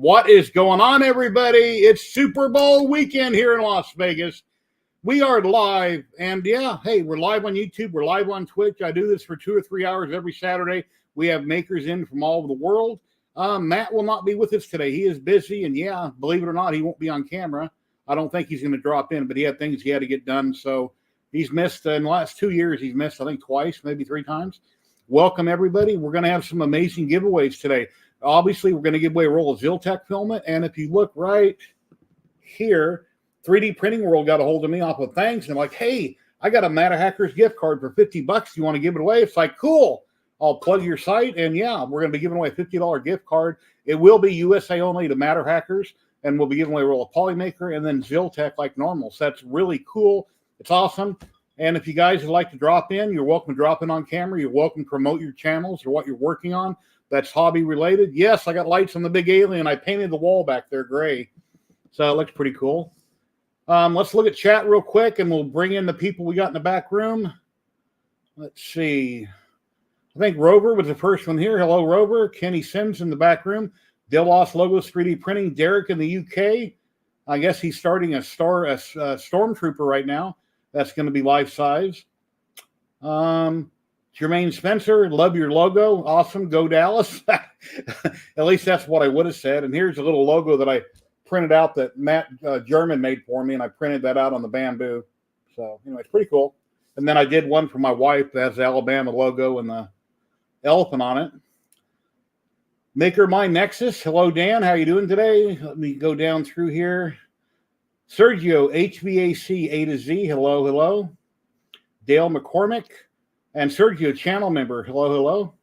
What is going on, everybody? It's Super Bowl weekend here in Las Vegas. We are live, and yeah, hey, we're live on YouTube. We're live on Twitch. I do this for 2 or 3 hours every Saturday. We have makers in from all over the world. Matt will not be with us today. He is busy, and yeah, believe it or not, he won't be on camera. I don't think he's going to drop in, but he had things he had to get done, so he's missed, in the last 2 years, he's missed, I think, twice, maybe 3 times. Welcome, everybody. We're going to have some amazing giveaways today. Obviously, we're going to give away a roll of ZYLtech filament, and if you look right here, 3D Printing World got a hold of me off of Thanks, and I'm like, hey, I got a Mata Hackers gift card for $50. You want to give it away? It's like, cool. I'll plug your site, and yeah, we're going to be giving away a $50 gift card. It will be USA only to Mata Hackers, and we'll be giving away a roll of Polymaker and then ZYLtech like normal. So that's really cool. It's awesome. And if you guys would like to drop in, you're welcome to drop in on camera. You're welcome to promote your channels or what you're working on. That's hobby related. Yes, I got lights on the big alien. I painted the wall back there gray. So it looks pretty cool. Let's look at chat real quick, and we'll bring in the people we got in the back room. Let's see. I think Rover was the first one here. Hello, Rover. Kenny Sims in the back room. Delos Logos 3D Printing. Derek in the UK. I guess he's starting a Stormtrooper right now. That's going to be life size. Jermaine Spencer, love your logo. Awesome. Go Dallas. At least that's what I would have said. And here's a little logo that I printed out that Matt German made for me, and I printed that out on the bamboo. So, anyway, it's pretty cool. And then I did one for my wife that has the Alabama logo and the elephant on it. Maker My Nexus. Hello, Dan. How you doing today? Let me go down through here. Sergio, HVAC A to Z. Hello, hello. Dale McCormick. And Sergio, channel member. Hello, hello.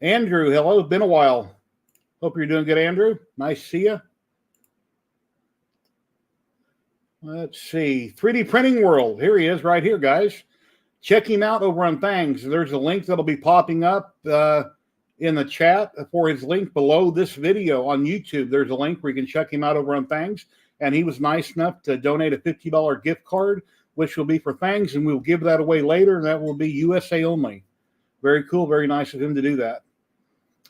Andrew, hello. Been a while. Hope you're doing good, Andrew. Nice to see you. Let's see. 3D Printing World. Here he is right here, guys. Check him out over on Thangs. There's a link that'll be popping up in the chat for his link below this video on YouTube. There's a link where you can check him out over on Thangs. And he was nice enough to donate a $50 gift card, which will be for Thangs, and we'll give that away later, and that will be USA only. Very cool, very nice of him to do that.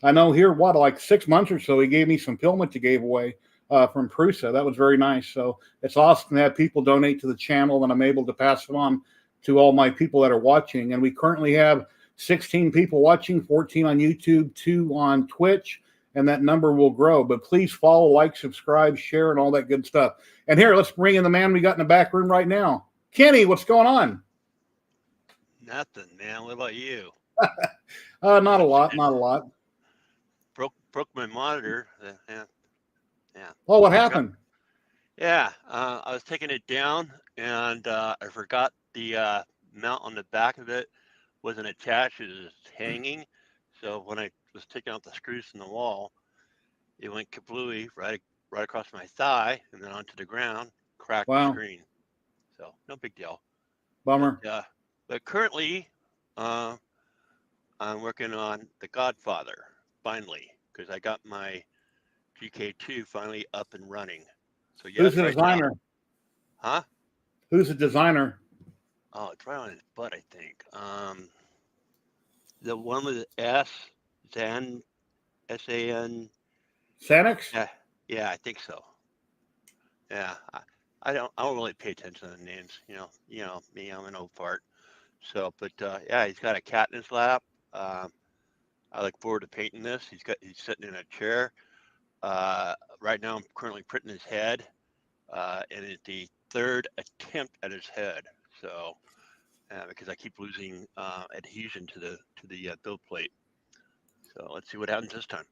I know here, like 6 months or so, he gave me some filament to give away from Prusa. That was very nice. So it's awesome to have people donate to the channel, and I'm able to pass it on to all my people that are watching. And we currently have 16 people watching, 14 on YouTube, 2 on Twitch, and that number will grow. But please follow, like, subscribe, share, and all that good stuff. And here, let's bring in the man we got in the back room right now. Kenny, what's going on? Nothing, man. What about you? Not a lot, not a lot. Broke my monitor. Yeah. Oh, what happened? Yeah, I was taking it down, and I forgot the mount on the back of it wasn't attached. It was hanging. So when I was taking out the screws from the wall, it went kablooey right across my thigh and then onto the ground, cracked the screen. So no big deal. Bummer. But currently, I'm working on The Godfather, finally, because I got my GK2 finally up and running. So yeah, who's the designer? Huh? Who's the designer? Oh, it's right on his butt, I think. The one with S, S-A-N. Sanix? Yeah, I think so. Yeah, I don't really pay attention to the names. You know me, I'm an old fart. So, but yeah, he's got a cat in his lap. I look forward to painting this. He's sitting in a chair. Right now, I'm currently printing his head, and it's the 3rd attempt at his head. So, because I keep losing adhesion to the build plate. So let's see what happens this time.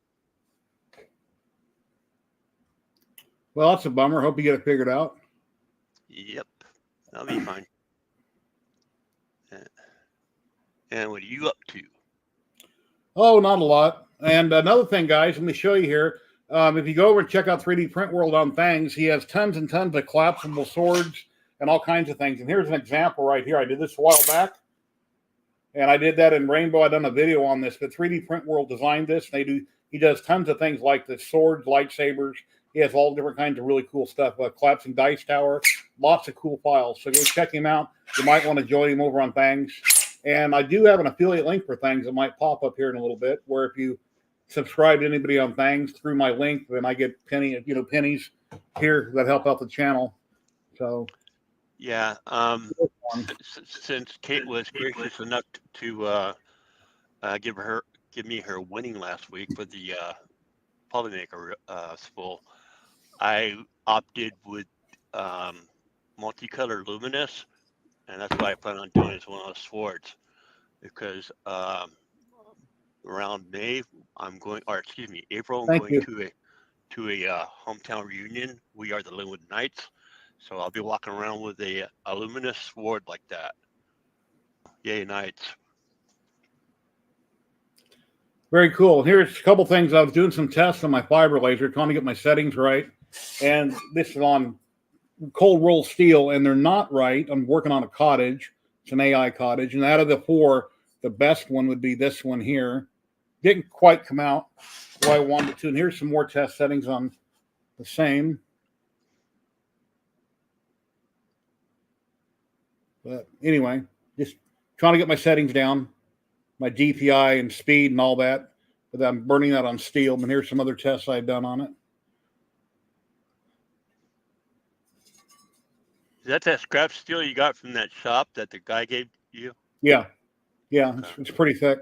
Well, that's a bummer. Hope you get it figured out. Yep, that'll be fine. And what are you up to? Oh, not a lot. And another thing, guys, let me show you here. If you go over and check out 3D Print World on Thangs, he has tons and tons of collapsible swords and all kinds of things. And here's an example right here. I did this a while back, and I did that in Rainbow. I've done a video on this, but 3D Print World designed this. And he does tons of things like the swords, lightsabers. He has all different kinds of really cool stuff. Collapsing dice tower, lots of cool files. So go check him out. You might want to join him over on Thangs. And I do have an affiliate link for Thangs that might pop up here in a little bit, where if you subscribe to anybody on things through my link, then I get pennies here that help out the channel. So yeah, since Kate was gracious enough to give me her winning last week for the Polymaker spool, I opted with multicolor luminous, and that's what I plan on doing as one of those swords, because around May April, I'm thank going you. to a hometown reunion. We are the Linwood Knights, so I'll be walking around with a luminous sword like that. Yay, Knights! Very cool. Here's a couple things. I was doing some tests on my fiber laser, trying to get my settings right, and this is on cold roll steel, and they're not right. I'm working on a cottage. It's an AI cottage, and out of the 4, the best one would be this one here. Didn't quite come out the way I wanted it to. And here's some more test settings on the same. But anyway, just trying to get my settings down, my DPI and speed and all that. But I'm burning that on steel. And here's some other tests I've done on it. Is that scrap steel you got from that shop that the guy gave you? Yeah. It's pretty thick.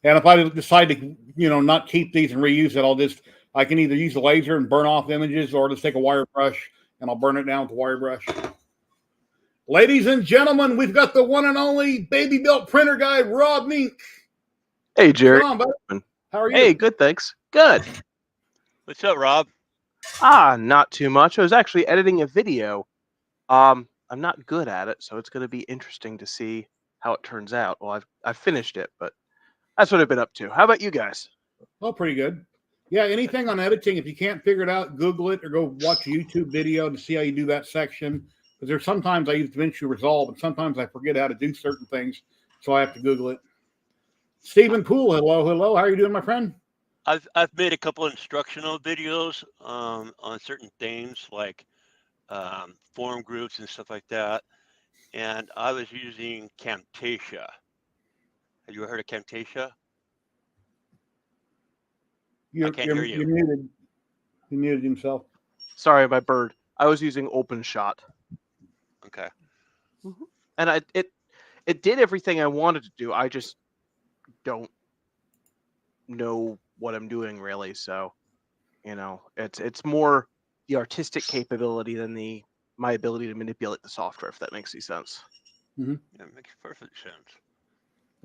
And if I decide to, not keep these and reuse it, I can either use the laser and burn off images, or just take a wire brush and I'll burn it down with the wire brush. Ladies and gentlemen, we've got the one and only baby built printer guy, Rob Mink. Hey, Jerry. What's going on, bud? How are you? Hey, good, thanks. Good. What's up, Rob? Not too much. I was actually editing a video. I'm not good at it, so it's going to be interesting to see how it turns out. Well, I've finished it, but that's what I've been up to. How about you guys? Oh, pretty good. Yeah, anything on editing, if you can't figure it out, Google it or go watch a YouTube video to see how you do that section. Because there's sometimes I use DaVinci Resolve, and sometimes I forget how to do certain things, so I have to Google it. Stephen Poole, hello. How are you doing, my friend? I've made a couple instructional videos on certain things like forum groups and stuff like that, and I was using Camtasia. Have you ever heard of Camtasia? I can't hear you. You're muted. He muted himself. Sorry, my bird. I was using OpenShot. Okay. And it did everything I wanted to do. I just don't know what I'm doing really. So, it's more the artistic capability than my ability to manipulate the software, if that makes any sense. Mm-hmm. That makes perfect sense.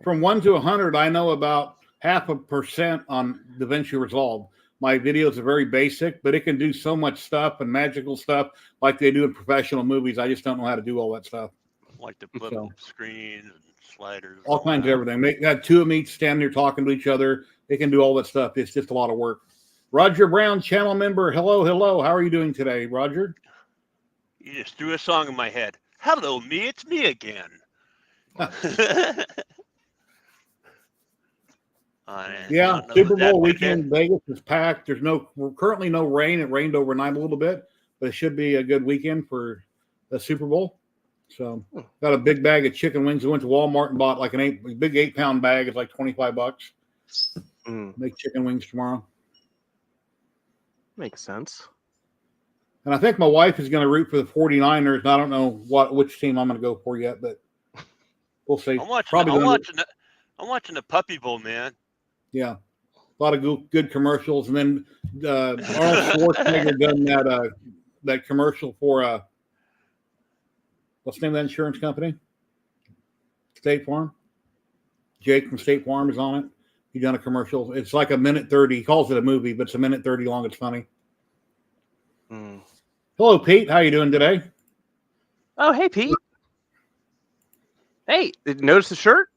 From 1 to 100, I know about 0.5% on DaVinci Resolve. My videos are very basic, but it can do so much stuff and magical stuff like they do in professional movies. I just don't know how to do all that stuff. Like the flip screens and sliders. All kinds of everything. They got 2 of them each standing there talking to each other. They can do all that stuff. It's just a lot of work. Roger Brown, channel member. Hello. How are you doing today, Roger? You just threw a song in my head. Hello, me. It's me again. Yeah, Super Bowl weekend, Vegas is packed. There's currently no rain. It rained overnight a little bit, but it should be a good weekend for the Super Bowl. So got a big bag of chicken wings. I went to Walmart and bought like a big 8-pound bag. It's like $25. Make chicken wings tomorrow. Makes sense. And I think my wife is going to root for the 49ers. And I don't know which team I'm going to go for yet, but we'll see. I'm watching the Puppy Bowl, man. Yeah, a lot of good commercials, and then Arnold Schwarzenegger done that commercial for what's the name of that insurance company? State Farm. Jake from State Farm is on it. He done a commercial. It's like a minute 30. He calls it a movie, but it's a minute 30 long. It's funny. Hello, Pete. How you doing today? Oh, hey, Pete. Hey, did you notice the shirt?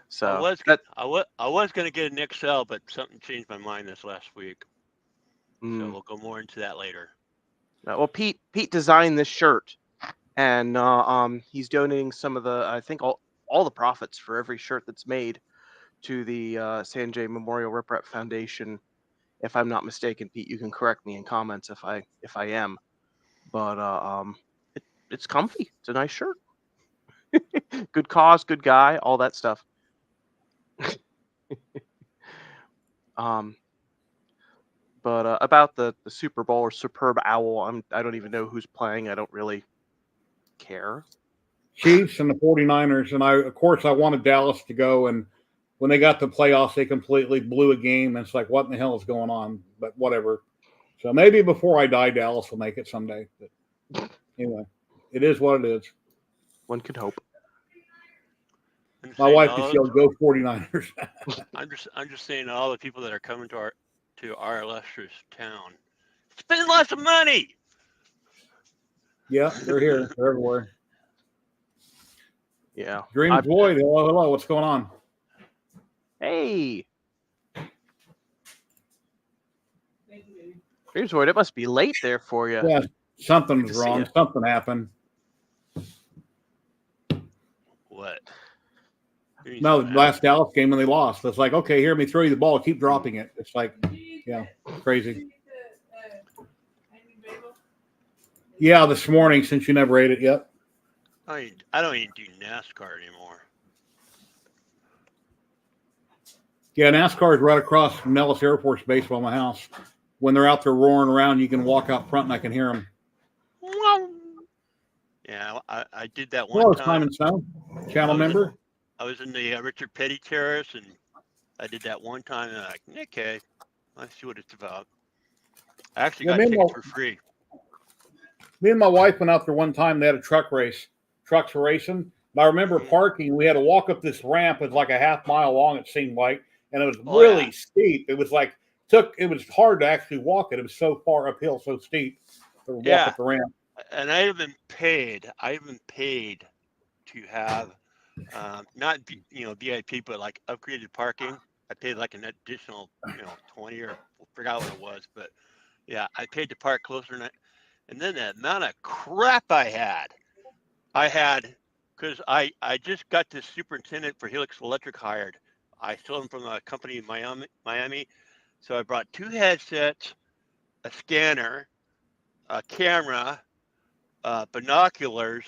So I was going to get an XL, but something changed my mind this last week. So we'll go more into that later. Well, Pete designed this shirt, and he's donating some of the, I think all the profits for every shirt that's made to the Sanjay Memorial Rip Foundation. If I'm not mistaken, Pete, you can correct me in comments if I am. But it's comfy. It's a nice shirt. Good cause, good guy, all that stuff. But about the Super Bowl or Superb Owl, I don't even know who's playing. I don't really care. Chiefs and the 49ers, and of course I wanted Dallas to go, and when they got to the playoffs, they completely blew a game, and it's like, what in the hell is going on? But whatever. So maybe before I die, Dallas will make it someday. But anyway, it is what it is. One can hope. My wife just yelled, "Go 49ers!" I'm just saying to all the people that are coming to our illustrious town, spend lots of money. Yeah, they're here. They're everywhere. Yeah. Dreams Void. Hello. What's going on? Hey. Dreams Void. It must be late there for you. Yeah, something's wrong. Something happened. What? No, the last Dallas game when they lost. It's like, okay, hear me throw you the ball. Keep dropping it. It's like, yeah, crazy. Yeah, this morning since you never ate it yet. I don't even do NASCAR anymore. Yeah, NASCAR is right across from Nellis Air Force Base by my house. When they're out there roaring around, you can walk out front and I can hear them. Yeah, I did that one time. Simon Stone, channel member. I was in the Richard Petty Terrace, and I did that one time, and I'm like, okay, let's see what it's about. I actually got tickets for free. Me and my wife went out there one time. They had a truck race. Trucks were racing. And I remember parking. We had to walk up this ramp. It was like a half mile long, it seemed like. And it was really steep. It was like, it was hard to actually walk it. It was so far uphill, so steep to walk up the ramp. And I even paid to have, not, VIP, but like upgraded parking. I paid like an additional, 20 or forgot what it was. But yeah, I paid to park closer than and then the amount of crap I had, because I just got this superintendent for Helix Electric hired. I stole him from a company in Miami. So I brought 2 headsets, a scanner, a camera, binoculars,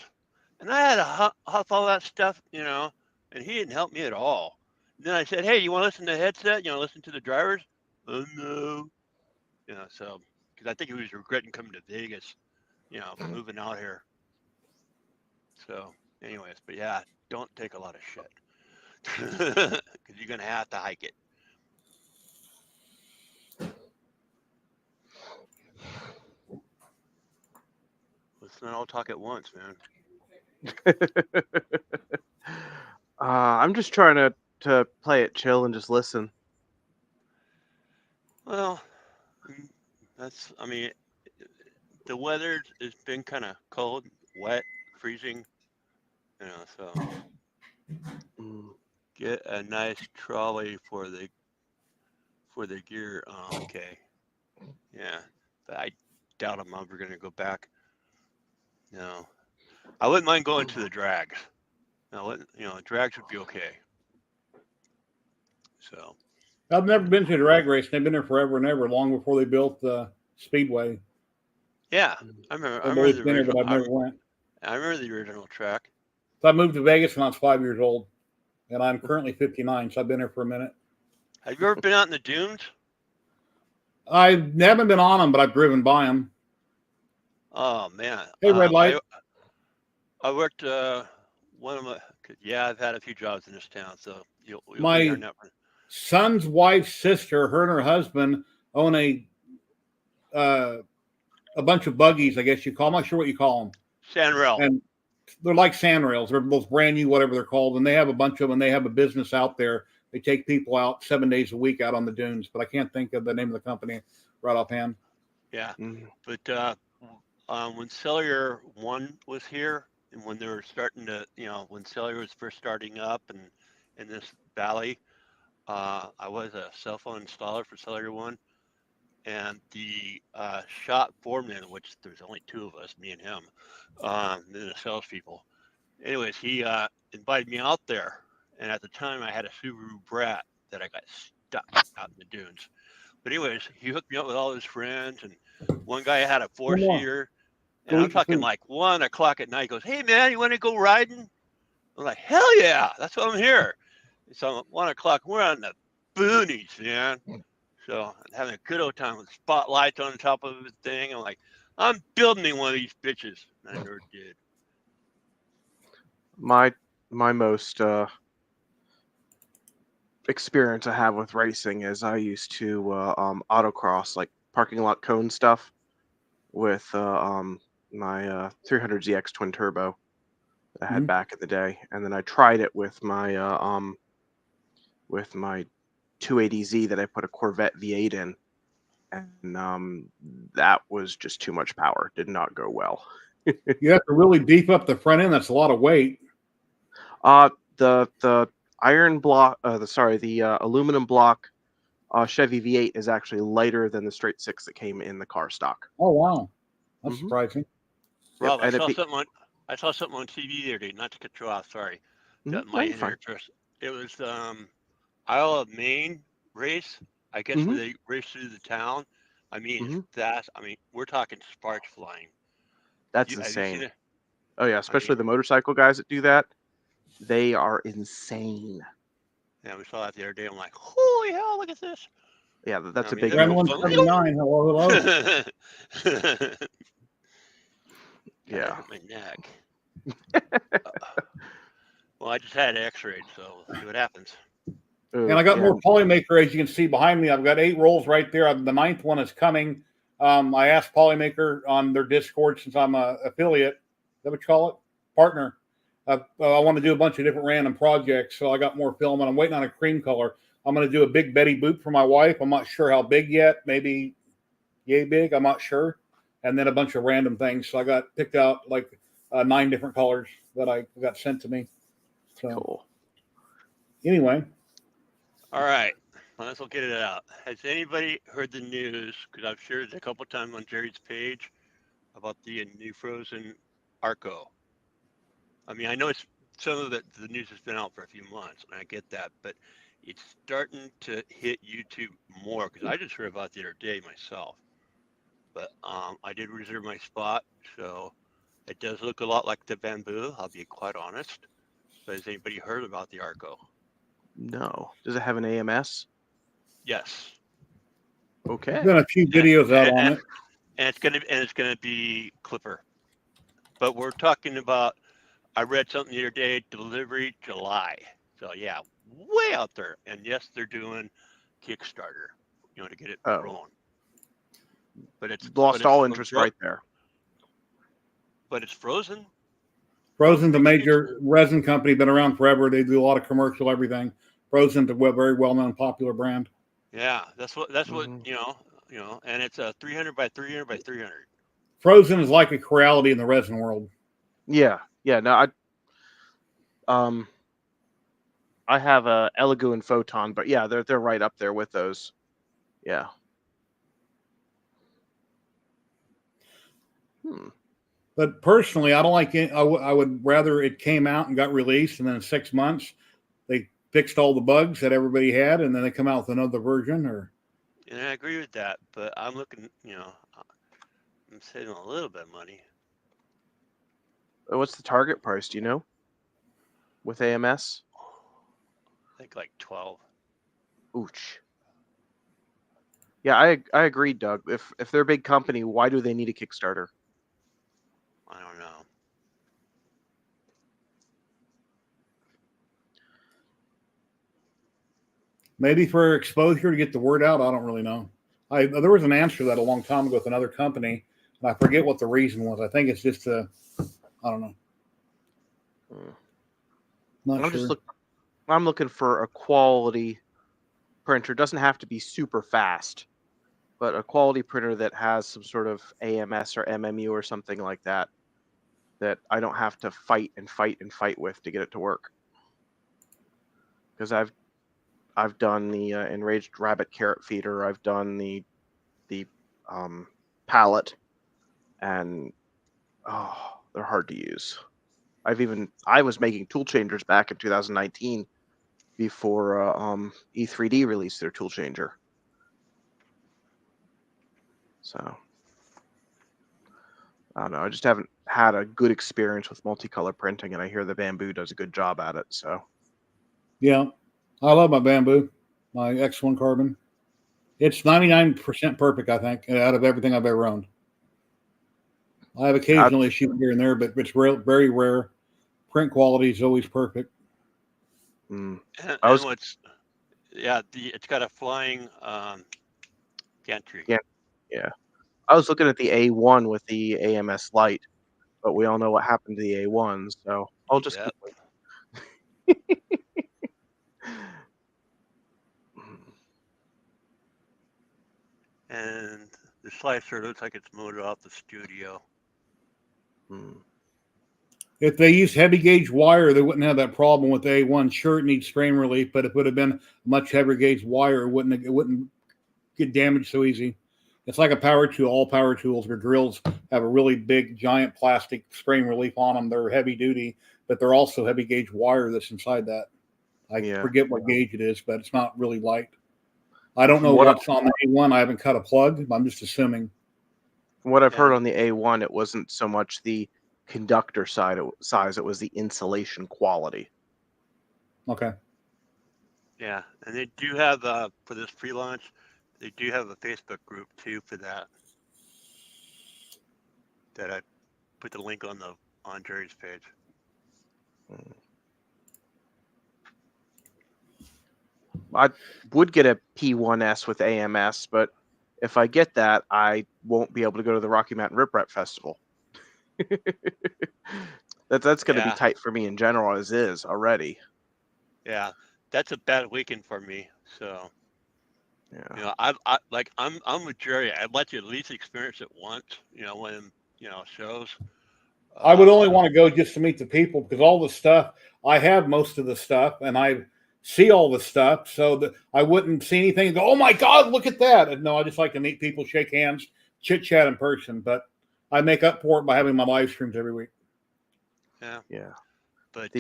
and I had to huff all that stuff, and he didn't help me at all. And then I said, hey, you want to listen to the headset? You want to listen to the drivers? Oh, no. So, because I think he was regretting coming to Vegas, moving out here. So, anyways, but yeah, don't take a lot of shit. Because you're going to have to hike it. Let's not all talk at once, man. I'm just trying to play it chill and just listen. Well, the weather has been kind of cold, wet, freezing, so get a nice trolley for the gear. Oh, okay. Yeah, but I doubt I'm ever going to go back. No, I wouldn't mind going to the drags. Drags would be okay. So I've never been to a drag race. They've been there forever and ever, long before they built the Speedway. Yeah, I remember the original. But I've never went. I remember the original track. So I moved to Vegas when I was 5 years old, and I'm currently 59, so I've been there for a minute. Have you ever been out in the dunes? I haven't been on them, but I've driven by them. Oh man! Hey, red light. I worked I've had a few jobs in this town, so you'll my son's wife's sister, her and her husband own a bunch of buggies, I guess you call them. I'm not sure what you call them. Sandrail. And they're like sandrails. They're both brand new, whatever they're called. And they have a bunch of them. They have a business out there. They take people out 7 days a week out on the dunes, but I can't think of the name of the company right offhand. Yeah, but when Cellular 1 was here, and when they were starting to, when Cellular was first starting up and in this valley, I was a cell phone installer for Cellular 1, and the shop foreman, which there's only 2 of us, me and him, and the salespeople. Anyways, he invited me out there, and at the time I had a Subaru Brat that I got stuck out in the dunes. But anyways, he hooked me up with all his friends, and one guy had a 4-seater. And I'm talking like 1 o'clock at night. He goes, "Hey man, you want to go riding?" I'm like, "Hell yeah, that's why I'm here." So at 1 o'clock, we're on the boonies, man. So I'm having a good old time with spotlights on top of the thing. I'm like, I'm building me one of these bitches. And I never did. My most experience I have with racing is I used to autocross, like parking lot cone stuff, with my 300ZX twin turbo that I had back in the day, and then I tried it with my 280Z that I put a Corvette V8 in, and that was just too much power. Did not go well. You have to really beef up the front end. That's a lot of weight. The iron block, the aluminum block Chevy V8 is actually lighter than the straight six that came in the car stock. Oh wow, that's surprising. Rob, Yep, I saw something on TV the other day. Not to cut you off, sorry. That my interest. It was Isle of Maine race. I guess where they race through the town. I mean, we're talking sparks flying. That's insane. Oh yeah, especially the motorcycle guys that do that. They are insane. Yeah, we saw that the other day. I'm like, holy hell, look at this. Yeah, that's a big move. 179. Hello. Yeah. Hurt my neck. Well, I just had X-rayed, so we'll see what happens. And I got more Polymaker, as you can see behind me. I've got 8 rolls right there. The 9th one is coming. I asked Polymaker on their Discord, since I'm an affiliate. Is that what you call it? Partner. I want to do a bunch of different random projects, so I got more film, and I'm waiting on a cream color. I'm going to do a big Betty Boop for my wife. I'm not sure how big yet. Maybe yay big. I'm not sure. And then a bunch of random things. So I got picked out like 9 different colors that I got sent to me. So cool. Anyway. All right. Let's get it out. Has anybody heard the news? Because I've shared it a couple times on Jerry's page about the new frozen Arco. I mean, I know it's some of the news has been out for a few months, and I get that, but it's starting to hit YouTube more, because I just heard about it the other day myself. But I did reserve my spot, so it does look a lot like the Bamboo, I'll be quite honest. But has anybody heard about the Arco? No. Does it have an AMS? Yes. Okay. There's been a few videos out on it. And it's gonna be Clipper. But we're talking about, I read something the other day, delivery July. So yeah, way out there. And yes, they're doing Kickstarter, to get it rolling. But it's lost all interest right there. But it's frozen. Frozen's a major resin company, been around forever. They do a lot of commercial everything. Frozen's a very well-known, popular brand. Yeah, that's what and it's a 300 by 300 by 300. Frozen is like a Creality in the resin world. Yeah. No, I have a Elegoo and Photon, but yeah, they're right up there with those. Yeah. But personally, I don't like it. I would rather it came out and got released, and then in 6 months they fixed all the bugs that everybody had, and then they come out with another version. And I agree with that, but I'm looking. I'm saving a little bit of money. What's the target price? Do you know? With AMS? I think like 12. Ouch. Yeah, I agree, Doug. If they're a big company, why do they need a Kickstarter? I don't know. Maybe for exposure to get the word out. I don't really know. There was an answer to that a long time ago with another company, and I forget what the reason was. I think it's just I don't know. I'm looking for a quality printer. It doesn't have to be super fast, but a quality printer that has some sort of AMS or MMU or something like that I don't have to fight with to get it to work. Because I've done the enraged rabbit carrot feeder. I've done the pallet, and they're hard to use. I was making tool changers back in 2019 before E3D released their tool changer. So I don't know. I just haven't had a good experience with multicolor printing, and I hear the Bamboo does a good job at it. So Yeah, I love my Bamboo, my X1 carbon. It's 99% perfect, I think, out of everything I've ever owned. I have occasional issues here and there, but it's very rare. Print quality is always perfect. And I was what's it's got a flying gantry. yeah. I was looking at the A1 with the AMS Lite, but we all know what happened to the A1, so I'll just Yep. keep waiting. And the slicer looks like it's motored off the studio. If they used heavy gauge wire, they wouldn't have that problem with the A1. Sure, it needs strain relief, but if it would have been much heavier gauge wire, it wouldn't get damaged so easy. It's like a power tool. All power tools or drills have a really big, giant plastic strain relief on them. They're heavy duty, but they're also heavy gauge wire that's inside that. I forget what gauge it is, but it's not really light. I don't know what's on the A1. I haven't cut a plug. I'm just assuming. From what I've heard on the A1, it wasn't so much the conductor size, it was the insulation quality. Okay. Yeah, and they do have for this pre-launch, they do have a Facebook group too for that. That I put the link on Jerry's page. I would get a P1S with AMS, but if I get that, I won't be able to go to the Rocky Mountain Riprap Festival. That's going to be tight for me in general as is already. Yeah, that's a bad weekend for me. So, you know, I'm with Jerry. I'd let you at least experience it once. You know, when shows. I would only want to go just to meet the people because all the stuff I have, most of the stuff, and I see all the stuff, so that I wouldn't see anything and go, "Oh my God, look at that!" And no, I just like to meet people, shake hands, chit chat in person. But I make up for it by having my live streams every week. Yeah. But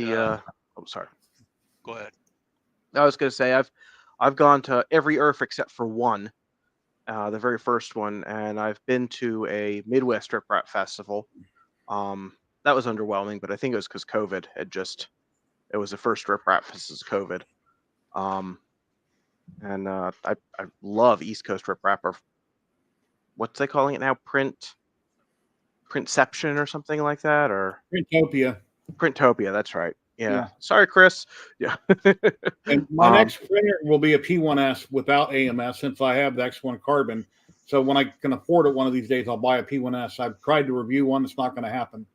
sorry. Go ahead. I was going to say I've gone to every ERF except for one, the very first one, and I've been to a Midwest Riprap Festival. That was underwhelming, but I think it was because COVID it was the first riprap since COVID. And I love East Coast riprap, or what's they calling it now? Printception or something like that, or Printopia. That's right. Yeah. Sorry, Chris. Yeah. And my next printer will be a P1S without AMS since I have the X1 carbon. So when I can afford it one of these days, I'll buy a P1S. I've tried to review one. It's not going to happen.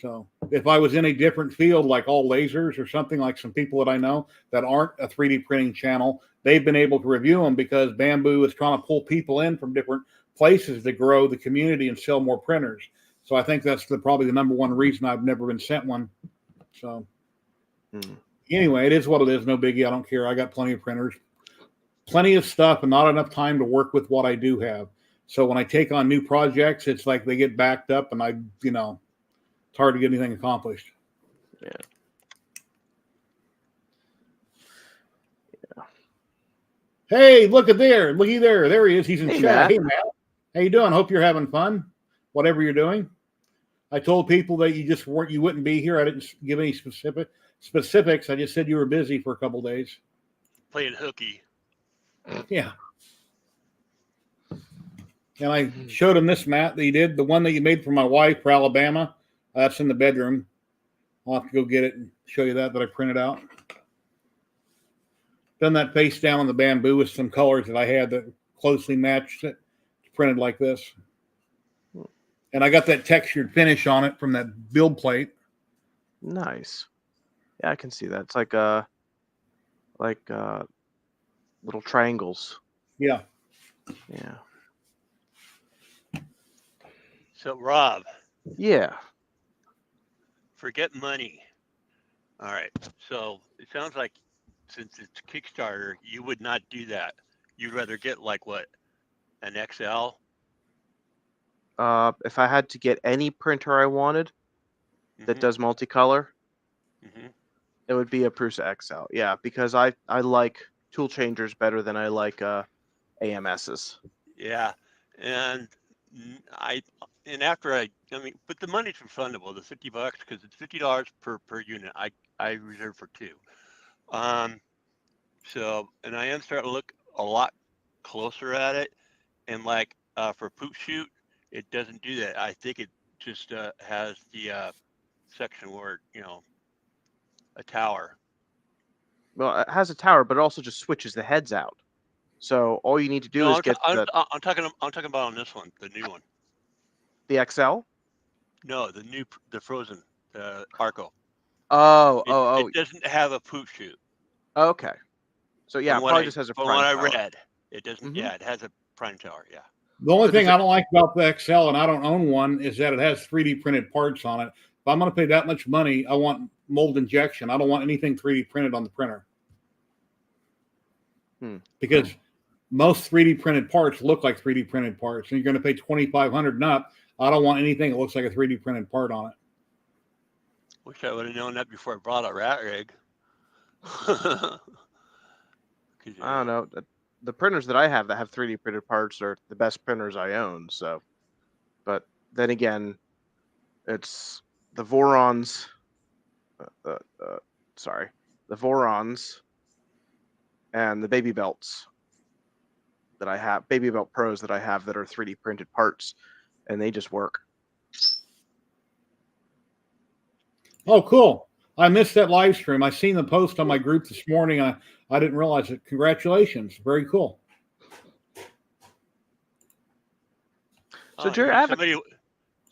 So if I was in a different field, like all lasers or something, like some people that I know that aren't a 3D printing channel, they've been able to review them because Bamboo is trying to pull people in from different places to grow the community and sell more printers. So I think that's probably the number one reason I've never been sent one. So anyway, it is what it is. No biggie. I don't care. I got plenty of printers, plenty of stuff, and not enough time to work with what I do have. So when I take on new projects, it's like they get backed up and it's hard to get anything accomplished. Yeah. Hey, looky there. There he is. He's in chat. Matt. Hey, Matt. How you doing? Hope you're having fun, whatever you're doing. I told people that you wouldn't be here. I didn't give any specifics. I just said you were busy for a couple days. Playing hooky. Yeah. And I showed him this mat that you did, the one that you made for my wife for Alabama. That's in the bedroom. I'll have to go get it and show you that I printed out. Done that face down on the Bamboo with some colors that I had that closely matched it. It's printed like this. And I got that textured finish on it from that build plate. Nice. Yeah, I can see that. It's like little triangles. Yeah. Yeah. So Rob. Yeah. Forget money. All right. So it sounds like since it's Kickstarter, you would not do that. You'd rather get like what? An XL? If I had to get any printer I wanted that does multicolor, it would be a Prusa XL. Yeah, because I like tool changers better than I like AMSs. Yeah, and and after I mean, but the money's refundable, the $50, because it's $50 per unit. I reserve for two. So, and I am starting to look a lot closer at it, and like for poop shoot, it doesn't do that. I think it just has the section where a tower. Well, it has a tower, but it also just switches the heads out. So all you need to do No, is get I'm talking about on this one, the new one. the XL. No, the frozen, Arco. Oh. It doesn't have a poop chute. Okay. So yeah, it probably just has a from prime what I tower. read, it doesn't. Mhm. Yeah, it has a prime tower. Yeah. The only So thing does I it- don't like about the XL, and I don't own one, is that it has 3D printed parts on it. If I'm going to pay that much money, I want mold injection. I don't want anything 3D printed on the printer. Because most 3D printed parts look like 3D printed parts, and you're going to pay $2,500 and up. I don't want anything that looks like a 3D printed part on it. Wish I would have known that before I bought a rat rig. I don't know. The printers that I have that have 3D printed parts are the best printers I own. So, but then again, it's the Vorons. The Vorons and the Baby Belts that I have, Baby Belt Pros that I have that are 3D printed parts, and they just work. Oh, cool. I missed that live stream. I seen the post on my group this morning. I didn't realize it. Congratulations. Very cool. So, Jerry, I have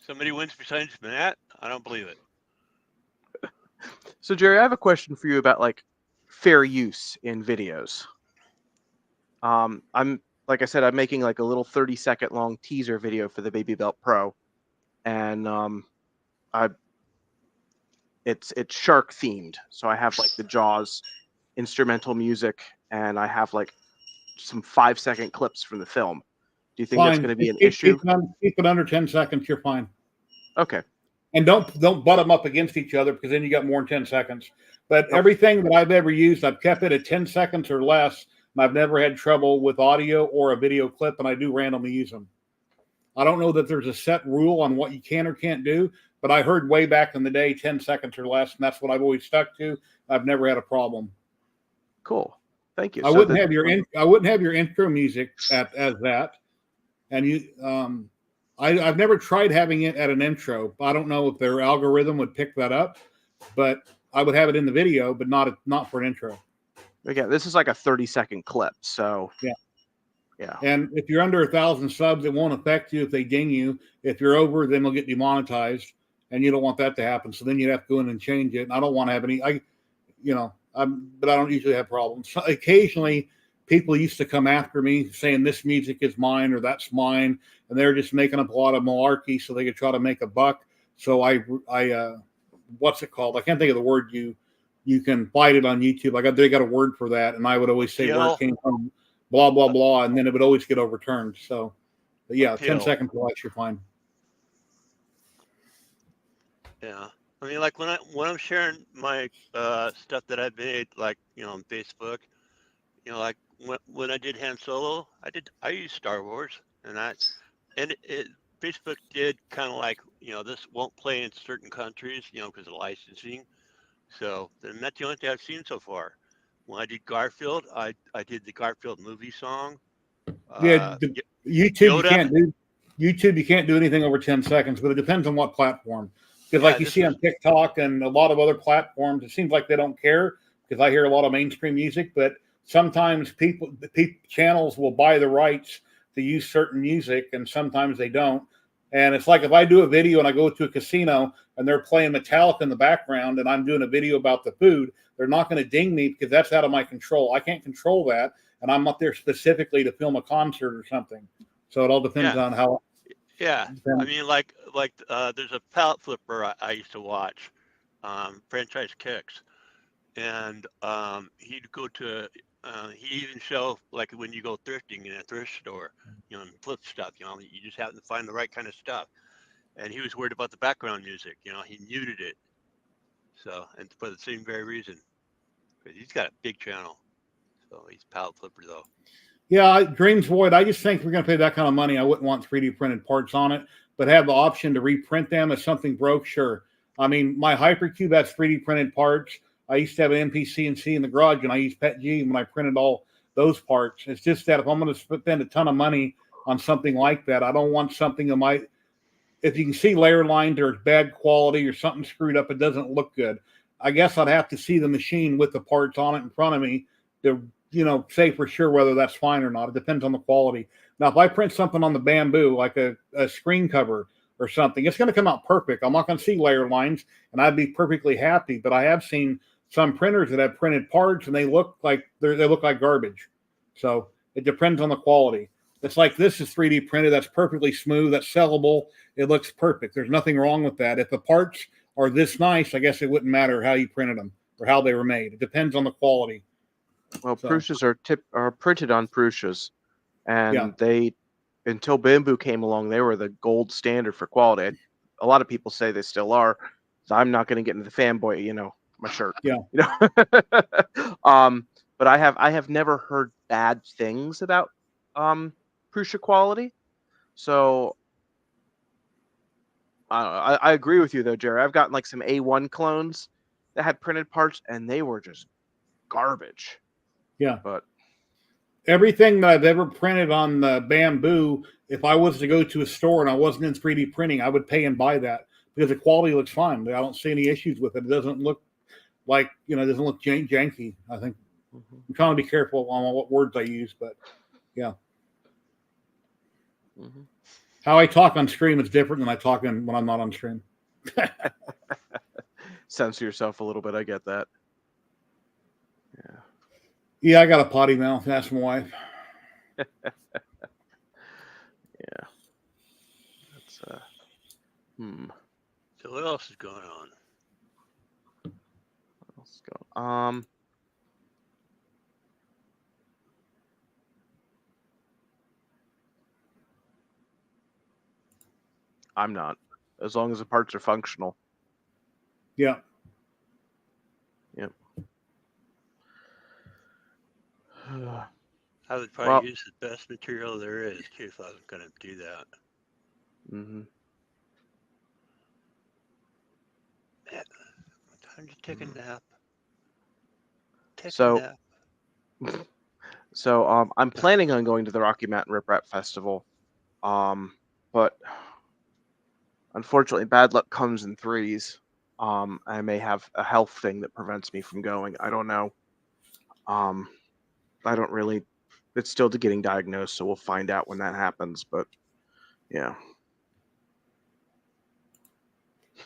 somebody wins besides Matt? I don't believe it. So, Jerry, I have a question for you about like fair use in videos. I'm like I said, I'm making like a little 30-second long teaser video for the Baby Belt Pro, and it's shark themed. So I have like the Jaws instrumental music, and I have like some 5-second clips from the film. Do you think that's going to be an issue? Keep it under 10 seconds. You're fine. Okay. And don't butt them up against each other, because then you got more than 10 seconds. But everything that I've ever used, I've kept it at 10 seconds or less, and I've never had trouble with audio or a video clip, and I do randomly use them. I don't know that there's a set rule on what you can or can't do, but I heard way back in the day 10 seconds or less, and that's what I've always stuck to. I've never had a problem. Cool. Thank you. I wouldn't have your intro music as that. And I've never tried having it at an intro. I don't know if their algorithm would pick that up, but I would have it in the video, but not for an intro. Again, this is like a 30-second clip, so yeah. And if you're under 1,000 subs, it won't affect you if they ding you. If you're over, then they'll get demonetized, and you don't want that to happen. So then you'd have to go in and change it. And I don't want to have any. But I don't usually have problems. So occasionally, people used to come after me saying this music is mine or that's mine, and they're just making up a lot of malarkey so they could try to make a buck. So I what's it called? I can't think of the word. You can find it on YouTube. They got a word for that, and I would always say where it came from, blah blah blah, and then it would always get overturned. So, but yeah, 10 seconds or less, you're fine. Yeah. I mean, like when I'm sharing my stuff that I've made, like on Facebook, like when I did Han Solo, I used Star Wars, and Facebook did kind of like this won't play in certain countries, because of licensing. So then that's the only thing I've seen so far. When I did Garfield, I did the Garfield movie song. YouTube you can't do anything over 10 seconds, but it depends on what platform. Because like you see on TikTok and a lot of other platforms, it seems like they don't care, because I hear a lot of mainstream music, but sometimes channels will buy the rights to use certain music, and sometimes they don't. And it's like if I do a video and I go to a casino and they're playing Metallica in the background and I'm doing a video about the food, they're not going to ding me, because that's out of my control. I can't control that, and I'm not there specifically to film a concert or something. So it all depends on how. Yeah, I mean, like there's a pallet flipper I used to watch, Franchise Kicks, and he'd go to he even show like when you go thrifting in a thrift store, and flip stuff, you just happen to find the right kind of stuff, and he was worried about the background music, he muted it, so, and for the same very reason, because he's got a big channel, so he's pallet flipper though. Yeah, Dreams Void, I just think if we're going to pay that kind of money, I wouldn't want 3D printed parts on it. but have the option to reprint them if something broke, sure. I mean, my Hypercube has 3D printed parts. I used to have an MPCNC in the garage, and I used PETG when I printed all those parts. It's just that if I'm going to spend a ton of money on something like that, I don't want something that might, if you can see layer lines or bad quality or something screwed up, it doesn't look good. I guess I'd have to see the machine with the parts on it in front of me to, say for sure whether that's fine or not. It depends on the quality. Now, if I print something on the bamboo, like a screen cover or something, it's going to come out perfect. I'm not going to see layer lines, and I'd be perfectly happy. But I have seen some printers that have printed parts, and they look like garbage. So it depends on the quality. It's like this is 3D printed. That's perfectly smooth. That's sellable. It looks perfect. There's nothing wrong with that. If the parts are this nice, I guess it wouldn't matter how you printed them or how they were made. It depends on the quality. Well, Prussias are printed on Prussias, and Yeah. they, until bamboo came along, they were the gold standard for quality. A lot of people say they still are. So I'm not going to get into the fanboy, my shirt. Yeah. But I have never heard bad things about Prusia quality. So I agree with you though, Jerry. I've gotten like some A1 clones that had printed parts, and they were just garbage. Yeah. But everything that I've ever printed on the bamboo, if I was to go to a store and I wasn't in 3D printing, I would pay and buy that because the quality looks fine. I don't see any issues with it. It doesn't look like, it doesn't look janky. I think I'm trying to be careful on what words I use, but yeah. Mm-hmm. How I talk on stream is different than I talk when I'm not on stream. Censor yourself a little bit. I get that. Yeah. Yeah, I got a potty mouth. Ask my wife. Yeah. That's So what else is going on? Let's go. I'm not. As long as the parts are functional. Yeah. Yep. I would probably use the best material there is too if I was going to do that. Mm-hmm. Man, time to take a nap. So I'm planning on going to the Rocky Mountain Rip Rap Festival, but unfortunately, bad luck comes in threes. I may have a health thing that prevents me from going. I don't know. I don't really. It's still getting diagnosed, so we'll find out when that happens. But yeah.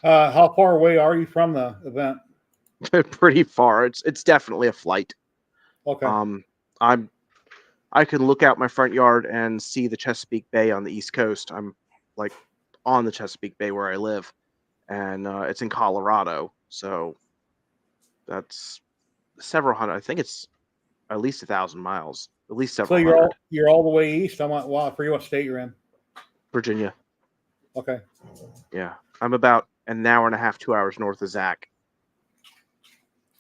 How far away are you from the event? Pretty far. It's definitely a flight. Okay. I can look out my front yard and see the Chesapeake Bay on the East Coast. I'm like on the Chesapeake Bay where I live, and it's in Colorado. So that's several hundred. I think it's at least 1,000 miles. At least several. So you're all the way east. I forget what state you're in. Virginia. Okay. Yeah, I'm about an hour and a half, 2 hours north of Zach.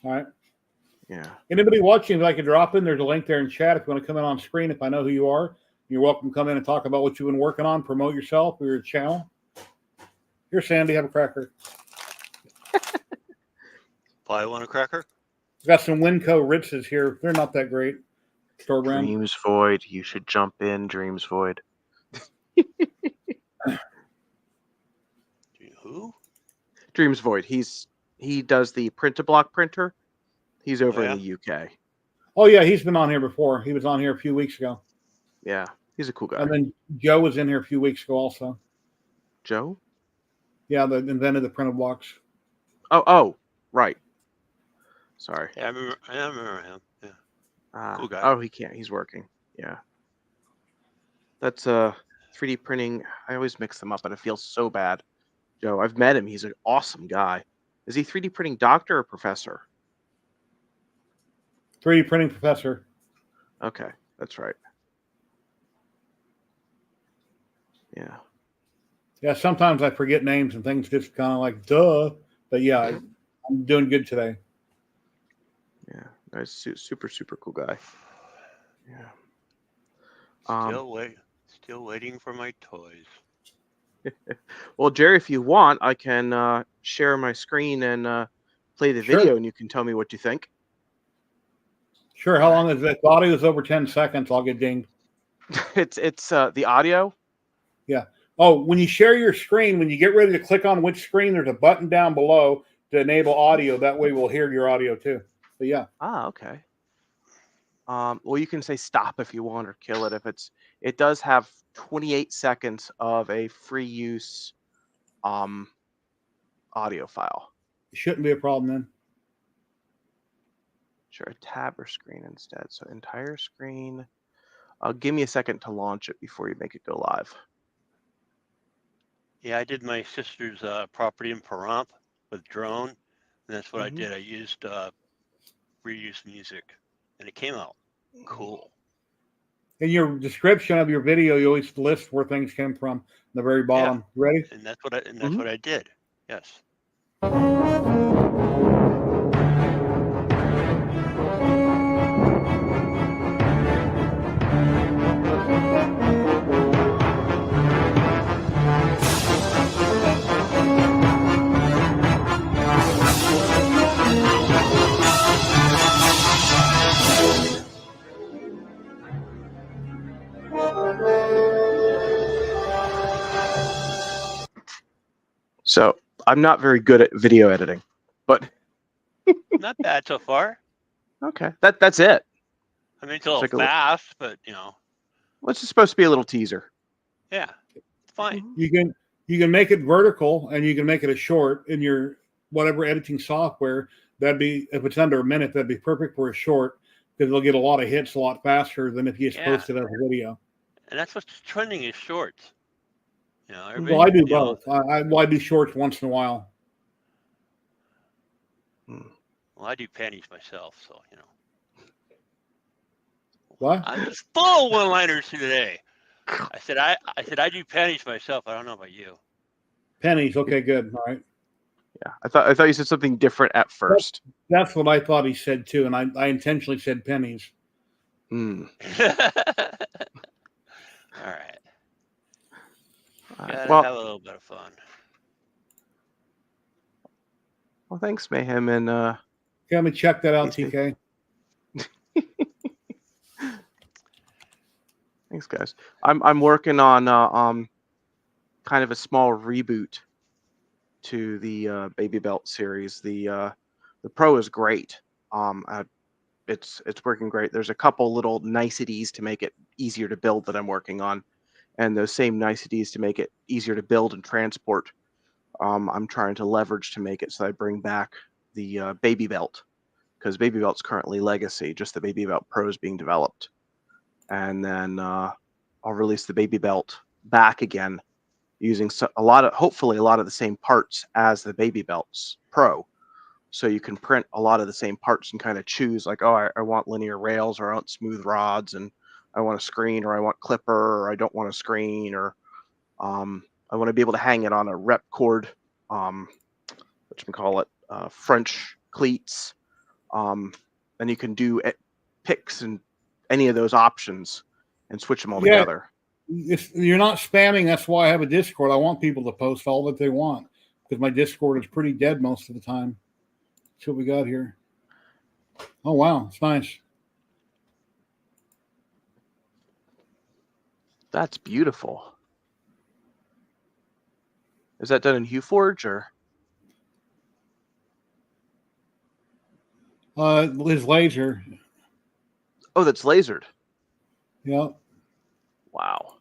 All right. Yeah. Anybody watching, if I could drop in, there's a link there in chat. If you want to come in on screen, if I know who you are, you're welcome to come in and talk about what you've been working on, promote yourself or your channel. Here, Sandy, have a cracker. Probably want a cracker? Got some Winco Ritzes here. They're not that great. Store brand. Dreams Void. You should jump in, Dreams Void. Who? Dreams Void. He does the print-to-block printer. He's over in the UK. Oh yeah, he's been on here before. He was on here a few weeks ago. Yeah, he's a cool guy. And then Joe was in here a few weeks ago also. Joe? Yeah, the invented the printed blocks. Oh, right. Sorry. Yeah, I remember him. Yeah. Cool guy. Oh, he can't. He's working. Yeah. That's 3D printing. I always mix them up, and it feels so bad. Joe, I've met him. He's an awesome guy. Is he 3D printing doctor or professor? 3D printing professor. Okay, that's right. Yeah. Yeah, sometimes I forget names and things just kind of like, duh. But yeah, I'm doing good today. Yeah, nice, super cool guy. Yeah. Still waiting for my toys. Well, Jerry, if you want, I can share my screen and play the Sure. video, and you can tell me what you think. Sure. How long is that? The audio is over 10 seconds. I'll get dinged. It's the audio. Yeah. Oh, when you share your screen, when you get ready to click on which screen, there's a button down below to enable audio. That way we'll hear your audio too. But yeah. Ah, okay. Well, you can say stop if you want or kill it. It does have 28 seconds of a free use audio file. It shouldn't be a problem then. Sure, a tab or screen instead. So entire screen. Give me a second to launch it before you make it go live. Yeah, I did my sister's property in Pahrump with drone, and that's what I did. I used reuse music, and it came out cool. In your description of your video, you always list where things came from in the very bottom. Yeah. Ready? And that's what I did. Yes. So I'm not very good at video editing, but Not bad so far. okay, that's it. I mean, it's a little fast, but Well, it's just supposed to be a little teaser. Yeah, it's fine. You can make it vertical and you can make it a short in your whatever editing software. That'd be, if it's under a minute, that'd be perfect for a short because it'll get a lot of hits a lot faster than if you just post it as a video. And that's what's trending is shorts. You know, well, I do both. I do shorts once in a while. Well, I do panties myself, so you know. What? I'm just full of one-liners today. I said I do panties myself. I don't know about you. Pennies. Okay, good. All right. Yeah, I thought you said something different at first. That's what I thought he said too, and I intentionally said pennies. All right. Gotta have a little bit of fun. Well, thanks, Mayhem, and let me check that out, TK. Thanks, guys. I'm working on kind of a small reboot to the Baby Belt series. The Pro is great. It's working great. There's a couple little niceties to make it easier to build that I'm working on, and those same niceties to make it easier to build and transport. I'm trying to leverage to make it so I bring back the Baby Belt, because Baby Belt's currently legacy. Just the Baby Belt Pro is being developed, and then I'll release the Baby Belt back again using hopefully a lot of the same parts as the Baby Belt's Pro. So you can print a lot of the same parts and kind of choose like, oh, I want linear rails, or I want smooth rods, and I want a screen, or I want clipper, or I don't want a screen, or I want to be able to hang it on a rep cord, French cleats. And you can do picks and any of those options and switch them all together. You're not spamming. That's why I have a Discord. I want people to post all that they want because my Discord is pretty dead most of the time. That's what we got here. Oh, wow. It's nice. That's beautiful. Is that done in HueForge or? His laser. Oh, that's lasered. Yep. Wow.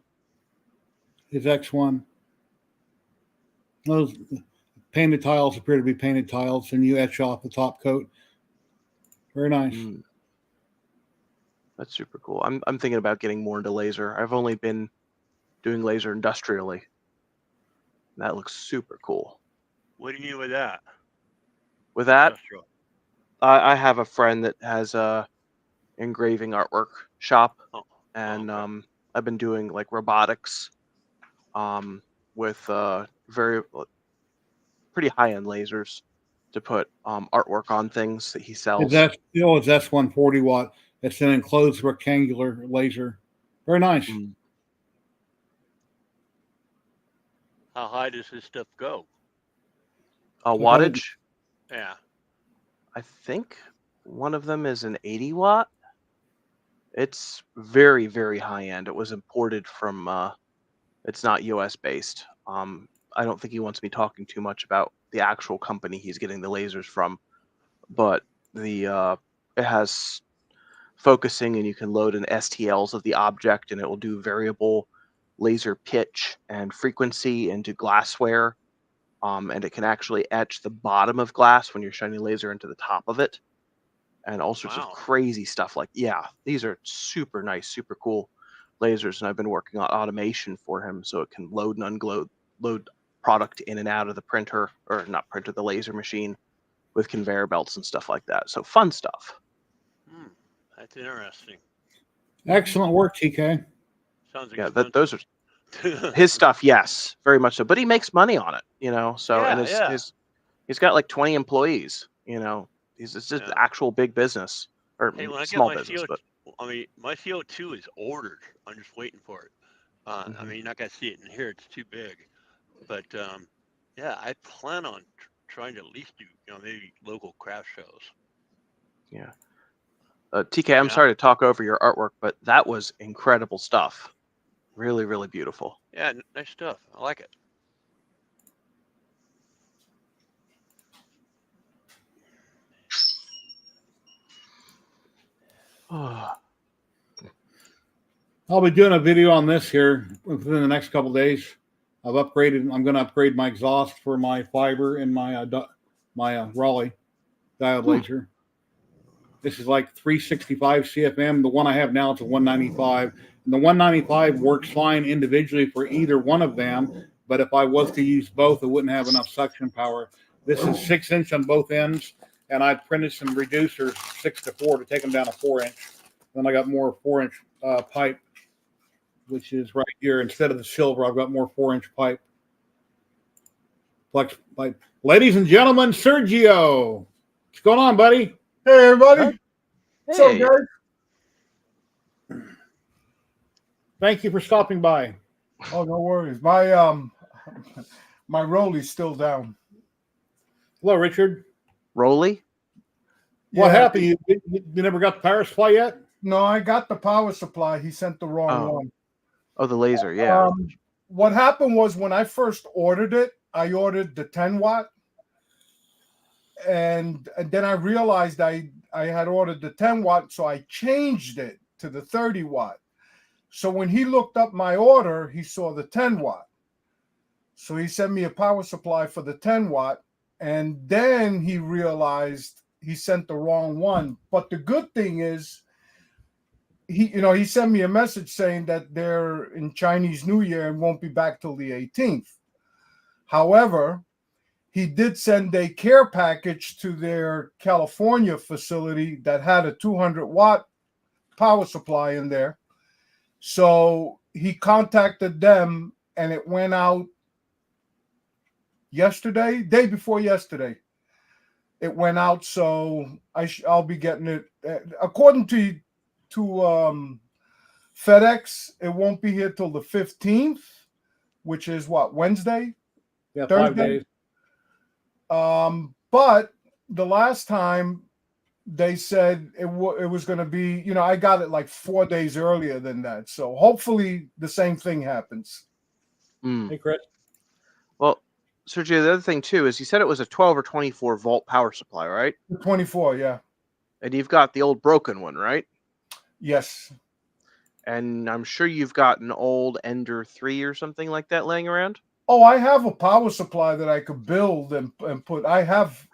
His X1. Those painted tiles appear to be painted tiles, and you etch off the top coat. Very nice. That's super cool. I'm thinking about getting more into laser. I've only been doing laser industrially. That looks super cool. What do you mean with that? With that, Industrial. I have a friend that has a engraving artwork shop, and I've been doing like robotics, with pretty high-end lasers to put artwork on things that he sells. It's S140 watt. It's an enclosed rectangular laser. Very nice. How high does this stuff go? Wattage. Yeah. I think one of them is an 80 watt. It's very, very high end. It was imported from. It's not US based. I don't think he wants me talking too much about the actual company he's getting the lasers from, but it has focusing, and you can load in STLs of the object, and it will do variable laser pitch and frequency into glassware. And it can actually etch the bottom of glass when you're shining a laser into the top of it, and all sorts of Wow. crazy stuff. Like, yeah, these are super nice, super cool lasers, and I've been working on automation for him so it can load and load product in and out of the printer, or not printer, the laser machine, with conveyor belts and stuff like that. So fun stuff. That's interesting. Excellent work, TK. Sounds Yeah, expensive. those are his stuff. Yes, very much so. But he makes money on it, So Yeah, and he's got like 20 employees. It's just actual big business, or Hey, when I get small my business. But my CO2 is ordered. I'm just waiting for it. I mean, you're not gonna see it in here; it's too big. But yeah, I plan on trying to at least do, maybe local craft shows. yeah. TK, I'm sorry to talk over your artwork, but that was incredible stuff. Really, really beautiful. Yeah, nice stuff. I like it. I'll be doing a video on this here within the next couple of days. I'm going to upgrade my exhaust for my fiber and my Raleigh diode laser. This is like 365 CFM. The one I have now is a 195. And the 195 works fine individually for either one of them. But if I was to use both, it wouldn't have enough suction power. This is 6-inch on both ends. And I printed some reducers 6-4 to take them down to 4-inch. Then I got more 4-inch pipe, which is right here. Instead of the silver, I've got more 4-inch pipe. Flex pipe. Ladies and gentlemen, Sergio. What's going on, buddy? Hey, everybody. Hey. What's up, guys? Thank you for stopping by. Oh, no worries. My Rolly's still down. Hello, Richard. Rolly? What happened? You never got the power supply yet? No, I got the power supply. He sent the wrong one. Oh, the laser, yeah. What happened was when I first ordered it, I ordered the 10 watt. And then I realized I had ordered the 10 watt, so I changed it to the 30 watt. So when he looked up my order, he saw the 10 watt. So he sent me a power supply for the 10 watt. And then he realized he sent the wrong one. But the good thing is, he sent me a message saying that they're in Chinese New Year and won't be back till the 18th. However, he did send a care package to their California facility that had a 200 watt power supply in there. So he contacted them and it went out day before yesterday. It went out, so I'll be getting it. According to FedEx, it won't be here till the 15th, which is what, Wednesday? Yeah, Thursday? 5 days. But the last time they said it was going to be, I got it like 4 days earlier than that. So hopefully the same thing happens. Hey, Chris. Well, Sergio, the other thing too is you said it was a 12 or 24 volt power supply, right? 24, yeah. And you've got the old broken one, right? Yes. And I'm sure you've got an old Ender 3 or something like that laying around. Oh, I have a power supply that I could build and put. I have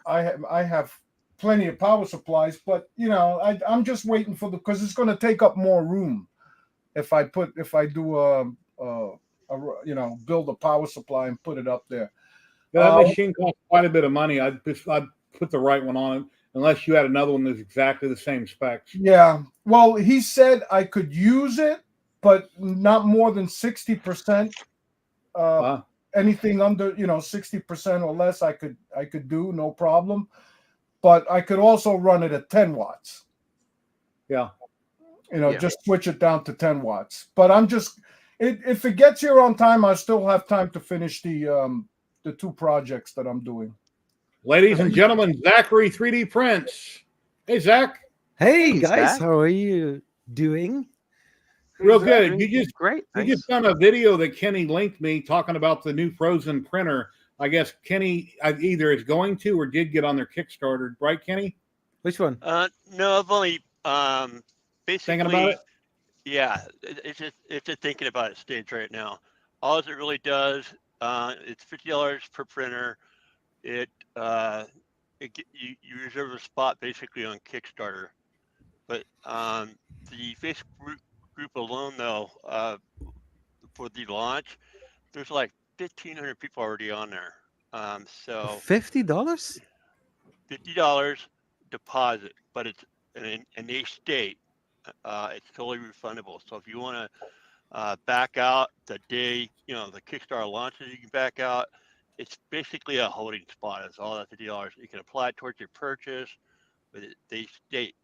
plenty of power supplies, but I'm just waiting for because it's going to take up more room if I do build a power supply and put it up there. Yeah, that machine costs quite a bit of money. I'd put the right one on it, unless you had another one that's exactly the same specs. Yeah. Well, he said I could use it, but not more than 60%. Anything under 60% or less, I could do no problem. But I could also run it at 10 watts. Yeah. Just switch it down to 10 watts. But I'm just If it gets here on time, I still have time to finish the 2 projects that I'm doing. Ladies and gentlemen, Zachary 3D Prints. Hey, Zach. Hey Hey, guys, Zach. how are you doing? Real Zach, good. Doing great. You Thanks. just done a video that Kenny linked me talking about the new Frozen printer. I guess Kenny either is going to or did get on their Kickstarter, right, Kenny? Which one? No, I've only basically Thinking about it? Yeah, it's just thinking about it stage right now. All it really does, it's $50 per printer. You reserve a spot basically on Kickstarter, but the Facebook group alone though, for the launch, there's like 1,500 people already on there. So $50? $50 deposit, but it's in a state. It's totally refundable. So if you want to back out the day, the Kickstarter launches, you can back out. It's basically a holding spot. It's all that $50. You can apply it towards your purchase, but they state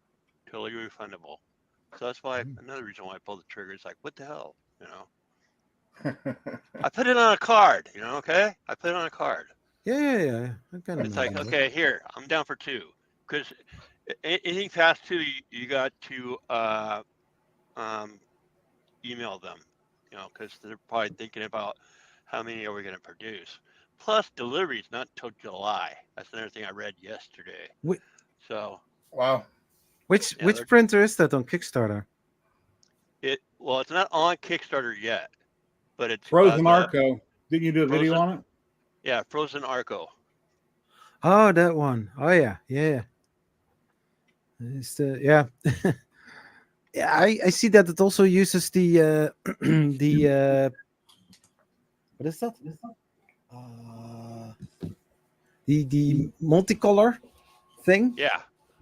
totally refundable. So that's why another reason why I pulled the trigger is like, what the hell, I put it on a card, okay? I put it on a card. Yeah. I can It's like, imagine. okay, here, I'm down for 2. Because anything past 2, you got to email them, because they're probably thinking about how many are we going to produce. Plus, delivery is not until July. That's another thing I read yesterday. So, wow. Which Yeah, printer is that on Kickstarter? it's not on Kickstarter yet, but it's Frozen Arco. Didn't you do a video Frozen- on it? Yeah, Frozen Arco. Oh, that one. Oh yeah. It's yeah. Yeah, I see that it also uses the the what is that? The multicolor thing. Yeah.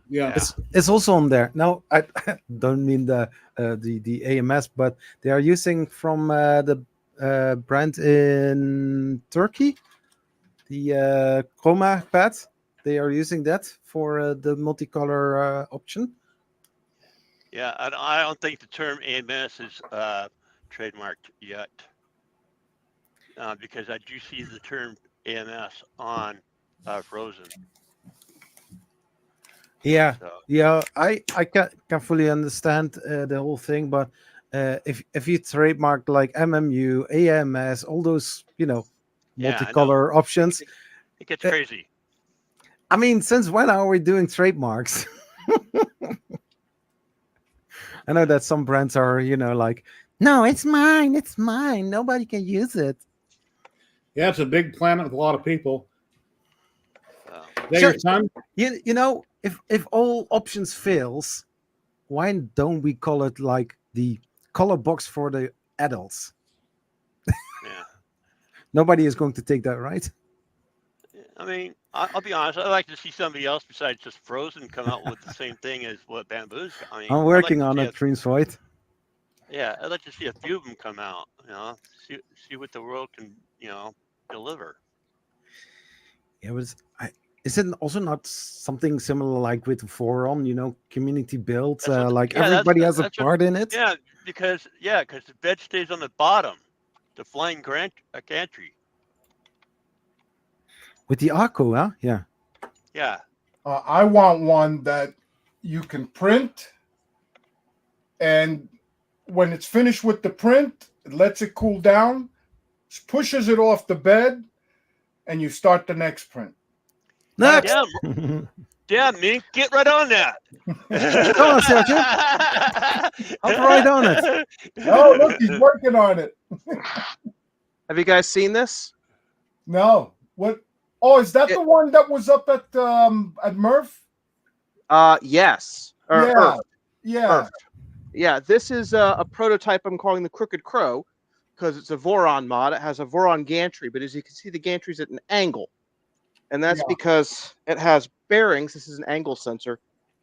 Yeah. It's also on there. No, I don't mean the AMS, but they are using from the brand in Turkey, the Chroma pad. They are using that for the multicolor option. Yeah, I don't think the term AMS is trademarked yet, because I do see the term AMS on Frozen. Yeah, So, yeah, I can fully understand the whole thing, but if you trademark like MMU, AMS, all those Yeah, I know. multicolor options, it gets crazy. I mean, since when are we doing trademarks? I know that some brands are, like, no, it's mine, nobody can use it. Yeah, it's a big planet with a lot of people. So, Is that your son? If all options fails, why don't we call it like the color box for the adults? yeah. Nobody is going to take that, right? I mean, I'll be honest. I'd like to see somebody else besides just Frozen come out with the same thing as what Bamboo's. I mean, I'm working on it, Dreams Void. Yeah, I'd like to see a few of them come out. See what the world can, deliver. Yeah, but is it also not something similar like with Voron, community build, everybody has a part in it? Yeah, because the bed stays on the bottom, the flying gantry. With the Arco, huh? Yeah. Yeah. I want one that you can print, and when it's finished with the print, it lets it cool down, pushes it off the bed, and you start the next print. Next. Yeah, Mink, get right on that. Come on, Sergio. I'll right on it. Oh, look, he's working on it. Have you guys seen this? No. What? Oh, is that the one that was up at Murph? Yes. Or Yeah. Earth. Yeah. Earth. Yeah, this is a prototype I'm calling the Crooked Crow because it's a Voron mod. It has a Voron gantry, but as you can see, the gantry's at an angle. And that's because it has bearings. This is an angle sensor.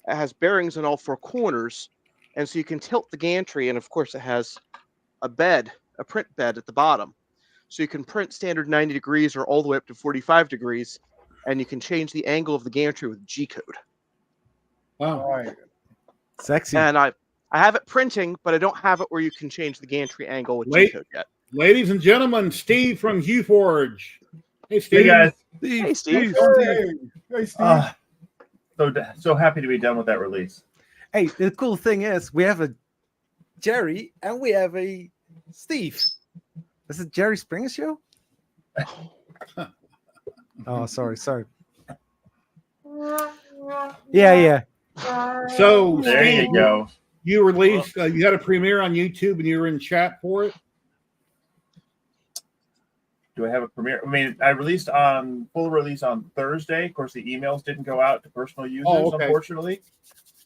It has bearings in all 4 corners. And so you can tilt the gantry. And of course, it has a print bed at the bottom. So you can print standard 90 degrees or all the way up to 45 degrees. And you can change the angle of the gantry with G-code. Wow. All right. Sexy. And I have it printing, but I don't have it where you can change the gantry angle with Wait. G-code yet. Ladies and gentlemen, Steve from HughForge. Hey, Steve. Hey guys, Hey, Steve. Hey, Steve. so happy to be done with that release. Hey, the cool thing is we have a Jerry and we have a Steve. Is it Jerry Springer show? Oh, sorry. Yeah. So, There Steve, you go. you released, you had a premiere on YouTube and you were in chat for it. Do I have a premiere? I mean, I released on full release on Thursday. Of course, the emails didn't go out to personal users, unfortunately.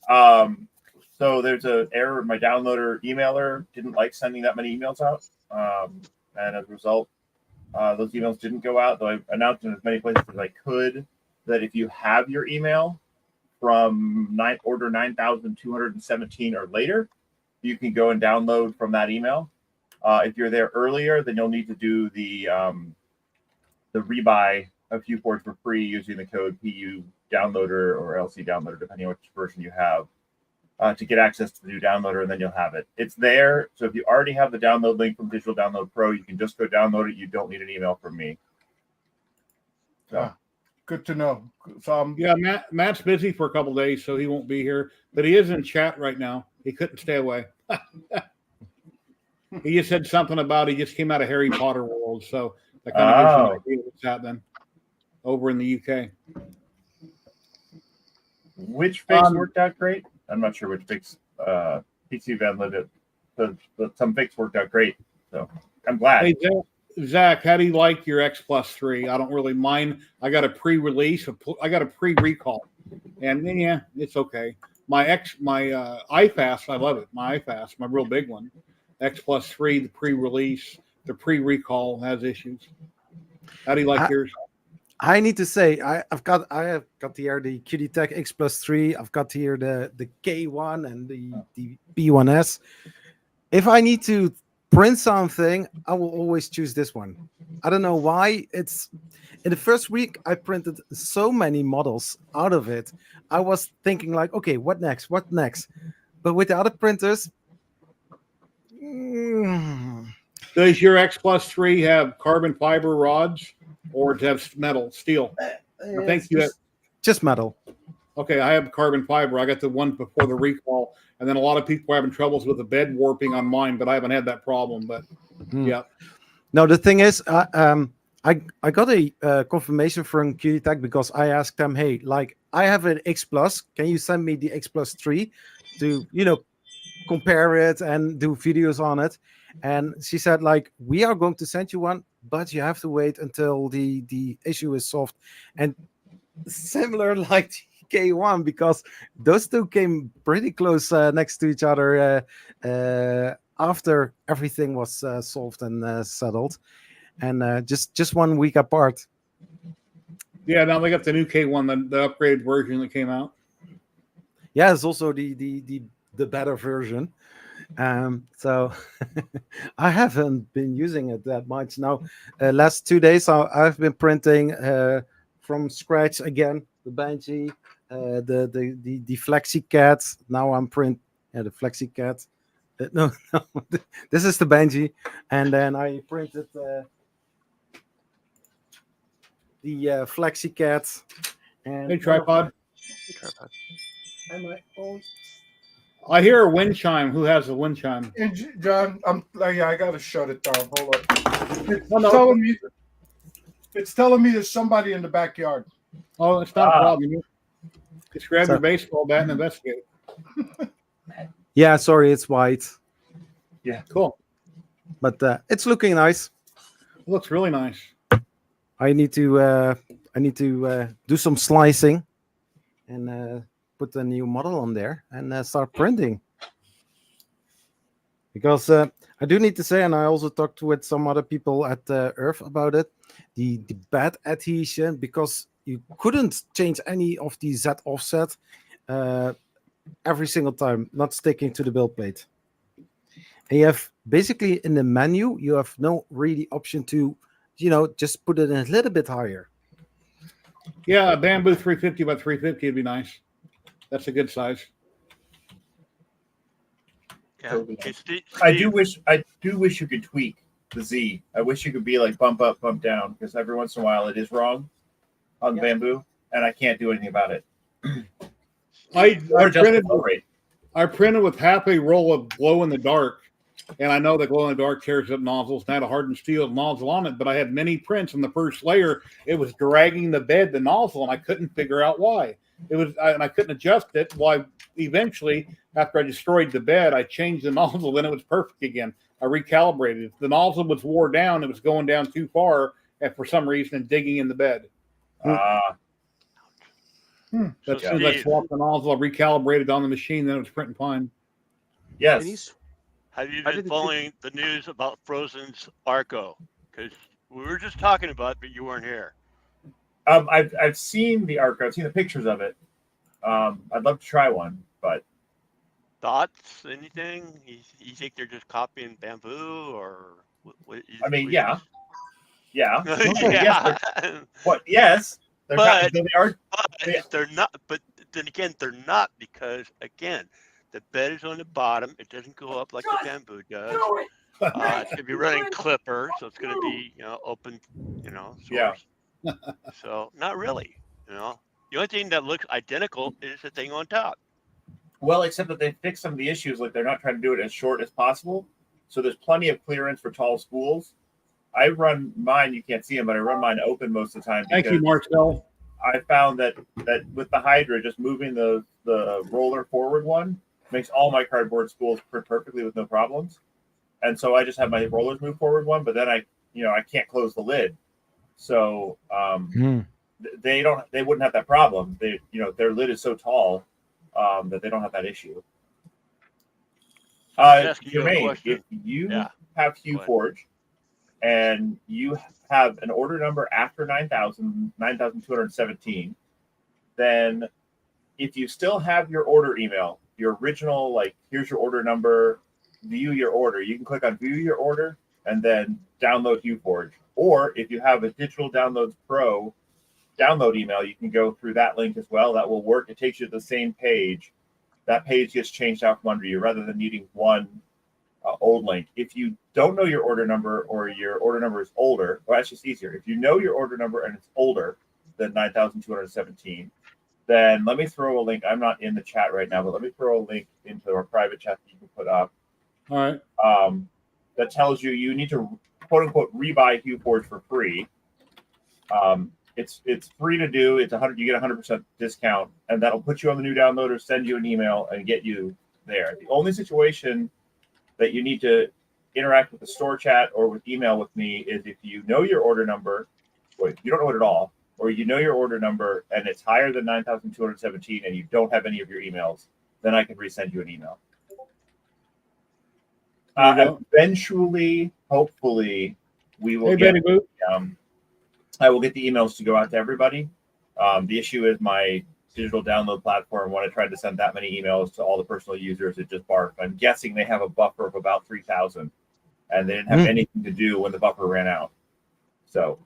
So there's an error. My downloader emailer didn't like sending that many emails out, and as a result, those emails didn't go out. Though I announced in as many places as I could that if you have your email from order 9,217 or later, you can go and download from that email. If you're there earlier, then you'll need to do the rebuy of HughForge for free using the code PU downloader or LC downloader, depending on which version you have, to get access to the new downloader, and then you'll have it. It's there. So if you already have the download link from Digital Download Pro, you can just go download it. You don't need an email from me. So. Good to know. So Yeah, Matt's busy for a couple of days, so he won't be here. But he is in chat right now. He couldn't stay away. He just said something about he just came out of Harry Potter world, so that kind of gives you an idea what's happening over in the UK. Which fix worked out great? I'm not sure which fix PC Van Livet, but some fix worked out great. So I'm glad. Hey, Zach, how do you like your X Plus 3? I don't really mind. I got a pre-release. I got a pre-recall, and yeah, it's okay. My iFast, I love it. My iFast, my real big one. X Plus 3, the pre-release, the pre-recall has issues. How do you like yours? I need to say I have got here the ZYLtech X Plus 3. I've got here the K1 and the B1S. If I need to print something, I will always choose this one. I don't know why. It's in the first week I printed so many models out of it. I was thinking like, okay, what next? But with the other printers, does your X Plus 3 have carbon fiber rods or does it have metal, steel? I think you have just metal. Okay, I have carbon fiber. I got the one before the recall, and then a lot of people are having troubles with the bed warping on mine, but I haven't had that problem. But yeah. No, the thing is, I got a confirmation from ZYLtech because I asked them, hey, like I have an X Plus, can you send me the X Plus 3 to compare it and do videos on it? And she said, like, we are going to send you one, but you have to wait until the issue is solved. And similar like K1, because those two came pretty close next to each other after everything was solved and settled, and just 1 week apart. Yeah, now they got the new K1, the upgraded version that came out. Yeah, it's also the better version. So I haven't been using it that much now. Last 2 days I've been printing from scratch again the Banshee, the Flexi Cat. Now I'm the Flexi Cat. No, this is the Banshee, and then I printed the Flexi Cat. And hey, tripod. And my own. I hear a wind chime. Who has a wind chime? And John, I gotta shut it down. Hold on. It's telling me there's somebody in the backyard. Oh, it's not a problem. Just grab your baseball bat and investigate. Yeah, sorry, it's white. Yeah, cool. But it's looking nice. It looks really nice. I need to do some slicing and put a new model on there and start printing. Because I do need to say, and I also talked with some other people at Earth about it, the bad adhesion, because you couldn't change any of the Z offset every single time, not sticking to the build plate. And you have basically in the menu, you have no really option to, just put it in a little bit higher. Yeah, a bamboo 350 by 350 would be nice. That's a good size. Yeah. Totally. Hey, Steve, I do wish you could tweak the Z. I wish you could be like bump up, bump down, because every once in a while it is wrong on bamboo, and I can't do anything about it. I printed flow rate. I printed with half a roll of glow in the dark, and I know that glow in the dark tears up nozzles. And I had a hardened steel nozzle on it, but I had many prints in the first layer. It was dragging the nozzle, and I couldn't figure out why. And I couldn't adjust it. Well, eventually, after I destroyed the bed, I changed the nozzle, then it was perfect again. I recalibrated. If the nozzle was wore down, it was going down too far, and for some reason, digging in the bed. As soon as I swapped the nozzle, I recalibrated on the machine, then it was printing fine. Yes. Have you been following the news about Frozen's Arco? Because we were just talking about it, but you weren't here. I've seen the Arco. I've seen the pictures of it. I'd love to try one, but thoughts? Anything? You think they're just copying bamboo, or what? I mean, yeah. yeah. Yes. But they're not. But then again, they're not, because again, the bed is on the bottom. It doesn't go up like the bamboo does. It's gonna be running clipper, so it's gonna be open, source. Yeah. So not really. The only thing that looks identical is the thing on top. Well, except that they fixed some of the issues. Like, they're not trying to do it as short as possible, so there's plenty of clearance for tall spools. I run mine. You can't see them, but I run mine open most of the time. Thank you, Marcel. I found that with the Hydra, just moving the roller forward one makes all my cardboard spools print perfectly with no problems. And so I just have my rollers move forward one, but then I can't close the lid. So they wouldn't have that problem. Their lid is so tall that they don't have that issue. Jermaine, if you have HueForge and you have an order number after 9,217, then if you still have your order email, your original, like, here's your order number, view your order, you can click on view your order and then download HueForge. Or if you have a Digital Downloads Pro download email, you can go through that link as well. That will work. It takes you to the same page. That page gets changed out from under you rather than needing one old link. If you don't know your order number, or your order number is older, well, that's just easier. If you know your order number and it's older than 9,217, then let me throw a link. I'm not in the chat right now, but let me throw a link into our private chat that you can put up. All right. That tells you need to, quote unquote, rebuy HueForge for free. It's free to do. It's you get 100% discount, and that'll put you on the new downloader, send you an email, and get you there. The only situation that you need to interact with the store chat or with email with me is if you know your order number, or if you don't know it at all, or you know your order number and it's higher than 9,217 and you don't have any of your emails, then I can resend you an email. Eventually, hopefully, we will I will get the emails to go out to everybody. The issue is my digital download platform. When I tried to send that many emails to all the personal users, it just barked. I'm guessing they have a buffer of about 3,000, and they didn't have anything to do when the buffer ran out. So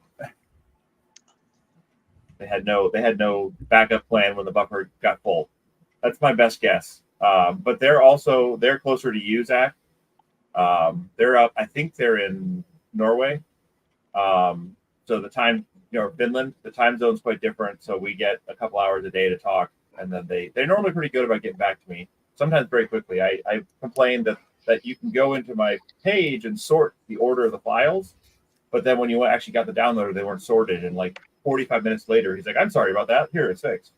they had no backup plan when the buffer got full. That's my best guess. But they're closer to you, Zach. They're up. I think they're in Norway. So the time, Finland, the time zone's quite different. So we get a couple hours a day to talk, and then they're normally pretty good about getting back to me. Sometimes very quickly. I complained that you can go into my page and sort the order of the files, but then when you actually got the downloader, they weren't sorted. And like 45 minutes later, he's like, "I'm sorry about that. Here, it's fixed."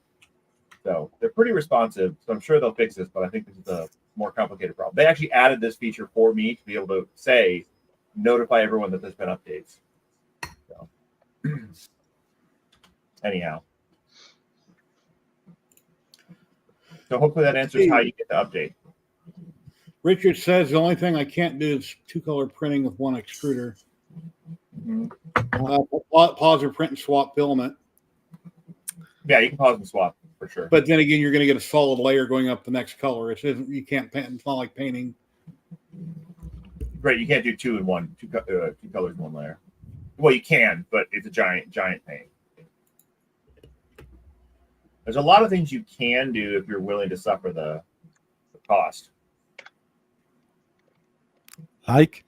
So they're pretty responsive. So I'm sure they'll fix this, but I think this is a more complicated problem. They actually added this feature for me to be able to notify everyone that there's been updates. So anyhow, so hopefully that answers how you get the update. Richard says the only thing I can't do is 2-color printing with one extruder. Pause or print and swap filament. Yeah, you can pause and swap for sure. But then again, you're going to get a solid layer going up the next color. You can't paint. It's not like painting. Right, you can't do two colors in one layer. Well, you can, but it's a giant paint. There's a lot of things you can do if you're willing to suffer the cost. Like,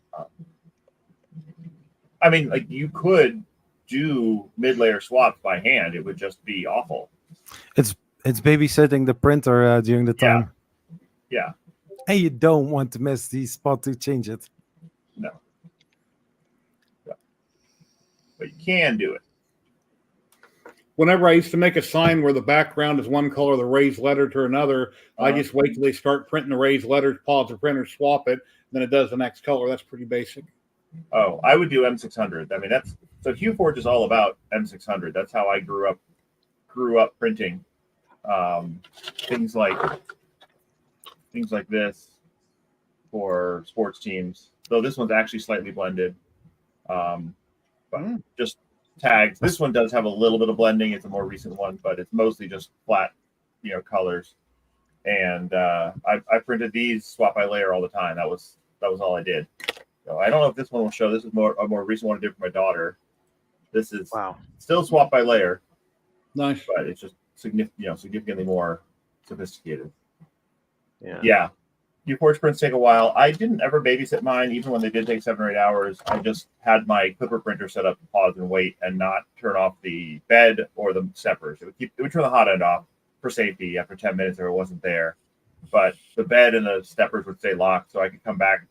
I mean, like you could do mid-layer swaps by hand. It would just be awful. it's babysitting the printer during the Yeah. time. Yeah. And you don't want to miss the spot to change it. No. Yeah. But you can do it. Whenever I used to make a sign where the background is one color, the raised letter to another, I just wait till they start printing the raised letters, pause the printer, swap it, then it does the next color. That's pretty basic. Oh, I would do M600. I mean, that's so HueForge is all about M600. That's how I grew up printing things like this for sports teams. Though this one's actually slightly blended, but just tags. This one does have a little bit of blending. It's a more recent one, but it's mostly just flat, colors. And I printed these swap by layer all the time. That was all I did. So I don't know if this one will show. This is a more recent one I did for my daughter. This is still swap by layer. Nice, but it's just significantly more sophisticated. Yeah. HueForge prints take a while. I didn't ever babysit mine, even when they did take 7 or 8 hours. I just had my clipper printer set up to pause and wait, and not turn off the bed or the steppers. It would turn the hot end off for safety after 10 minutes if it wasn't there. But the bed and the steppers would stay locked, so I could come back,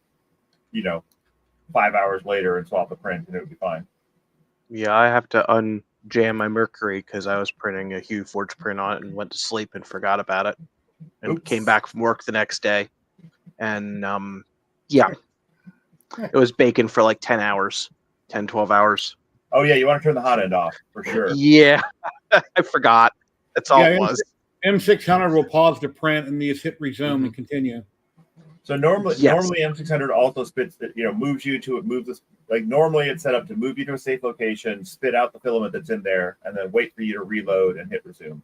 5 hours later and swap the print, and it would be fine. Yeah, I have to unjam my Mercury because I was printing a HueForge print on it and went to sleep and forgot about it, and came back from work the next day, and it was baking for like 10 hours, 10, 12 hours. Oh yeah, you want to turn the hot end off for sure. Yeah, I forgot. That's all it was. M600 will pause the print and you just hit resume and continue. So normally M600 also spits, moves you to normally it's set up to move you to a safe location, spit out the filament that's in there, and then wait for you to reload and hit resume.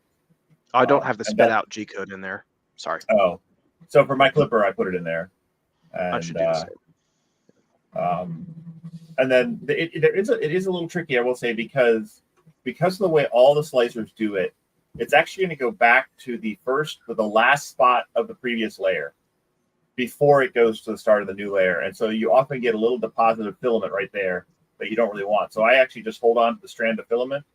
I don't have the spit out G code in there. Sorry. Oh, so for my clipper, I put it in there. And, I should do the same. And then it is a little tricky, I will say, because of the way all the slicers do it, it's actually going to go back to the last spot of the previous layer before it goes to the start of the new layer. And so you often get a little deposit of filament right there that you don't really want. So I actually just hold on to the strand of filament.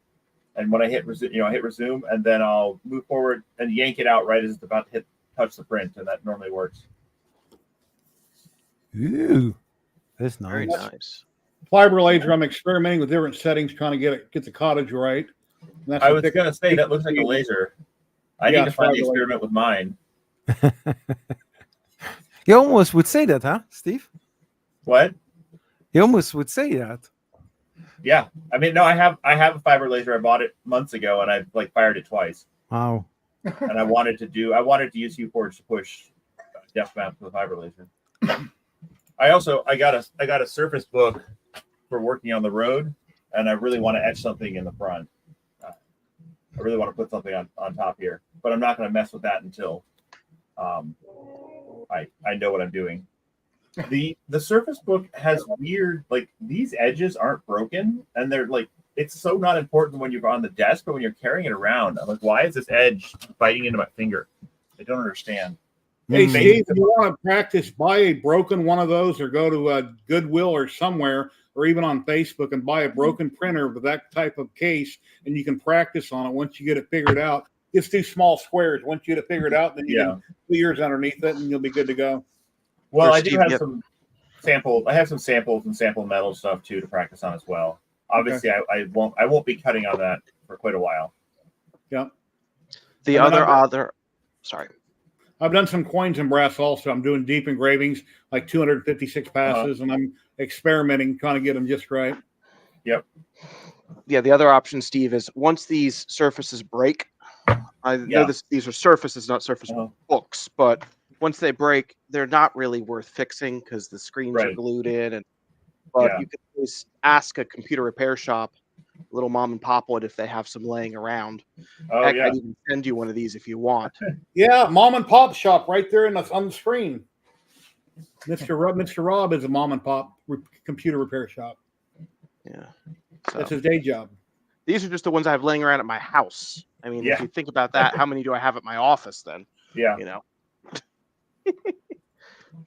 And when I hit resume, and then I'll move forward and yank it out right as it's about to touch the print. And that normally works. Ooh, that's nice. Very nice. Fiber laser, I'm experimenting with different settings, trying to get the cottage right. I was going to say, that looks like a laser. I need to finally experiment with mine. You almost would say that, huh, Steve? What? You almost would say that. Yeah. I mean, no, I have a fiber laser. I bought it months ago, and I've fired it twice. Wow. And I wanted to use HueForge to push depth maps with a fiber laser. I got a surface book for working on the road, and I really want to etch something in the front. I really want to put something on top here, but I'm not going to mess with that until I know what I'm doing. The Surface Book has weird, these edges aren't broken, and they're it's so not important when you're on the desk, but when you're carrying it around, I'm like, why is this edge biting into my finger? I don't understand. Hey, Steve, if you want to practice, buy a broken one of those, or go to a Goodwill or somewhere, or even on Facebook, and buy a broken printer with that type of case, and you can practice on it. Once you get it figured out, just do small squares. Once you get it figured out, then you can put yours underneath it, and you'll be good to go. Well, I do have some samples. I have some samples and sample metal stuff too to practice on as well. Obviously, I won't be cutting on that for quite a while. Yeah. Sorry. I've done some coins and brass also. I'm doing deep engravings, like 256 passes, and I'm experimenting, trying to get them just right. Yep. Yeah, the other option, Steve, is once these surfaces break, I know these are surfaces, not surface books, but once they break, they're not really worth fixing because the screens are glued in. But you can always ask a computer repair shop, little mom and pop one, if they have some laying around. I'd even send you one of these if you want. Yeah, mom and pop shop right there on the screen. Mr. Rob is a mom and pop computer repair shop. Yeah, that's his day job. These are just the ones I have laying around at my house. I mean, if you think about that, how many do I have at my office then? Yeah,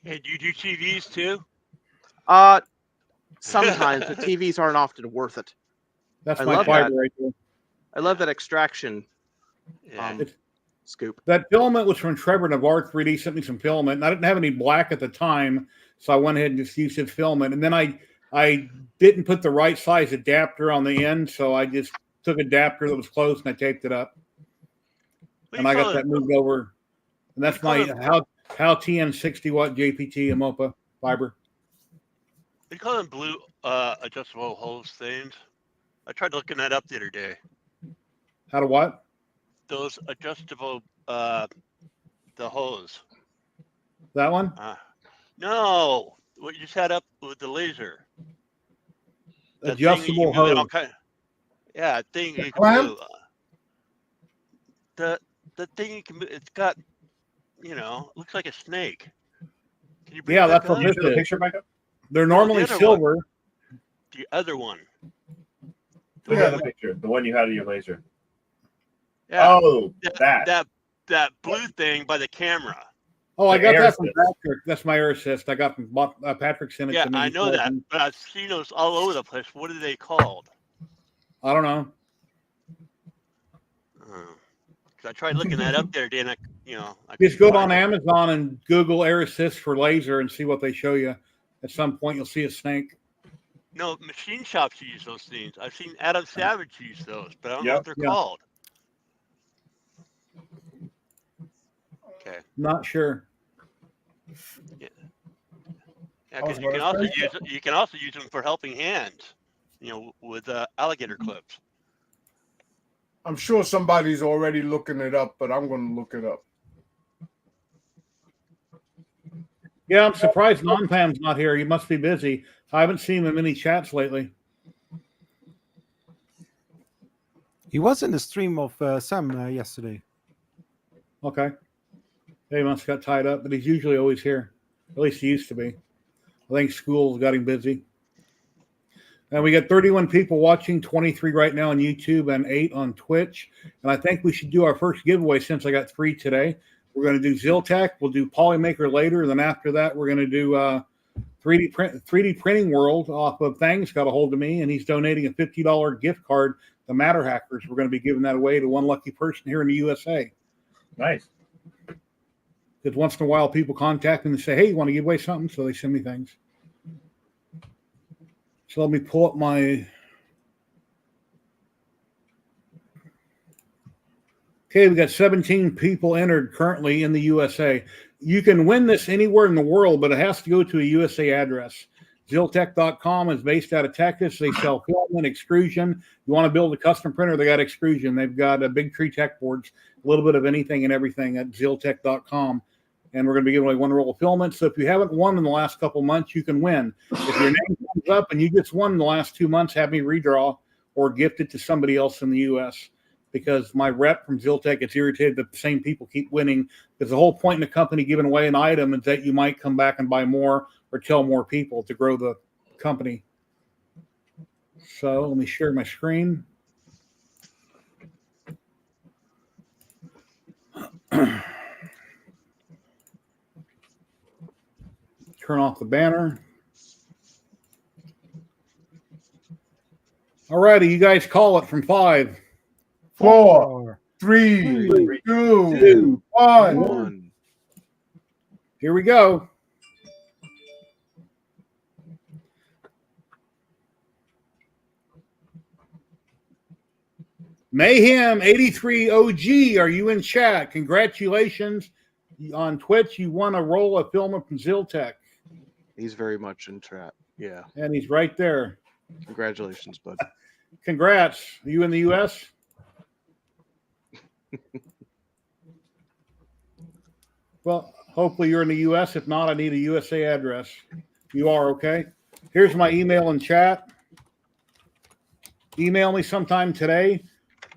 Hey, do you do TVs too? Sometimes the TVs aren't often worth it. That's I my love fiber that. right there. I love that extraction Yeah. scoop. That filament was from Trevor Navarre 3D, sent me some filament, and I didn't have any black at the time, so I went ahead and just used his filament. And then I didn't put the right size adapter on the end, so I just took an adapter that was close and I taped it up. What do And you I call got it? that moved over. And that's What do my you call How TN 60 watt JPT Amopa fiber. We call them blue adjustable hose things. I tried looking that up the other day. How to what? Those adjustable the hose. That one? No, what you just had up with the laser. The Adjustable thing you move it hose. all yeah, thing The you can clamp? move. The thing you can move, it's got, looks like a snake. Can you bring Yeah, it back that's what up? Can you this show the is. picture back up? They're No, the normally other one. silver. The other one. Look one at the with- picture, the one you had of your laser. Yeah, Oh, that. that blue thing by the camera. Oh, I The got air that from assist. Patrick. That's my air assist. I got from Patrick sent it Yeah, to me. I know that, but I've seen those all over the place. What are they called? I don't know. 'Cause I tried looking that up the other day, and I Just couldn't go on find it. Amazon and Google air assist for laser and see what they show you. At some point, you'll see a snake. No, machine shops use those things. I've seen Adam Savage use those, but I don't know Yep. what they're Yeah. called. Okay. Not sure. Yeah, I was 'cause you can gonna also say use them for helping hands. With alligator clips. I'm sure somebody's already looking it up, but I'm going to look it up. Yeah, I'm surprised Non-Pam's not here. He must be busy. I haven't seen him in any chats lately. He was in the stream of Sam yesterday. Okay. He must have got tied up, but he's usually always here. At least he used to be. I think school's got him busy. And we got 31 people watching, 23 right now on YouTube and 8 on Twitch. And I think we should do our first giveaway since I got 3 today. We're going to do ZYLtech. We'll do Polymaker later. Then after that, we're going to do 3D Printing World off of Thang's got a hold of me, and he's donating a $50 gift card to Matter Hackers. We're going to be giving that away to one lucky person here in the USA. Nice. Because once in a while, people contact me and say, hey, you want to give away something? So they send me things. So let me pull up my... Okay, we got 17 people entered currently in the USA. You can win this anywhere in the world, but it has to go to a USA address. ZYLtech.com is based out of Texas. They sell filament, extrusion. You want to build a custom printer, they got extrusion. They've got a big tree tech boards, a little bit of anything and everything at ZYLtech.com. And we're going to be giving away 1 roll of filament. So if you haven't won in the last couple months, you can win. If your name comes up and you just won in the last 2 months, have me redraw or gift it to somebody else in the U.S. Because my rep from ZYLtech gets irritated that the same people keep winning. Because the whole point in the company giving away an item is that you might come back and buy more or tell more people to grow the company. So let me share my screen. Turn off the banner. All righty, you guys call it from 5. 4, 3, 2, 1. One. Here we go. Mayhem 83 OG, are you in chat? Congratulations on Twitch. You won a roll of filament from ZYLtech. He's very much in chat. Yeah. And he's right there. Congratulations, bud. Congrats. Are you in the U.S.? Well, hopefully you're in the U.S. If not, I need a USA address. You are, okay? Here's my email in chat. Email me sometime today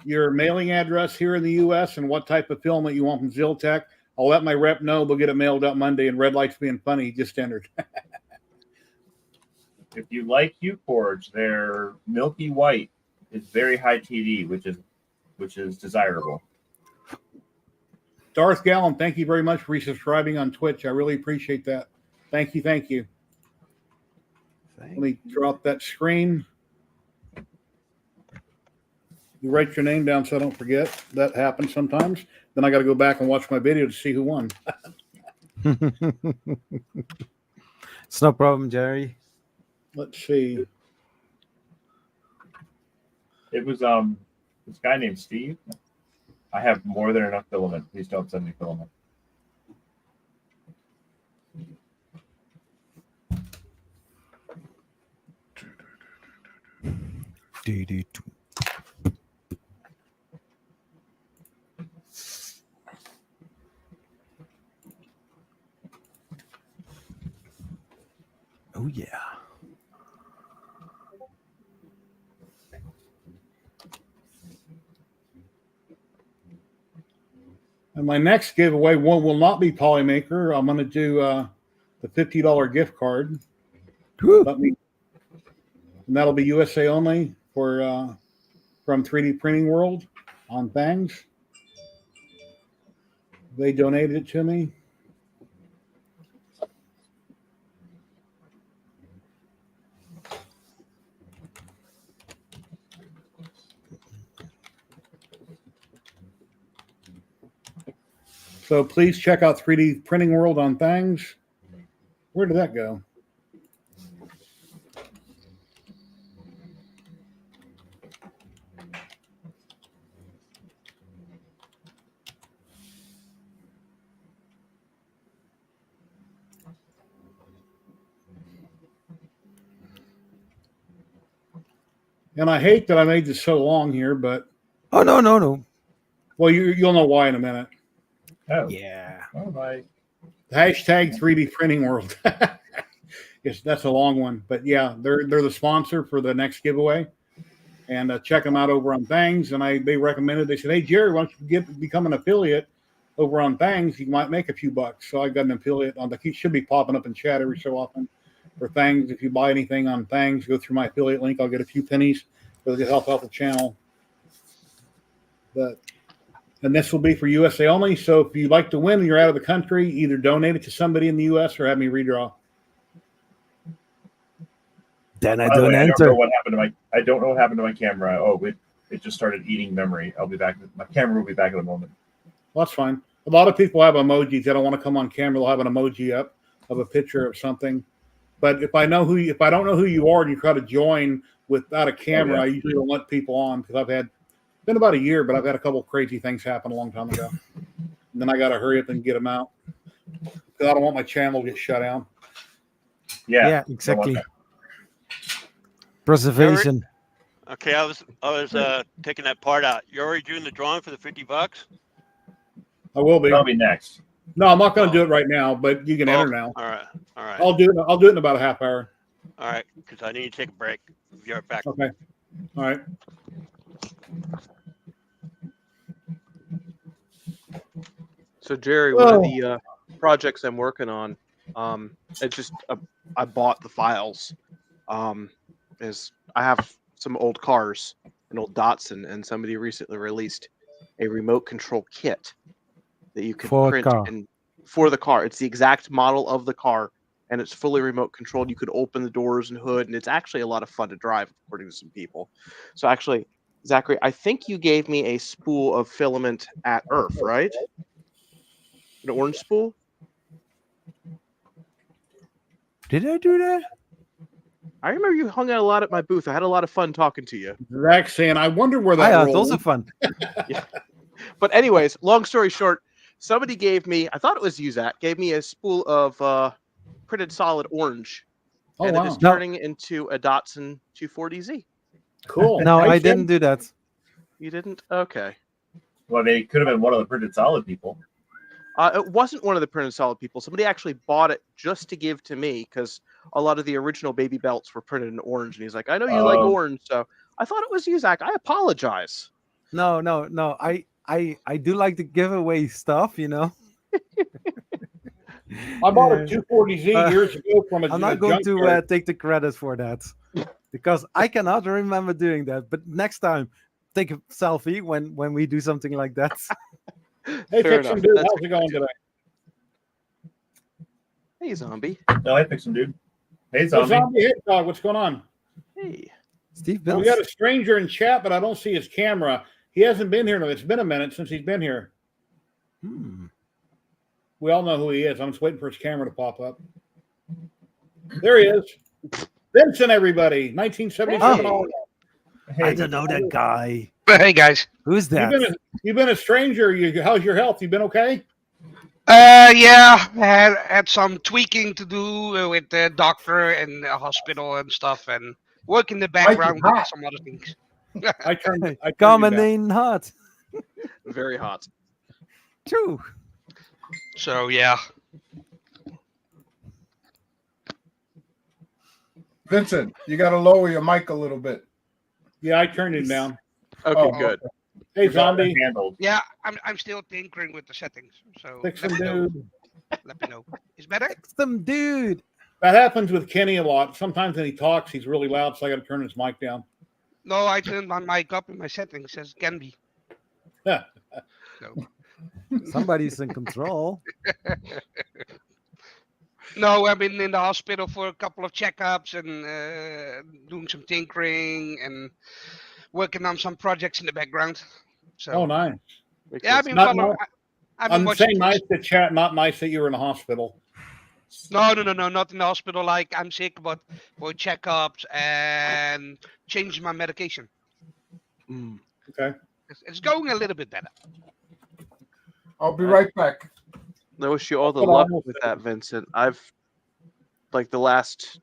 your mailing address here in the U.S. and what type of filament you want from ZYLtech. I'll let my rep know. They'll get it mailed out Monday. And Red Light's being funny. He just entered. If you like U-Forge, their milky white is very high TD, which is desirable. Darth Gallon, thank you very much for resubscribing on Twitch. I really appreciate that. Thank you. Thank you. Let me drop that screen. You write your name down so I don't forget. That happens sometimes. Then I got to go back and watch my video to see who won. It's no problem, Jerry. Let's see. It was this guy named Steve. I have more than enough filament. Please don't send me filament. Oh yeah. And my next giveaway will not be Polymaker. I'm going to do the $50 gift card. And that'll be USA only for from 3D Printing World on Bangs. They donated it to me. So please check out 3D Printing World on Bangs. Where did that go? And I hate that I made this so long here, but oh no. Well, you'll know why in a minute. Oh Yeah. Oh my. Hashtag 3D Printing World. Yes, that's a long one, but yeah, they're the sponsor for the next giveaway, and check them out over on Bangs. And they recommended. They said, "Hey Jerry, why don't you become an affiliate over on Bangs? You might make a few bucks." So I got an affiliate on he should be popping up in chat every so often for Bangs. If you buy anything on Bangs, go through my affiliate link. I'll get a few pennies to help out the channel. And this will be for USA only. So if you'd like to win and you're out of the country, either donate it to somebody in the US or have me redraw. Then I By the don't way, enter. I don't know what happened to my camera. Oh, it just started eating memory. I'll be back. My camera will be back in a moment. Well, that's fine. A lot of people have emojis. They don't want to come on camera. They'll have an emoji up of a picture of something. But if I don't know who you are and you try to join without a camera, I usually don't let people on because it's been about a year, but I've had a couple of crazy things happen a long time ago. And then I got to hurry up and get them out because I don't want my channel to get shut down. Yeah, exactly. Preservation. Okay, I was taking that part out. You're already doing the drawing for the $50? I will be. That'll be next. No, I'm not going to do it right now, but you can enter now. All right. I'll do it in about a half hour. All right, because I need to take a break. Be right back. Okay. All right. So Jerry, one of the projects I'm working on, it's just I bought the files. Is I have some old cars, an old Datsun, and somebody recently released a remote control kit that you can print for the car. It's the exact model of the car, and it's fully remote controlled. You could open the doors and hood, and it's actually a lot of fun to drive, according to some people. So actually, Zachary, I think you gave me a spool of filament at Earth, right? An orange spool? Did I do that? I remember you hung out a lot at my booth. I had a lot of fun talking to you. Zach saying, I wonder where that it's also fun. Yeah. But anyways, long story short, somebody gave me, I thought it was you, Zach, gave me a spool of printed solid orange. Oh, and wow. it is turning into a Datsun 240Z. Cool. No, I didn't do that. You didn't? Okay. Well, they could have been one of the printed solid people. It wasn't one of the printed solid people. Somebody actually bought it just to give to me because a lot of the original baby belts were printed in orange. And he's like, I know you like orange. So I thought it was you, Zach. I apologize. No. I do like to give away stuff, you know. I bought a 240Z years ago from a I'm not going to take the credit for that because I cannot remember doing that. But next time, take a selfie when we do something like that. Hey, Fixin' Dude, how's it going today? Hey, Zombie. No, I picked some dude. Hey, So zombie. Zombie Hedgehog, what's going on? Hey. Steve We Bills. got a stranger in chat, but I don't see his camera. He hasn't been here. It's been a minute since he's been here. We all know who he is. I'm just waiting for his camera to pop up. There he is. Vincent, everybody. 1977. Hey. I don't know that guy. Hey guys. Who's that? You've been a stranger. How's your health? You been okay? Yeah, I had some tweaking to do with the doctor and the hospital and stuff, and work in the background hot. with some other things. I turned Common you down. name hot. Very hot. True. So yeah. Vincent, you got to lower your mic a little bit. Yeah, I turned him down. Okay, Oh, good. Hey, We got that Zombie. handled. Yeah, I'm still tinkering with the settings. So Fix let him, me know. dude. Let me know. Is better? Fix them, dude. That happens with Kenny a lot. Sometimes when he talks, he's really loud, so I got to turn his mic down. No, I turned my mic up in my settings as it can be. Yeah. So. Somebody's in control. No, I've been in the hospital for a couple of checkups and doing some tinkering and working on some projects in the background. So Oh, nice. yeah, I've been Not following. I've been I'm watching. saying nice to chat, not nice that you were in a hospital. No, not in the hospital. Like I'm sick, but for checkups and changing my medication. Okay. It's going a little bit better. I'll be right back. I wish you all the That's what I luck almost with said. that, Vincent. I've like the last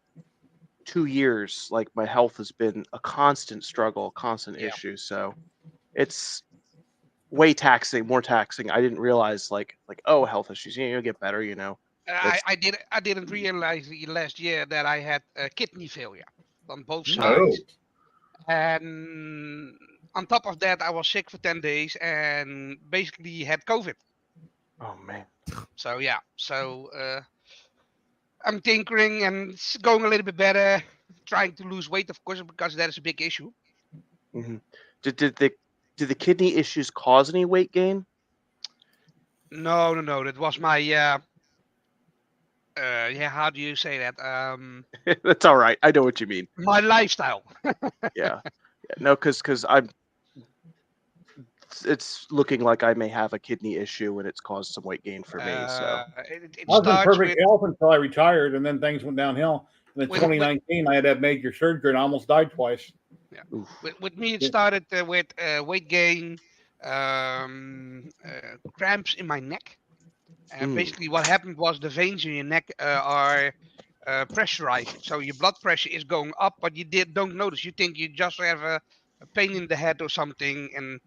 2 years, like my health has been a constant struggle, constant Yeah. issue. So it's way taxing, more taxing. I didn't realize like oh, health issues, you'll get better, you know. I didn't realize last year that I had kidney failure on both Oh. sides, and on top of that, I was sick for 10 days and basically had COVID. Oh man. So yeah, I'm tinkering and it's going a little bit better. Trying to lose weight, of course, because that is a big issue. Mm-hmm. Did the kidney issues cause any weight gain? No. That was my yeah. How do you say that? That's all right. I know what you mean. My lifestyle. Yeah. No, because I'm. It's looking like I may have a kidney issue and it's caused some weight gain for me. So It I was in starts perfect with health until I retired, and then things went downhill. And in With- 2019, I had to have major surgery and I almost died twice. with me. It Yeah. started with weight gain, cramps in my neck. And basically, what happened was the veins in your neck are pressurized, so your blood pressure is going up, but you don't notice. You think you just have a pain in the head or something, and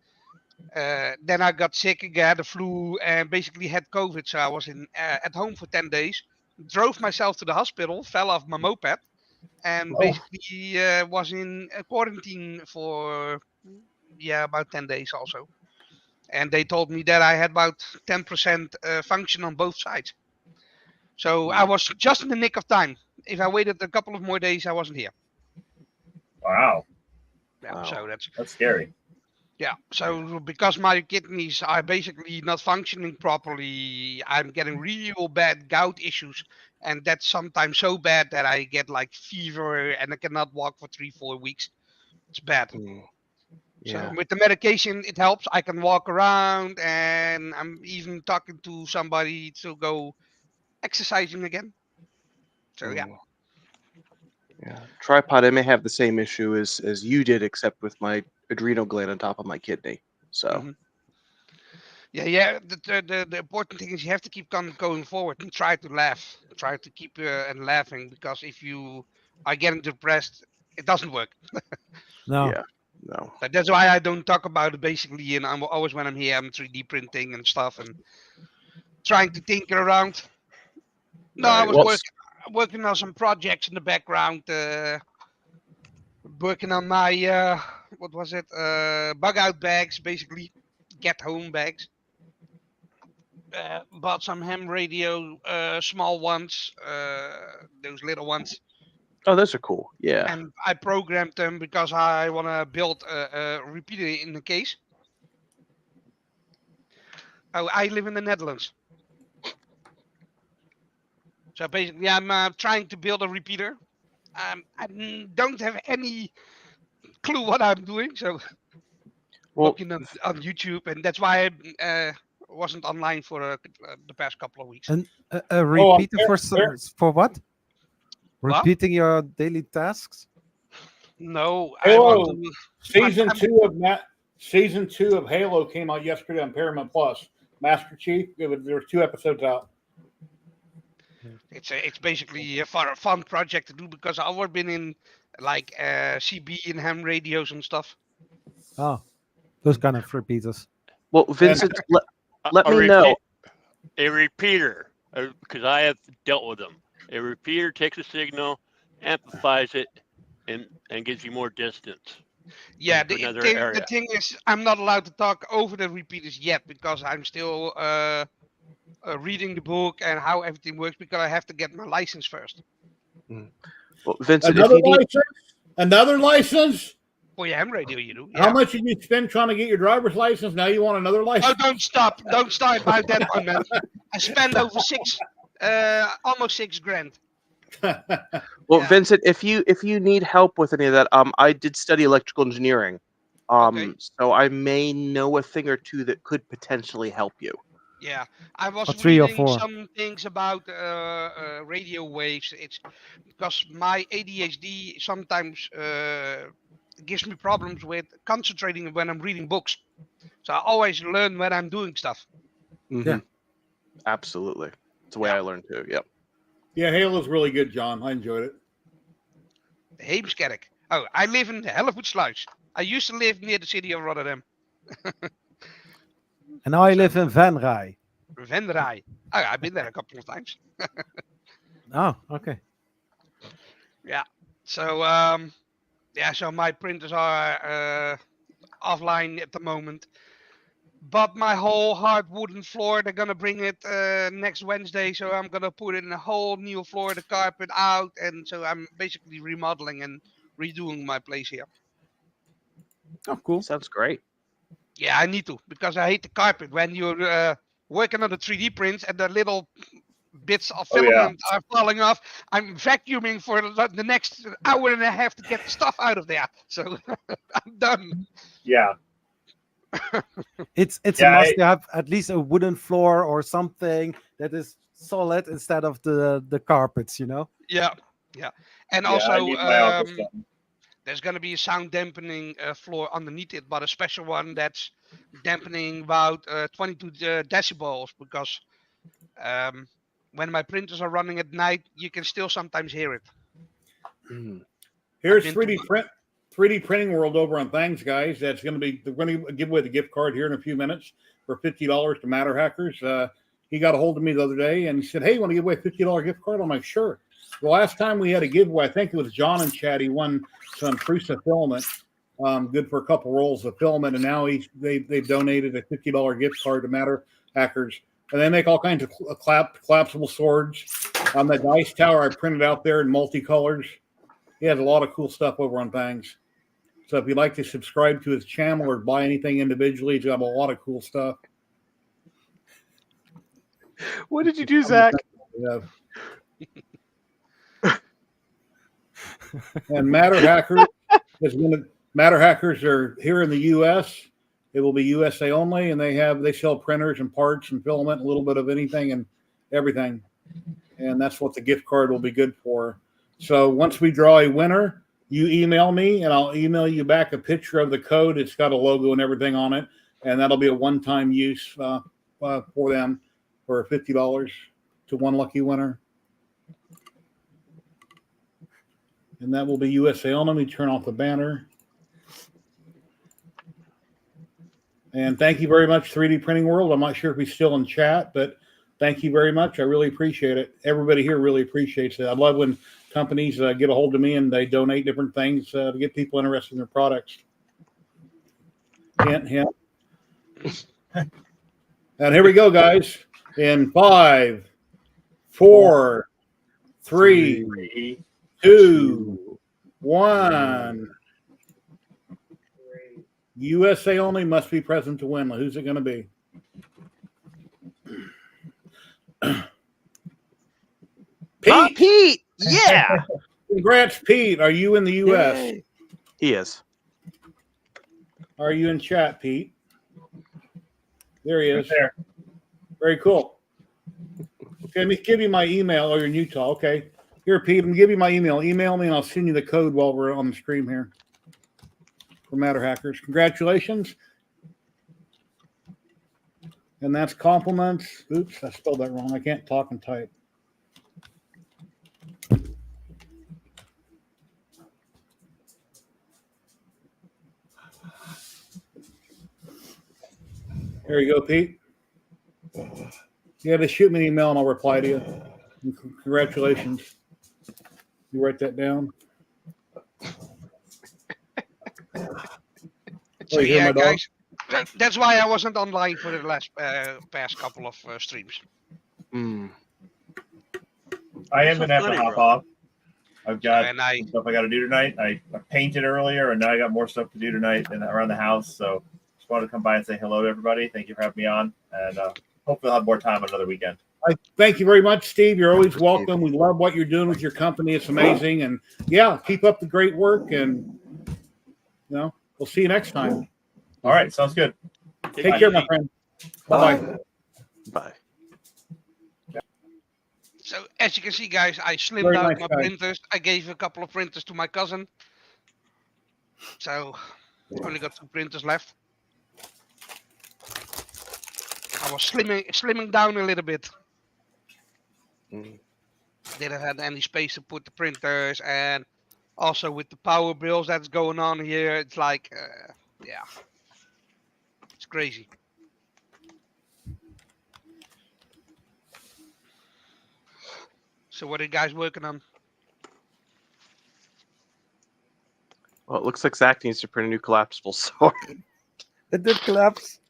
then I got sick again, had the flu, and basically had COVID. So I was at home for 10 days. Drove myself to the hospital, fell off my moped, and Oh. basically was in quarantine for about 10 days also. And they told me that I had about 10% function on both sides. So I was just in the nick of time. If I waited a couple of more days, I wasn't here. Wow, Yeah, Wow. so that's scary. yeah. So because my kidneys are basically not functioning properly, I'm getting real bad gout issues, and that's sometimes so bad that I get like fever and I cannot walk for 3-4 weeks. It's bad. Yeah. So with the medication, it helps. I can walk around, and I'm even talking to somebody to go exercising again. So yeah. Yeah. Tripod, I may have the same issue as you did, except with my adrenal gland on top of my kidney. So Mhm. Yeah. The important thing is you have to keep going forward and try to laugh. Try to keep and laughing, because if you are getting depressed, it doesn't work. No. yeah. No. But that's why I don't talk about it basically. And I'm always, when I'm here, I'm 3D printing and stuff and trying to tinker around. No, I Right, was well, working on some projects in the background. Working on my what was it? Bug out bags, basically get home bags. Bought some ham radio, small ones, those little ones, Oh, those are cool. Yeah. and I programmed them because I want to build a repeater in the case. Oh, I live in the Netherlands. So basically, I'm trying to build a repeater I don't have any clue what I'm doing, so Well, looking on YouTube, and that's why I wasn't online for the past couple of weeks. And a repeater there- for what? What? Repeating your daily tasks? No, I Halo want to. season I'm- 2 of season 2 of Halo came out yesterday on Paramount Plus. Master Chief. There were 2 episodes out. It's basically a fun project to do because I've always been in like CB and ham radios and stuff. Oh, those kind of repeaters. well, Vincent, let A me repeat- know. A repeater, because I have dealt with them. A repeater takes a signal, amplifies it, and gives you more distance. Yeah, to the another thing, the area. thing is, I'm not allowed to talk over the repeaters yet because I'm still reading the book and how everything works because I have to get my license first. Well, Vincent, Another if you need, license? Another license? For your ham radio, you do. How Yeah. much did you spend trying to get your driver's license? Now you want another Oh, license? don't stop about that one, man. I spent over almost $6,000. well, yeah. Vincent, if you need help with any of that, I did study electrical engineering, Okay. so I may know a thing or two that could potentially help you. Yeah, I was Or 3 or reading 4. some things about radio waves. It's because my ADHD sometimes gives me problems with concentrating when I'm reading books. So I always learn when I'm doing stuff. Mhm. Absolutely. It's the way Yeah. I learned too. Yep. Yeah, Halo's really good, John. I enjoyed it. Heemskerk. Oh, I live in Hellevoetsluis. I used to live near the city of Rotterdam. And now I live in Van Rij. Venray. Oh, I've been there a couple of times. Oh, okay. So so my printers are offline at the moment. But my whole hard wooden floor, they're gonna bring it next Wednesday, so I'm gonna put in a whole new floor, the carpet out, and so I'm basically remodeling and redoing my place here. Oh, cool. Sounds great. Yeah, I need to because I hate the carpet when you're working on the 3D prints and the little bits of Oh, yeah. filament are falling off. I'm vacuuming for the next hour and a half to get the stuff out of there. So I'm done. Yeah. It's Yeah, a must to have at least a wooden floor or something that is solid instead of the carpets, you know? Yeah. And Yeah, I also, need my office done. there's going to be a sound dampening floor underneath it, but a special one that's dampening about 22 decibels because when my printers are running at night, you can still sometimes hear it. Here's I've been 3D printing world over on Thanks, guys. That's going to be they're going to give away the gift card here in a few minutes for $50 to Matter Hackers. He got a hold of me the other day and he said, "Hey, you want to give away a $50 gift card?" I'm like, "Sure." The last time we had a giveaway, I think it was John and Chad. He won some Prusa filament, good for a couple rolls of filament, and now they've donated a $50 gift card to Matter Hackers. And they make all kinds of collapsible swords. The dice tower I printed out there in multicolors. He has a lot of cool stuff over on Thangs. So if you'd like to subscribe to his channel or buy anything individually, he's got a lot of cool stuff. What did you do, Zach? Yeah. And Matter Hackers Matter Hackers are here in the U.S. It will be USA only, and they sell printers and parts and filament, a little bit of anything and everything. And that's what the gift card will be good for. So once we draw a winner, you email me, and I'll email you back a picture of the code. It's got a logo and everything on it, and that'll be a one-time use for them for $50 to one lucky winner. And that will be USA only. Let me turn off the banner. And thank you very much, 3D Printing World. I'm not sure if he's still in chat, but thank you very much. I really appreciate it. Everybody here really appreciates it. I love when companies get a hold of me and they donate different things to get people interested in their products. Hint, hint. And here we go, guys. In 5, 4, 3, 2, 1. USA only, must be present to win. Who's it going to be? Pete! Yeah! Congrats, Pete. Are you in the U.S.? Yay. He is. Are you in chat, Pete? There he is. Right there. Very cool. Okay, let me give you my email. Oh, you're in Utah. Okay. Here, Pete, I'm going to give you my email. Email me, and I'll send you the code while we're on the stream here for Matter Hackers. Congratulations. And that's compliments. Oops, I spelled that wrong. I can't talk and type. There you go, Pete. Yeah, just shoot me an email and I'll reply to you. And congratulations. You write that down. So you hear yeah, my dog? guys, that's why I wasn't online for the last past couple of streams. Mm. I am So gonna have to funny, hop bro. off. I've got And I some stuff I got to do tonight. I painted earlier, and now I got more stuff to do tonight and around the house. So just wanted to come by and say hello to everybody. Thank you for having me on, and hopefully I'll have more time another weekend. I thank you very much, Steve. You're always Steve. welcome. We love what you're doing with your company. It's amazing. And yeah, keep up the great work. And we'll see you next time. All right, sounds good. Take care, my friend. Bye-bye. Bye. So as you can see, guys, I slimmed Very out nice my guy. printers. I gave a couple of printers to my cousin. So only got 2 printers left. I was slimming down a little bit. Mm. Didn't have any space to put the printers, and also with the power bills that's going on here, it's like, yeah, it's crazy. So what are you guys working on? Well, it looks like Zach needs to print a new collapsible sword. It did collapse.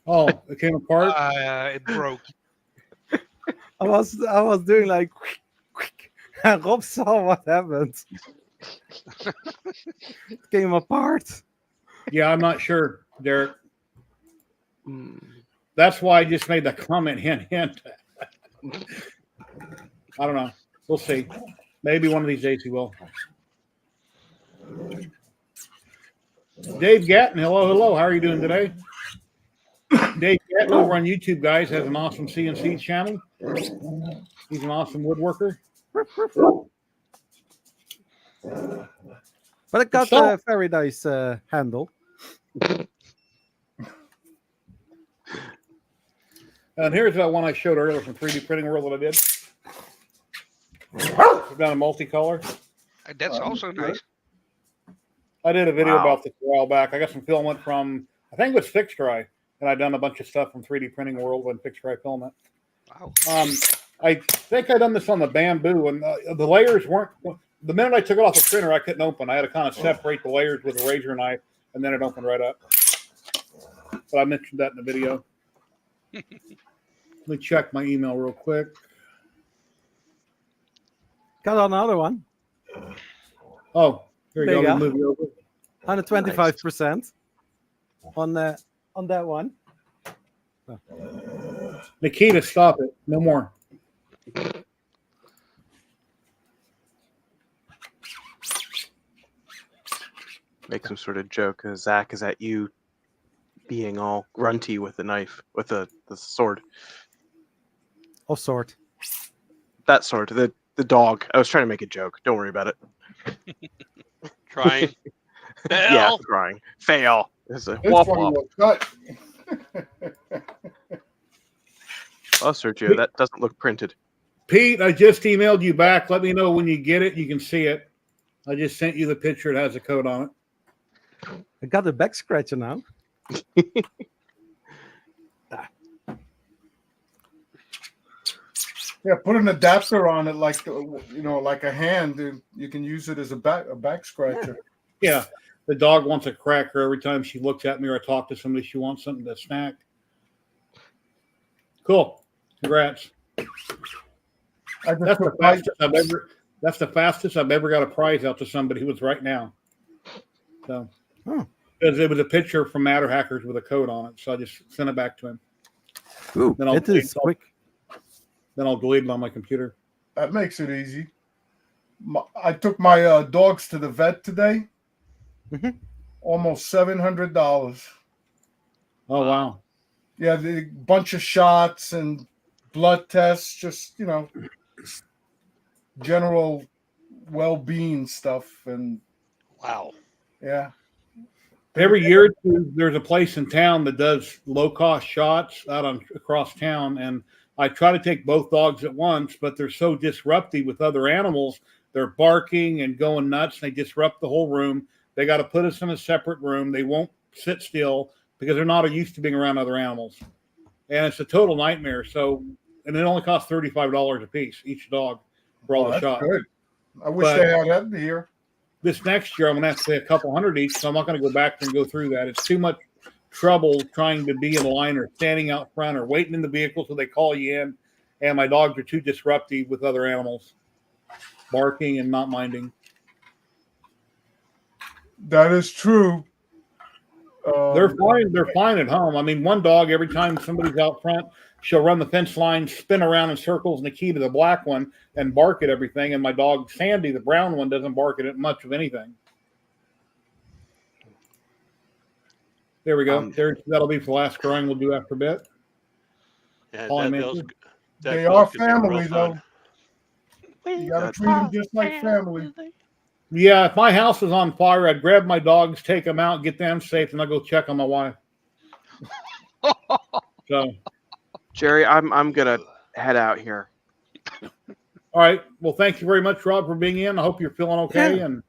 Oh, it came apart. It broke. I was doing like quick. And Rob saw what happened. It came apart. Yeah, I'm not sure, Derek. Mm. That's why I just made the comment. Hint. I don't know. We'll see. Maybe one of these days he will. Dave Gatton, hello. How are you doing today? Dave Gatton over on YouTube, guys, has an awesome CNC channel. He's an awesome woodworker. But it got So- a very nice handle. And here's that one I showed earlier from 3D Printing World that I did. I've done a multicolor. That's also nice. I did a video Wow. about this a while back. I got some filament from, I think it was Fixed Dry, and I've done a bunch of stuff from 3D Printing World and Fixed Dry filament. Wow. I think I done this on the bamboo, and the layers weren't. The minute I took it off the printer, I couldn't open. I had to kind of separate the layers with a razor knife, and then it opened right up. But I mentioned that in the video. Let me check my email real quick. Got another one. Oh, here There you you go. go. Move you over. 125% on that one. Nikita, stop it. No more. Make some sort of joke. Zach is at you being all grunty with the knife, with the sword. Of sort. That sword, the dog. I was trying to make a joke. Don't worry about it. Trying. Yeah, Fail. trying. Fail. It's a This wop one wop. was cut. Oh, Sergio, that doesn't look printed. Pete, I just emailed you back. Let me know when you get it. You can see it. I just sent you the picture. It has a code on it. I got the back scratcher now. Yeah, put an adapter on it, like like a hand, and you can use it as a back scratcher. Yeah. The dog wants a cracker every time she looks at me or I talk to somebody. She wants something to snack. Cool. Congrats. I just That's the put my- fastest I've ever got a prize out to somebody who was right now. So, Oh. because it was a picture from Matter Hackers with a code on it, so I just sent it back to him. Ooh, Then I'll it is quick. Then I'll delete it on my computer. That makes it easy. I took my dogs to the vet today. Mhm. Almost $700. Oh wow. Yeah, the bunch of shots and blood tests, just general well-being stuff, and Wow. yeah. Every year or two, there's a place in town that does low-cost shots out on across town, and I try to take both dogs at once, but they're so disruptive with other animals. They're barking and going nuts. And they disrupt the whole room. They got to put us in a separate room. They won't sit still because they're not used to being around other animals, and it's a total nightmare. So, and it only costs $35 a piece each dog for all the that's shots. good. I wish But- they had that here. This next year, I'm going to have to pay a couple hundred each, so I'm not going to go back and go through that. It's too much trouble trying to be in line or standing out front or waiting in the vehicle so they call you in. And my dogs are too disruptive with other animals, barking and not minding. That is true. They're fine. They're fine at home. I mean, one dog, every time somebody's out front, she'll run the fence line, spin around in circles, and the key to the black one, and bark at everything. And my dog Sandy, the brown one, doesn't bark at it much of anything. There we go. That'll be for the last drawing we'll do after a bit. Yeah, Polymaker. They are family, though. You got to treat them just like family. Yeah, if my house was on fire, I'd grab my dogs, take them out, get them safe, and I'll go check on my wife. So, Jerry, I'm gonna head out here. all right. Well, thank you very much, Rob, for being in. I hope you're feeling okay. Yeah. And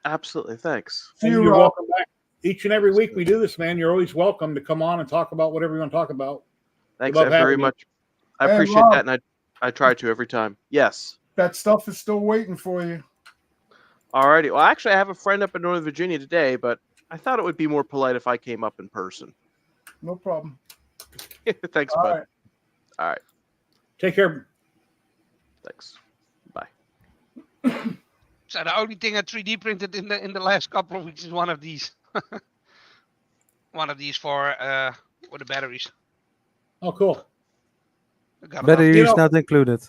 Absolutely, thanks. See you, you're Rob. welcome back. Each and every week we do this, man. You're always welcome to come on and talk about whatever you want to talk about. Thanks love very having you. much. I Hey, appreciate Rob. that, and I try to every time. Yes. That stuff is still waiting for you. Alrighty. Well, actually, I have a friend up in Northern Virginia today, but I thought it would be more polite if I came up in person. No problem. Thanks, All bud. right. All right. Take care. Thanks. Bye. So the only thing I 3D printed in the last couple of weeks is one of these. One of these for the batteries. Oh, cool. I got Battery You is know- not included.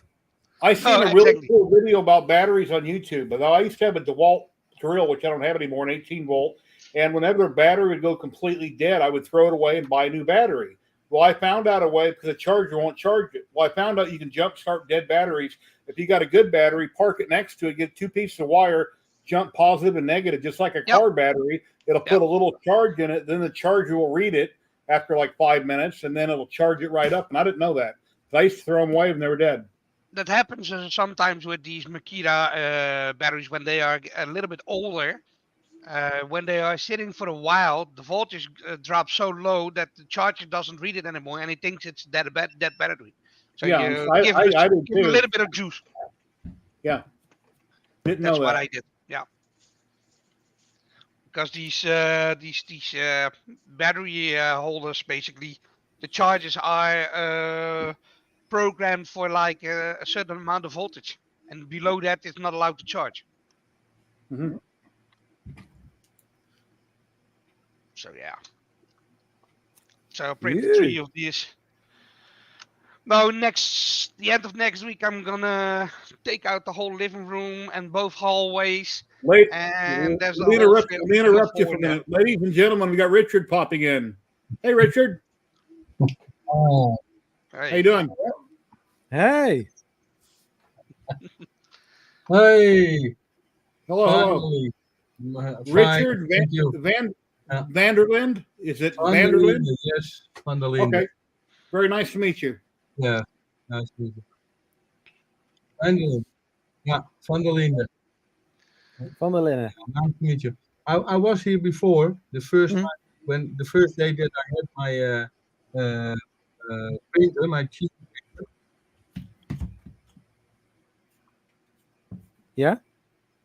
I seen Oh, a really exactly. cool video about batteries on YouTube. But I used to have a DeWalt drill, which I don't have anymore, an 18 volt. And whenever a battery would go completely dead, I would throw it away and buy a new battery. Well, I found out a way because the charger won't charge it. Well, I found out you can jump start dead batteries. If you got a good battery, park it next to it, get two pieces of wire, jump positive and negative, just like a Yep. car battery. It'll Yep. put a little charge in it. Then the charger will read it after like 5 minutes, and then it'll charge it right up. And I didn't know that. I used to throw them away when they were dead. That happens sometimes with these Makita batteries when they are a little bit older. When they are sitting for a while, the voltage drops so low that the charger doesn't read it anymore, and it thinks it's that battery. So Yeah, you I give, did give it a too. little bit of juice. Didn't That's know what that. I did. Yeah. Because these battery holders, basically, the chargers are programmed for like a certain amount of voltage, and below that, it's not allowed to charge. Mhm. So yeah. So I printed Yeah. 3 of these. Now the end of next week, I'm gonna take out the whole living room and both hallways. Wait, And there's let me a whole interrupt, let me interrupt you for a minute. Ladies and gentlemen, we got Richard popping in. Hey, Richard. Oh, How you doing? Hey, hey, Hello, hello. finally. Fine, Richard thank you. Vanderlind? Is it Van der Vanderlind? Linde, yes, Van der Linde. Okay. Very nice to meet you. Yeah, nice to meet you. Van der Linde. Yeah, Van der Linde. Van der Linden. Nice to meet you. I was here before the first Mhm. time when the first day that I had my printer, my cheap printer. Yeah.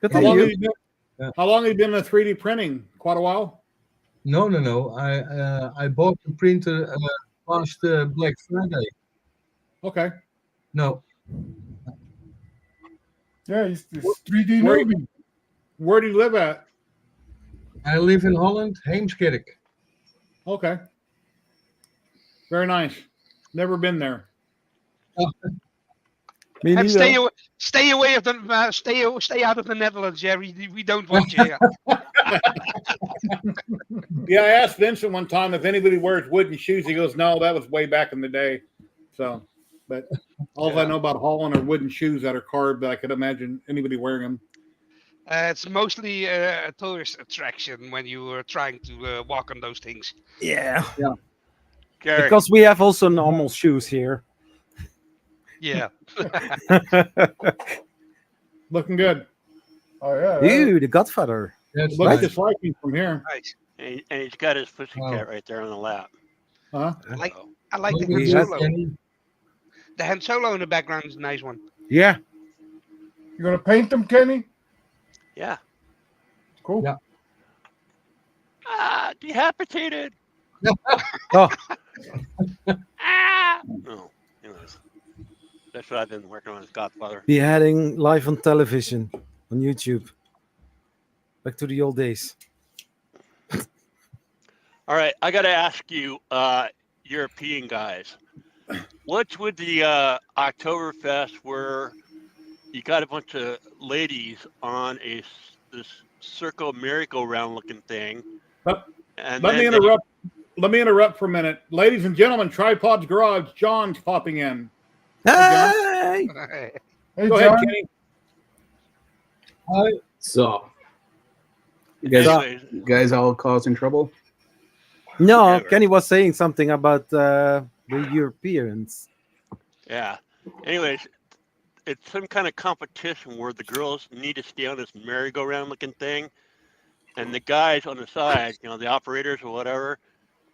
Good to How hear long, you. have you been, Yeah. how long have you been in 3D printing? Quite a while? No. I bought the printer last Black Friday. Okay. No, Yeah, he's 3D Where- newbie. Where do you live at? I live in Holland, Heemskerk. Okay. Very nice. Never been there. Me And neither. stay away of the stay out of the Netherlands, Jerry. We don't want you here. Yeah, I asked Vincent one time if anybody wears wooden shoes. He goes, "No, that was way back in the day." So, but all I know about Holland are wooden shoes that are carved. I could imagine anybody wearing them. It's mostly a tourist attraction when you are trying to walk on those things. Yeah. Gary, Because we have also normal shoes here. Yeah. Looking good. Oh yeah. Ew, the Godfather. That's Looks nice. just like him from here. Nice. and he's got his pussycat right there on the lap. Huh? I like the Look Han at Yes. this, Solo. Kenny. The Han Solo in the background is a nice one. Yeah. You gonna paint them, Kenny? Yeah. Cool. Yeah. Decapitated. Oh, No. Anyways, that's what I've been working on as Godfather. beheading live on television on YouTube. Back to the old days. All right, I got to ask you, European guys, what's with the Oktoberfest where you got a bunch of ladies on this circle merry-go-round looking thing? Let And me then interrupt. Let me interrupt for a minute, ladies and gentlemen. Tripod's Garage. John's popping in. Hey! Hey, Go John. ahead, Kenny. Hi. So, you anyways, guys all causing trouble? No, Never. Kenny was saying something about the Europeans. yeah. Anyways, it's some kind of competition where the girls need to stay on this merry-go-round looking thing, and the guys on the side, the operators or whatever,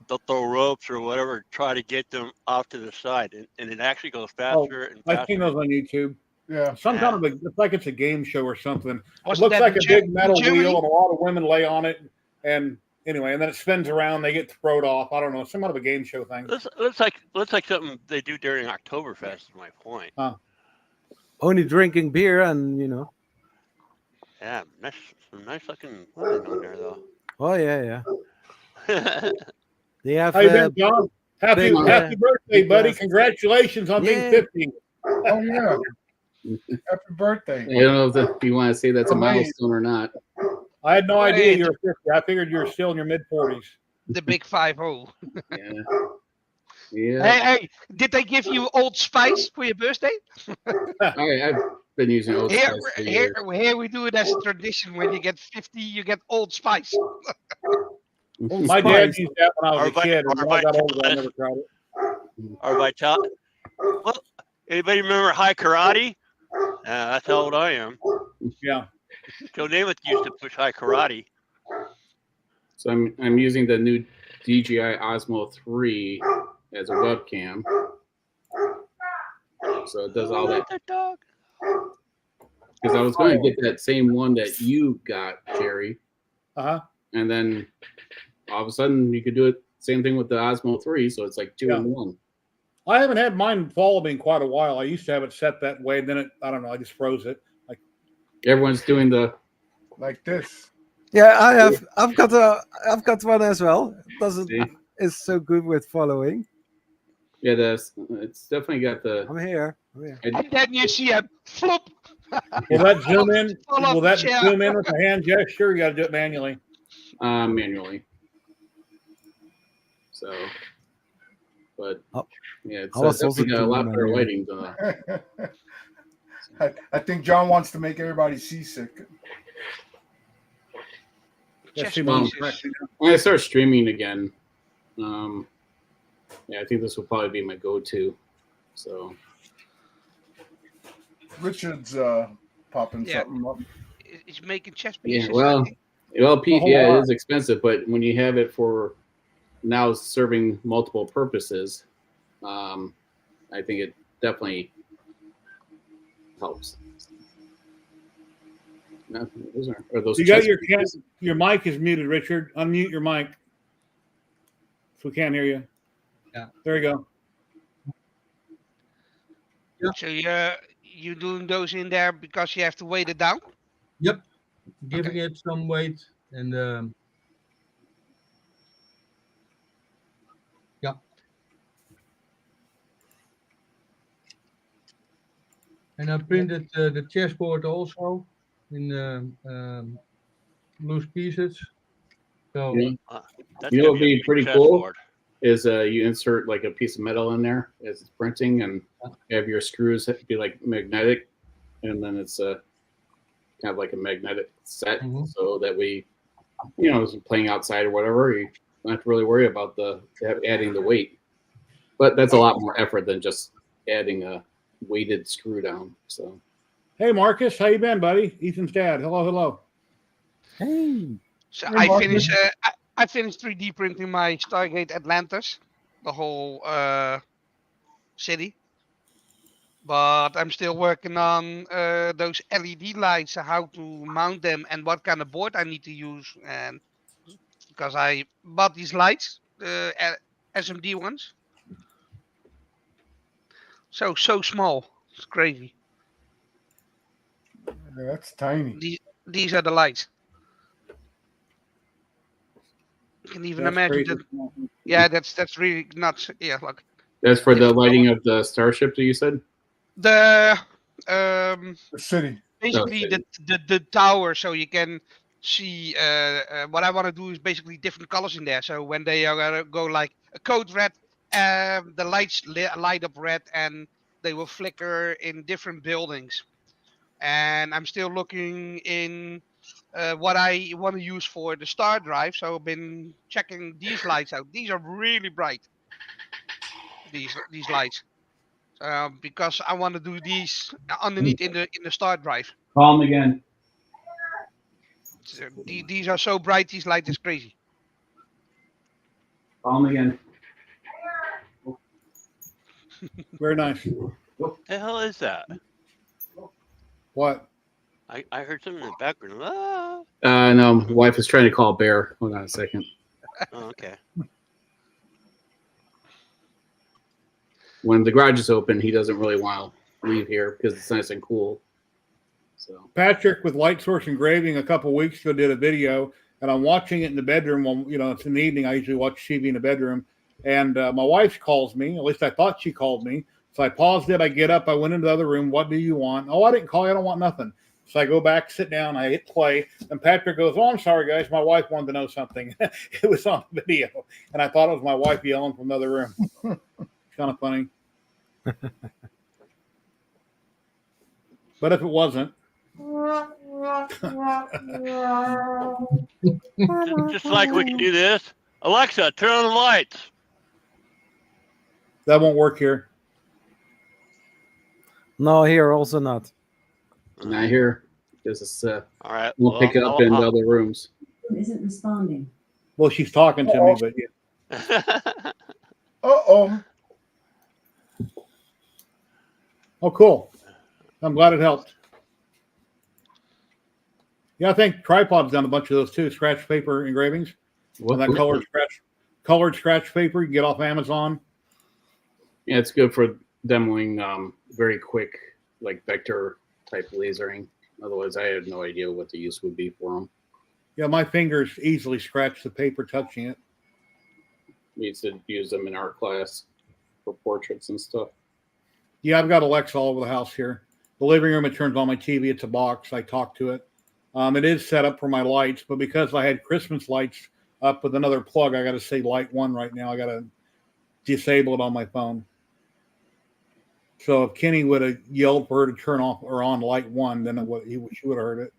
they'll throw ropes or whatever, try to get them off to the side, and it actually goes faster and I've faster. seen those on YouTube. Yeah. Some kind of it's like it's a game show or something. Wasn't It looks that like in a big metal Germany? wheel, and a lot of women lay on it. And anyway, and then it spins around. They get thrown off. I don't know. Some kind of a game show thing. Looks like something they do during Oktoberfest. Is my point. Only drinking beer and, Yeah, some nice looking women on there though. Oh, yeah. They have How you been, John? Happy big, birthday, big buddy! glass. Congratulations on being Yeah. 50. Oh yeah. Happy birthday. I don't know if you want to say that's a Amazing. milestone or not. I had no idea Wait. you were 50. I figured you were still in your mid 40s. The big 5-0. Yeah. Yeah. Hey, did they give you Old Spice for your birthday? I've been using Old Here, Spice for here, years. here we do it as a tradition. When you get 50, you get Old Spice. My dad used that when I was a Or kid, and when I got older, I Vitality. never tried it. Or Vital. Well, anybody remember High Karate? That's how old I am. Yeah. Joe Namath used to push High Karate. So I'm using the new DJI Osmo 3 as a webcam. So it does all that. dog. Because I was going to get that same one that you got, Jerry, Uh-huh. and then all of a sudden you could do it same thing with the Osmo 3. So it's like two Yeah. in one. I haven't had mine follow me in quite a while. I used to have it set that way, and then I don't know, I just froze it. Like, Everyone's doing the Like this. Yeah, I've got one as well. It doesn't See? It's so good with following. yeah. It's definitely got the. I'm here. And then you see a flop. will that zoom in? Fall off Will the that chair. zoom in with a hand gesture? You got to do it manually. Manually. So, but Oh. yeah, it's I was also definitely got a lot doing better manually. lighting than I think John wants to make everybody seasick. Let's Just see my pieces. impression. when I start streaming again. Yeah, I think this will probably be my go-to. So Richard's popping Yeah. something up. It's making chess yeah, pieces. I well, think. Pete, whole yeah, lot. it is expensive, but when you have it for now serving multiple purposes, I think it definitely helps. No, are those You got chess your pieces? your mic is muted, Richard. Unmute your mic. So we can't hear you. Yeah. There you go. So you doing those in there because you have to weight it down? Yep. Giving it some weight and And I printed the chessboard also in loose pieces. So That's You know, gonna what'd be a be big pretty cool chessboard. is you insert like a piece of metal in there as it's printing, and have your screws be like magnetic, and then it's kind of like a magnetic set, so that playing outside or whatever, you don't have to really worry about adding the weight. But that's a lot more effort than just adding a weighted screw down. So, Hey, Marcus, how you been, buddy? Ethan's dad. Hello, hello. Hey. So Hey, I Marcus. finished. I finished 3D printing my Stargate Atlantis, the whole city. But I'm still working on those LED lights, how to mount them, and what kind of board I need to use. And because I bought these lights, SMD ones, so small, it's crazy. Yeah, that's tiny. These are the lights. You can even imagine that. Yeah, that's really nuts. Yeah, look. that's for the lighting of the starship that you said? The The city. basically the tower, so you can see what I want to do is basically different colors in there. So when they are gonna go like a code red, the lights light up red and they will flicker in different buildings. And I'm still looking in what I want to use for the star drive. So I've been checking these lights out. These are really bright. These lights. Because I want to do these underneath in the star drive. Call them again. So these are so bright. These lights is crazy. Call them again. Very nice. What the hell is that? What? I heard something in the background. Ah. No, my wife is trying to call Bear. Hold on a second. Oh, okay. When the garage is open, he doesn't really want to leave here because it's nice and cool. So Patrick with Light Source Engraving a couple weeks ago did a video, and I'm watching it in the bedroom. When it's in the evening, I usually watch TV in the bedroom, and my wife calls me. At least I thought she called me. So I paused it. I get up. I went into the other room. What do you want? Oh, I didn't call you. I don't want nothing. So I go back, sit down. I hit play, and Patrick goes, "Oh, I'm sorry, guys. My wife wanted to know something." It was on video, and I thought it was my wife yelling from the other room. It's kind of funny. But if it wasn't, just like we can do this. Alexa, turn on the lights. that won't work here. No, here also not. not here because it's All right. we'll pick it up in the other rooms. Isn't responding. Well, she's talking to me, but yeah. Uh-oh. Oh, cool. I'm glad it helped. Yeah, I think Tripod's done a bunch of those too. Scratch paper engravings. What? That colored scratch paper you can get off Amazon. Yeah, it's good for demoing very quick, like vector type lasering. Otherwise, I had no idea what the use would be for them. Yeah, my fingers easily scratch the paper touching it. We used to use them in art class for portraits and stuff. Yeah, I've got Alexa all over the house here. The living room, it turns on my TV. It's a box. I talk to it. It is set up for my lights, but because I had Christmas lights up with another plug, I got to say light 1 right now. I got to disable it on my phone. So if Kenny would have yelled for her to turn off or on light 1, then she would have heard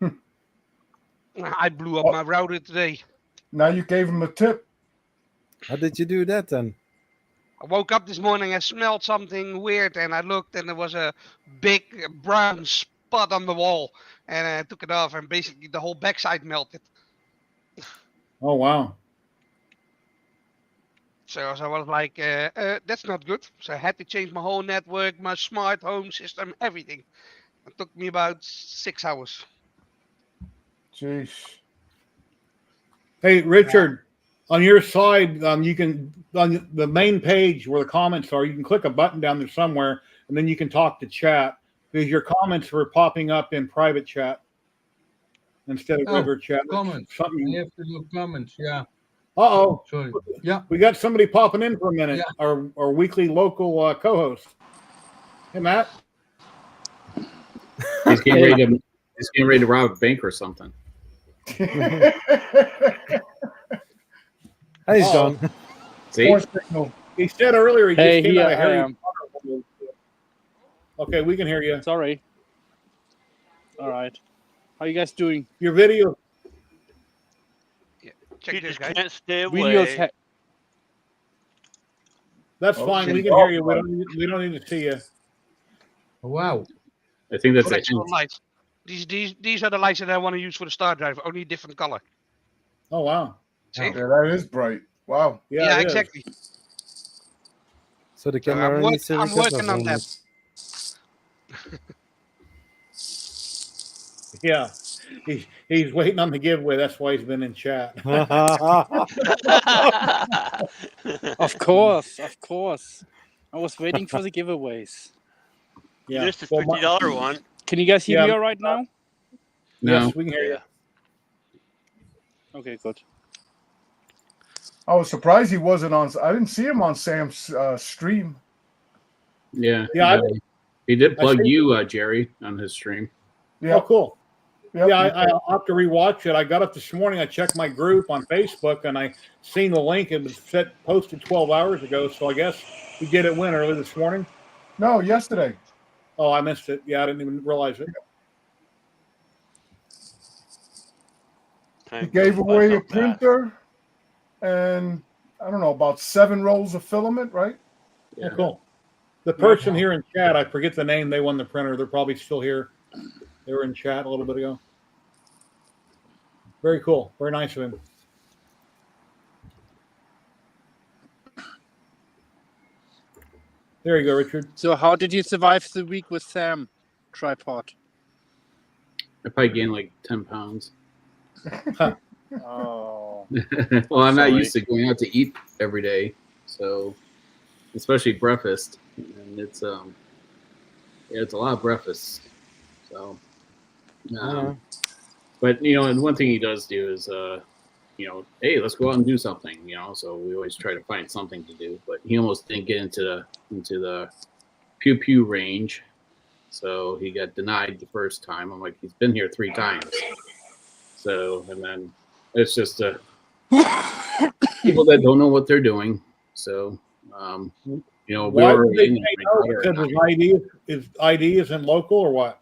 it. I blew up my router today. Now you gave him a tip. How did you do that then? I woke up this morning, I smelled something weird, and I looked, and there was a big brown spot on the wall, and I took it off, and basically the whole backside melted. Oh, wow. So I was like, that's not good. So I had to change my whole network, my smart home system, everything. It took me about 6 hours. Jeez. Hey, Richard, on your side, you can, on the main page where the comments are, you can click a button down there somewhere, and then you can talk to chat, because your comments were popping up in private chat instead of regular chat. Comments. Something. I have to look comments. Yeah. Uh-oh. Sorry. Yeah. We got somebody popping in for a minute, Yeah. our weekly local co-host. Hey, Matt. He's getting ready to. He's getting ready to rob a bank or something. He's gone. See? Force signal. He said earlier he Hey, just came here out of I Harry am. Potter. Okay, we can hear you. Sorry. All right. How you guys doing? Your video. Check You this, just guys. can't stay Videos. away. That's Oh, fine. shit. We can hear you. We don't need to see you. Wow. I think that's a Flexible hint. lights. These are the lights that I want to use for the star drive. Only different color. Oh wow. See? Oh. Yeah, that is bright. Wow. Yeah, it is. exactly. So the So camera needs to I'm reset working on that. Yeah. He's waiting on the giveaway. That's why he's been in chat. Of course, of course. I was waiting for the giveaways. You Yeah. missed the Well, $50 one. Can you guys hear Yeah. me all right now? No. Yes, we can hear you. Okay, good. I was surprised he wasn't on. I didn't see him on Sam's stream. Yeah. Yeah, He did I plug see- you, Jerry, on his stream. Oh, Yeah. cool. Yep. Yeah, I'll have to rewatch it. I got up this morning. I checked my group on Facebook, and I seen the link. It was posted 12 hours ago. So I guess we did it when early this morning. No, yesterday. Oh, I missed it. Yeah, I didn't even realize it. He Time gave goes by away so a fast. printer and I don't know, about 7 rolls of filament, right? Oh, cool. The person here in chat, I forget the name. They won the printer. They're probably still here. They were in chat a little bit ago. Very cool. Very nice of him. There you go, Richard. So how did you survive the week with Sam? Tripod. I probably gained like 10 pounds. Oh. Well, I'm not Sorry. used to going out to eat every day, so especially breakfast, and it's yeah, it's a lot of breakfast. So, but and one thing he does do is hey, let's go out and do something. So we always try to find something to do. But he almost didn't get into the pew pew range, so he got denied the first time. I'm like, he's been here 3 times. So, and then it's just people that don't know what they're doing. So, Why we're would they say no? Because his ID isn't local, or what?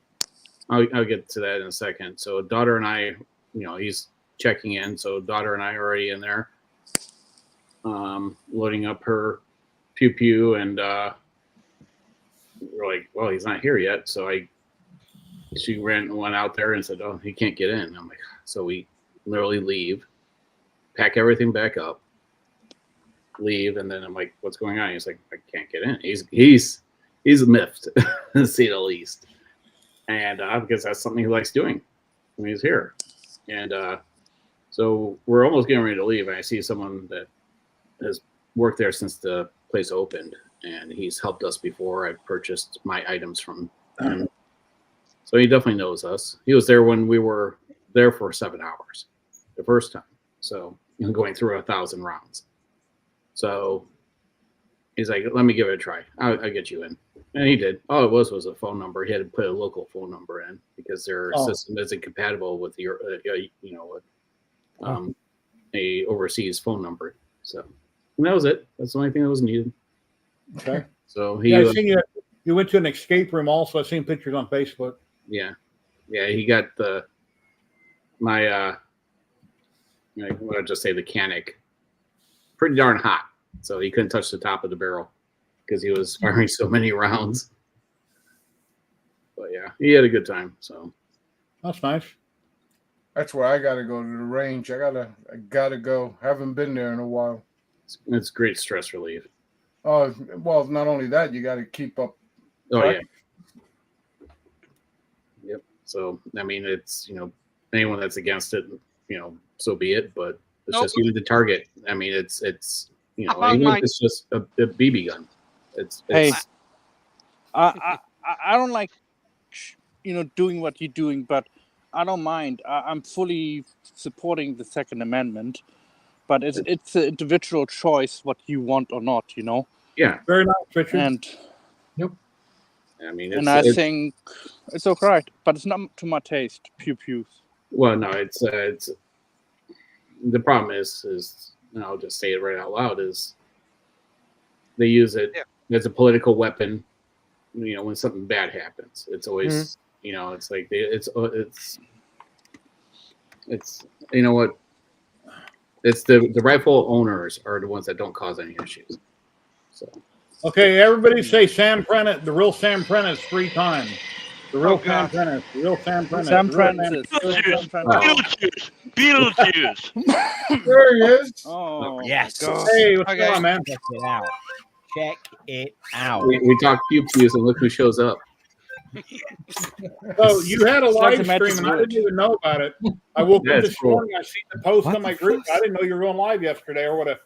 I'll get to that in a second. So, daughter and I, he's checking in. So, daughter and I are already in there, loading up her pew pew, and we're like, well, he's not here yet. So she went out there and said, oh, he can't get in. I'm like, so we literally leave, pack everything back up, leave, and then I'm like, what's going on? He's like, I can't get in. He's miffed, to say the least. And because that's something he likes doing when he's here. And so we're almost getting ready to leave, and I see someone that has worked there since the place opened, and he's helped us before. I've purchased my items from him. So he definitely knows us. He was there when we were there for 7 hours the first time. So going through 1,000 rounds. So he's like, let me give it a try. I'll get you in. And he did. All it was a phone number. He had to put a local phone number in because their system isn't compatible with your, a overseas phone number. So, and that was it. That's the only thing that was needed. Okay. So I seen you went to an escape room also. I've seen pictures on Facebook. Yeah. He got my what did I just say? The Canic, pretty darn hot. So he couldn't touch the top of the barrel because he was firing so many rounds. But yeah, he had a good time. So that's nice. That's where I gotta go to the range. I gotta go. Haven't been there in a while. It's great stress relief. Oh well, not only that, you got to keep up. Oh yeah. Yep. So I mean, it's anyone that's against it, so be it. But it's just the target. I mean, it's even if it's just a BB gun. Hey, I don't like doing what you're doing, but I don't mind. I'm fully supporting the Second Amendment, but it's an individual choice what you want or not. Yeah. Very nice, Richard. And yep. I mean, and I think it's alright, but it's not to my taste. Pew pews. Well, no, it's the problem is, and I'll just say it right out loud, is they use it as a political weapon. You know, when something bad happens, it's always you know, it's like it's you know what, it's the rightful owners are the ones that don't cause any issues. So Okay, everybody say Sam Prentice, the real Sam Prentice 3 times. The real Sam Prentice, the real Sam Prentice. Sam the real Prentice. Beetlejuice. Beetlejuice. There he is. Oh, yes. God. Hey, what's going on, man? Check it out. Check it out. we talk pew pews and look who shows up. So you had a It's like live the magic stream, and I word. didn't even know about it. I woke up That's this cool. morning, I see the post What on my the group. fuck? I didn't know you were going live yesterday, or would have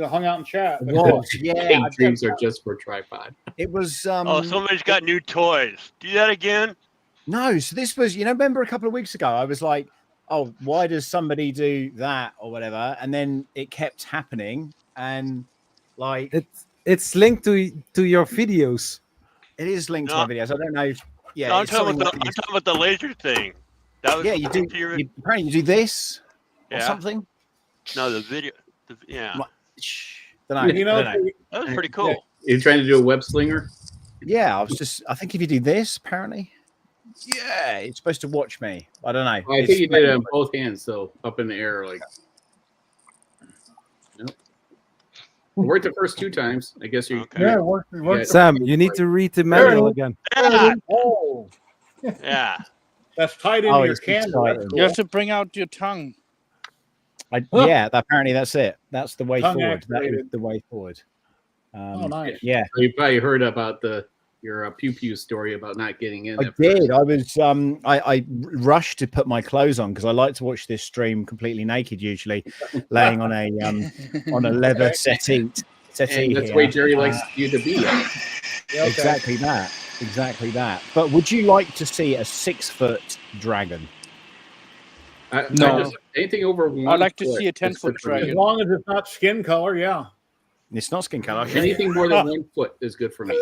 hung out and chat. Was, yeah. Big dreams are just for tripod. It was. Oh, somebody's got new toys. Do that again. No, so this was, remember a couple of weeks ago, I was like, oh, why does somebody do that or whatever? And then it kept happening. And like, It's linked to your videos. it is linked No. to my videos. I don't know if, yeah. No, I'm it's talking something about like I'm talking about the laser thing. That was yeah, you do. Apparently, you do this or Yeah. something. No, the video. Yeah, Don't know. You know, I don't know. that was pretty cool. You're trying to do a web slinger? Yeah, I think if you do this, apparently, yeah, it's supposed to watch me. I don't know. I think you did it on both hands, so up in the air, like. Nope. It worked the first 2 times. I guess you. Yeah, it worked. It worked. Sam, you need to read the manual again. Oh, Yeah. that's tied into your it's candle. That's exciting. cool. You have to bring out your tongue. Yeah, apparently that's it. That's the way Tongue forward. That is activated. the way forward. Oh, nice. Yeah, So you probably heard about your pew pew story about not getting in. I did. I was I rushed to put my clothes on because I like to watch this stream completely naked, usually laying on a leather settee. And that's here. where Jerry likes you to be. Exactly that. But would you like to see a 6-foot dragon? No. Anything over 1 I'd like to foot see a is 10-foot good for me. As dragon. long as it's not skin color, yeah. It's not skin color. Anything more than 1 foot is good for me.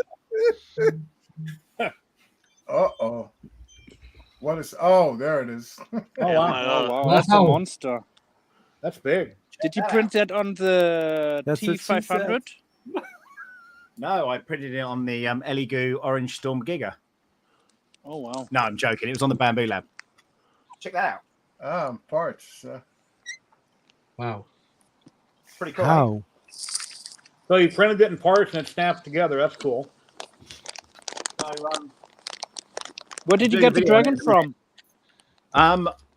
Uh-oh. What is... Oh, there it is. Oh, Yeah, wow. Oh, wow, that's a monster. That's big. Did you print that on the That's what she T500? No, I printed it on the Elegoo Orange Storm Giga. Oh, wow. No, I'm joking. It was on the Bamboo Lab. Check that out. Parts. Wow. Pretty cool. How? So you printed it in parts and it snaps together. That's cool. So, Where did you get the dragon from?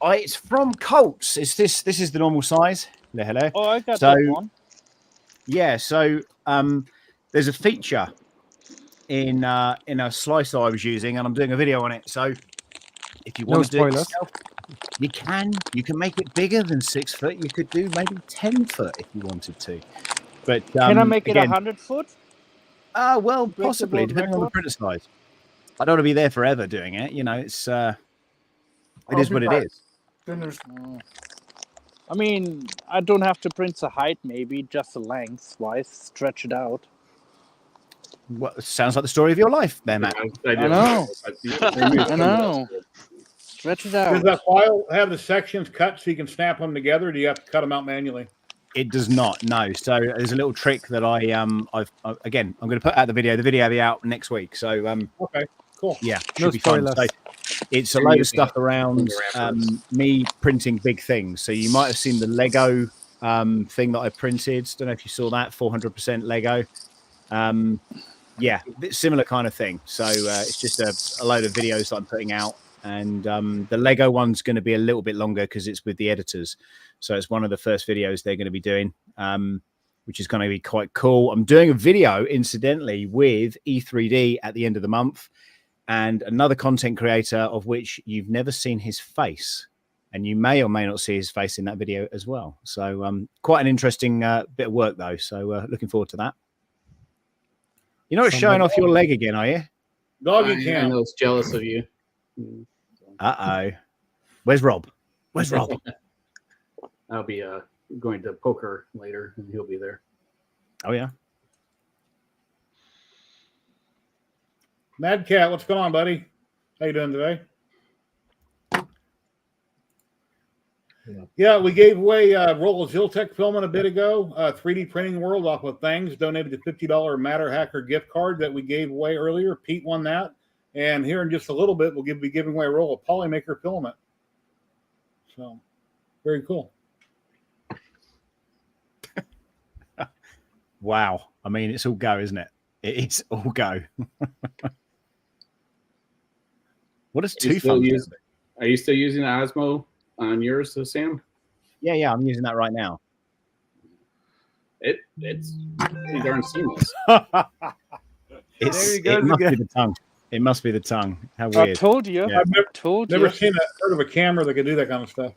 It's from Colts. It's this is the normal size. Hello. Oh, I got So- that one. Yeah, so there's a feature in a slicer I was using, and I'm doing a video on it. So if you No want to do it spoilers. yourself, you can make it bigger than 6 foot. You could do maybe 10 foot if you wanted to. But Can I make it again, 100 foot? well, the possibly world depending on the record? printer size. I don't want to be there forever doing it. It's it is what it is. Then there's... I mean, I don't have to print the height, maybe just the length-wise, stretch it out. Well, sounds like the story of your life, there, Matt. I know. I know. Stretch it Does out. that file have the sections cut so you can snap them together, or do you have to cut them out manually? It does not. No. So there's a little trick that I'm going to put out the video. The video will be out next week. So Okay, cool. yeah, No should be fun. spoilers. So it's a load of stuff around me printing big things. So you might have seen the Lego thing that I printed. Don't know if you saw that 400% Lego. Yeah, similar kind of thing. So it's just a load of videos that I'm putting out. And the Lego one's going to be a little bit longer because it's with the editors. So it's one of the first videos they're going to be doing, which is going to be quite cool. I'm doing a video, incidentally, with E3D at the end of the month and another content creator of which you've never seen his face. And you may or may not see his face in that video as well. So quite an interesting bit of work, though. So looking forward to that. You're not showing off your leg again, are you? Doggy I cam. know it's jealous of you. Uh-oh. Where's Rob? Where's Rob? I'll be going to poker later, and he'll be there. Oh, yeah. Mad Cat, what's going on, buddy? How you doing today? Yeah, we gave away a roll of ZYLtech filament a bit ago. 3D Printing World off of Things donated the $50 Matter Hacker gift card that we gave away earlier. Pete won that. And here in just a little bit, we'll be giving away a roll of Polymaker filament. So, very cool. Wow. I mean, it's all go, isn't it? It is all go. What is two phones? Are you still using the Osmo on yours, Sam? Yeah, I'm using that right now. It's pretty darn seamless. It must be the tongue. It must be the tongue. How weird. I told you. Yeah. I've never heard of a camera that could do that kind of stuff.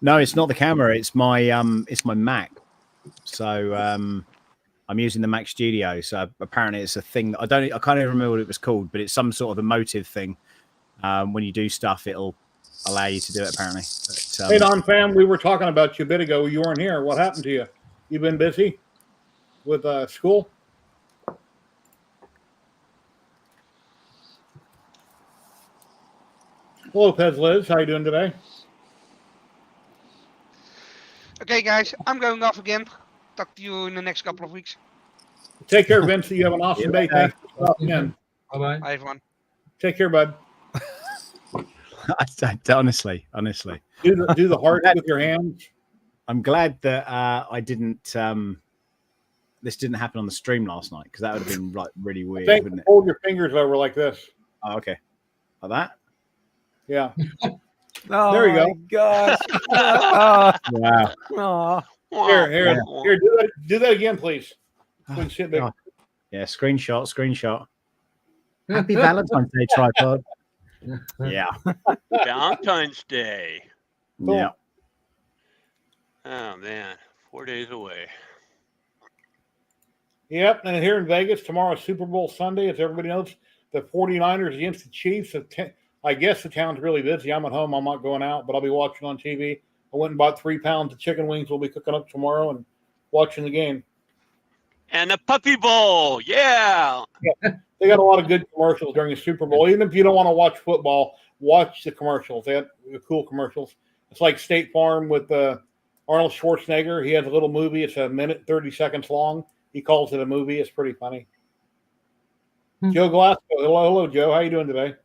No, it's not the camera. It's my Mac. So I'm using the Mac Studio. So apparently it's a thing that I can't even remember what it was called, but it's some sort of emotive thing. When you do stuff, it'll allow you to do it apparently. But, hey, Don Fam, we were talking about you a bit ago. You weren't here. What happened to you? You been busy with school? Hello, Pez Liz. How you doing today? Okay, guys, I'm going off again. Talk to you in the next couple of weeks. Take care, Vince. You have an awesome day. Thanks for stopping in. Bye-bye. Bye, everyone. Take care, bud. honestly. Do the heart with your hands. I'm glad that I didn't. This didn't happen on the stream last night because that would have been like really weird, wouldn't it? Hold your fingers over like this. Oh, okay, like that. Yeah. Oh, there you go. Gosh. Wow. Here. Do that again, please. Please sit there. Yeah. Screenshot. Happy Valentine's Day, tripod. Yeah. Valentine's Day. Cool. Yeah. Oh man, 4 days away. Yep, and here in Vegas, tomorrow is Super Bowl Sunday. As everybody knows, the 49ers against the Chiefs. I guess the town's really busy. I'm at home. I'm not going out, but I'll be watching on TV. I went and bought 3 pounds of chicken wings. We'll be cooking up tomorrow and watching the game. And the Puppy Bowl, yeah. They got a lot of good commercials during the Super Bowl. Even if you don't want to watch football, watch the commercials. They have cool commercials. It's like State Farm with Arnold Schwarzenegger. He has a little movie. It's 1 minute, 30 seconds long. He calls it a movie. It's pretty funny. Joe Glasgow. Hello, Joe. How you doing today?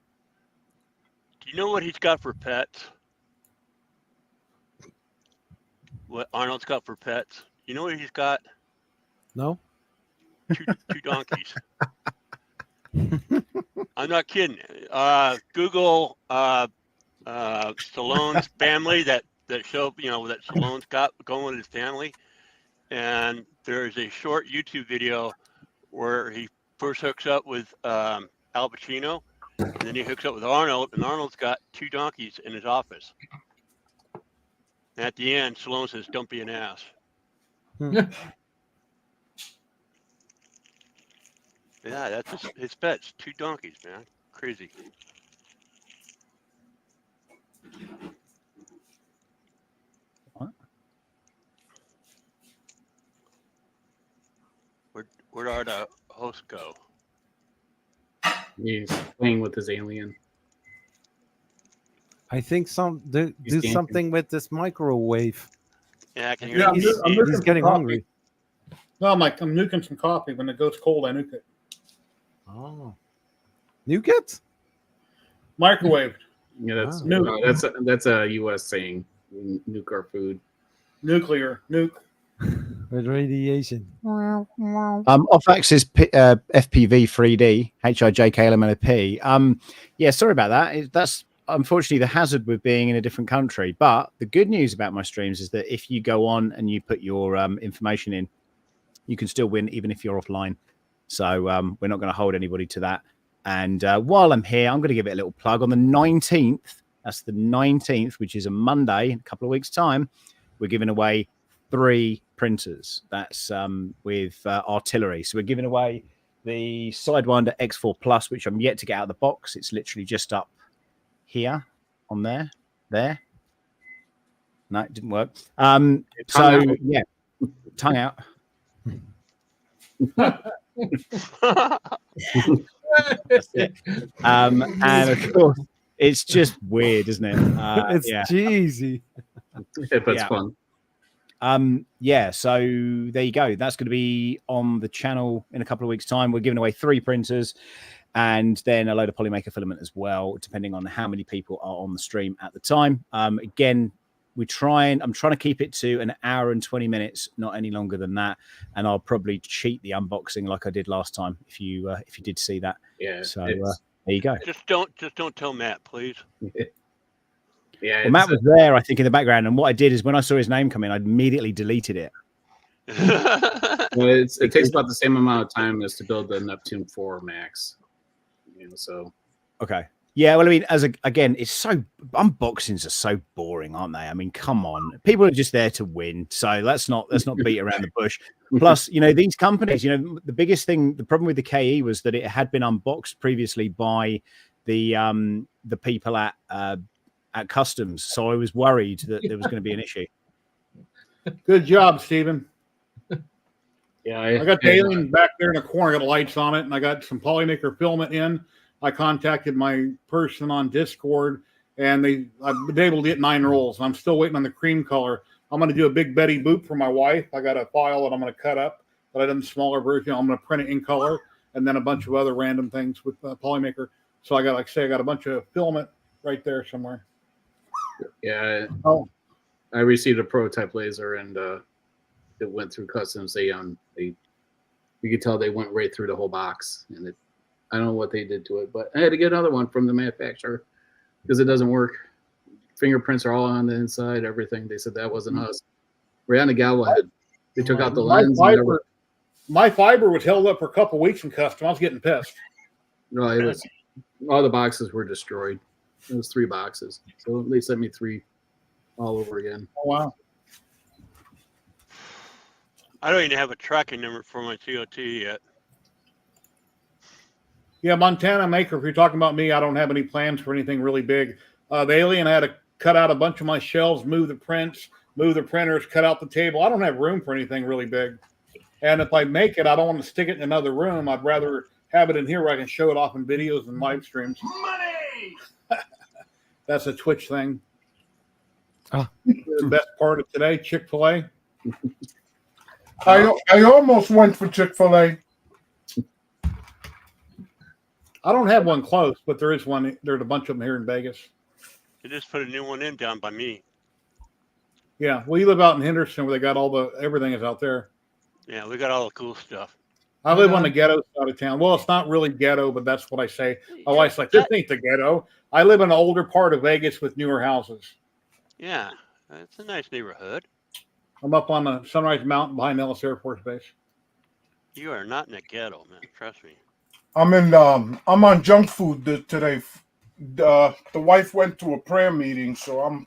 Do you know what he's got for pets? What Arnold's got for pets? You know what he's got? No. Two donkeys. I'm not kidding. Google Stallone's family that show that Stallone's got going with his family, and there's a short YouTube video where he first hooks up with Al Pacino, and then he hooks up with Arnold, and Arnold's got 2 donkeys in his office. And at the end, Stallone says, "Don't be an ass." Yeah, that's his pets. 2 donkeys, man. Crazy. What? Where'd our host go? He's playing with his alien. I think do something with this microwave. Yeah, I can hear him. He's getting hungry. No, I'm nuking some coffee. When it goes cold, I nuke it. Oh, nuke it? Microwave. Yeah, that's a U.S. saying. Nuke our food. Nuclear nuke. With radiation. Off-axis FPV 3D HIJKLMNOP. Yeah, sorry about that. That's unfortunately the hazard with being in a different country. But the good news about my streams is that if you go on and you put your information in, you can still win even if you're offline. So we're not going to hold anybody to that. And while I'm here, I'm going to give it a little plug. On the 19th, that's the 19th, which is a Monday, in a couple of weeks' time, we're giving away 3 printers. That's with artillery. So we're giving away the Sidewinder X4 Plus, which I'm yet to get out of the box. It's literally just up here on there. No, it didn't work. Yeah, tongue out. That's it. And of course, it's just weird, isn't it? It's cheesy. Yeah, but it's fun. Yeah, so there you go. That's going to be on the channel in a couple of weeks' time. We're giving away 3 printers and then a load of Polymaker filament as well, depending on how many people are on the stream at the time. Again, I'm trying to keep it to an hour and 20 minutes, not any longer than that. And I'll probably cheat the unboxing like I did last time, if you did see that. Yeah. So there you go. Just don't tell Matt, please. Yeah, well, Matt was there, I think, in the background, and what I did is when I saw his name come in, I immediately deleted it. Well, it takes about the same amount of time as to build the Neptune 4 Max. So okay, yeah. Well, I mean, again, it's so unboxings are so boring, aren't they? I mean, come on, people are just there to win, so let's not beat around the bush. Plus, these companies, the biggest thing, the problem with the KE was that it had been unboxed previously by the people at customs, so I was worried that there was going to be an issue. Good job, Stephen. Yeah, I got the alien back there in the corner, got lights on it, and I got some Polymaker filament in. I contacted my person on Discord, and I've been able to get 9 rolls. I'm still waiting on the cream color. I'm going to do a big Betty Boop for my wife. I got a file that I'm going to cut up, but I did a smaller version. I'm going to print it in color, and then a bunch of other random things with Polymaker. So I got a bunch of filament right there somewhere. Yeah. Oh, I received a prototype laser, and it went through customs. You could tell they went right through the whole box, and I don't know what they did to it, but I had to get another one from the manufacturer because it doesn't work. Fingerprints are all on the inside, everything. They said that wasn't us. Right on the gavel head. They took out the lens. My fiber was held up for a couple weeks in custom. I was getting pissed. No, it was all the boxes were destroyed. It was 3 boxes, so they sent me 3 all over again. Oh wow! I don't even have a tracking number for my COT yet. Yeah, Montana Maker, if you're talking about me, I don't have any plans for anything really big. The alien had to cut out a bunch of my shelves, move the prints, move the printers, cut out the table. I don't have room for anything really big. And if I make it, I don't want to stick it in another room. I'd rather have it in here where I can show it off in videos and live streams. Money! That's a Twitch thing. Oh. The best part of today, Chick-fil-A. I almost went for Chick-fil-A. I don't have one close, but there is one. There's a bunch of them here in Vegas. They just put a new one in down by me. Yeah, well, you live out in Henderson where they got everything is out there. Yeah, we got all the cool stuff. I live on the ghetto side of town. Well, it's not really ghetto, but that's what I say. My wife's like, this ain't the ghetto. I live in an older part of Vegas with newer houses. Yeah, it's a nice neighborhood. I'm up on the Sunrise Mountain behind Ellis Air Force Base. You are not in the ghetto, man. Trust me. I'm on junk food today. The wife went to a prayer meeting, so I'm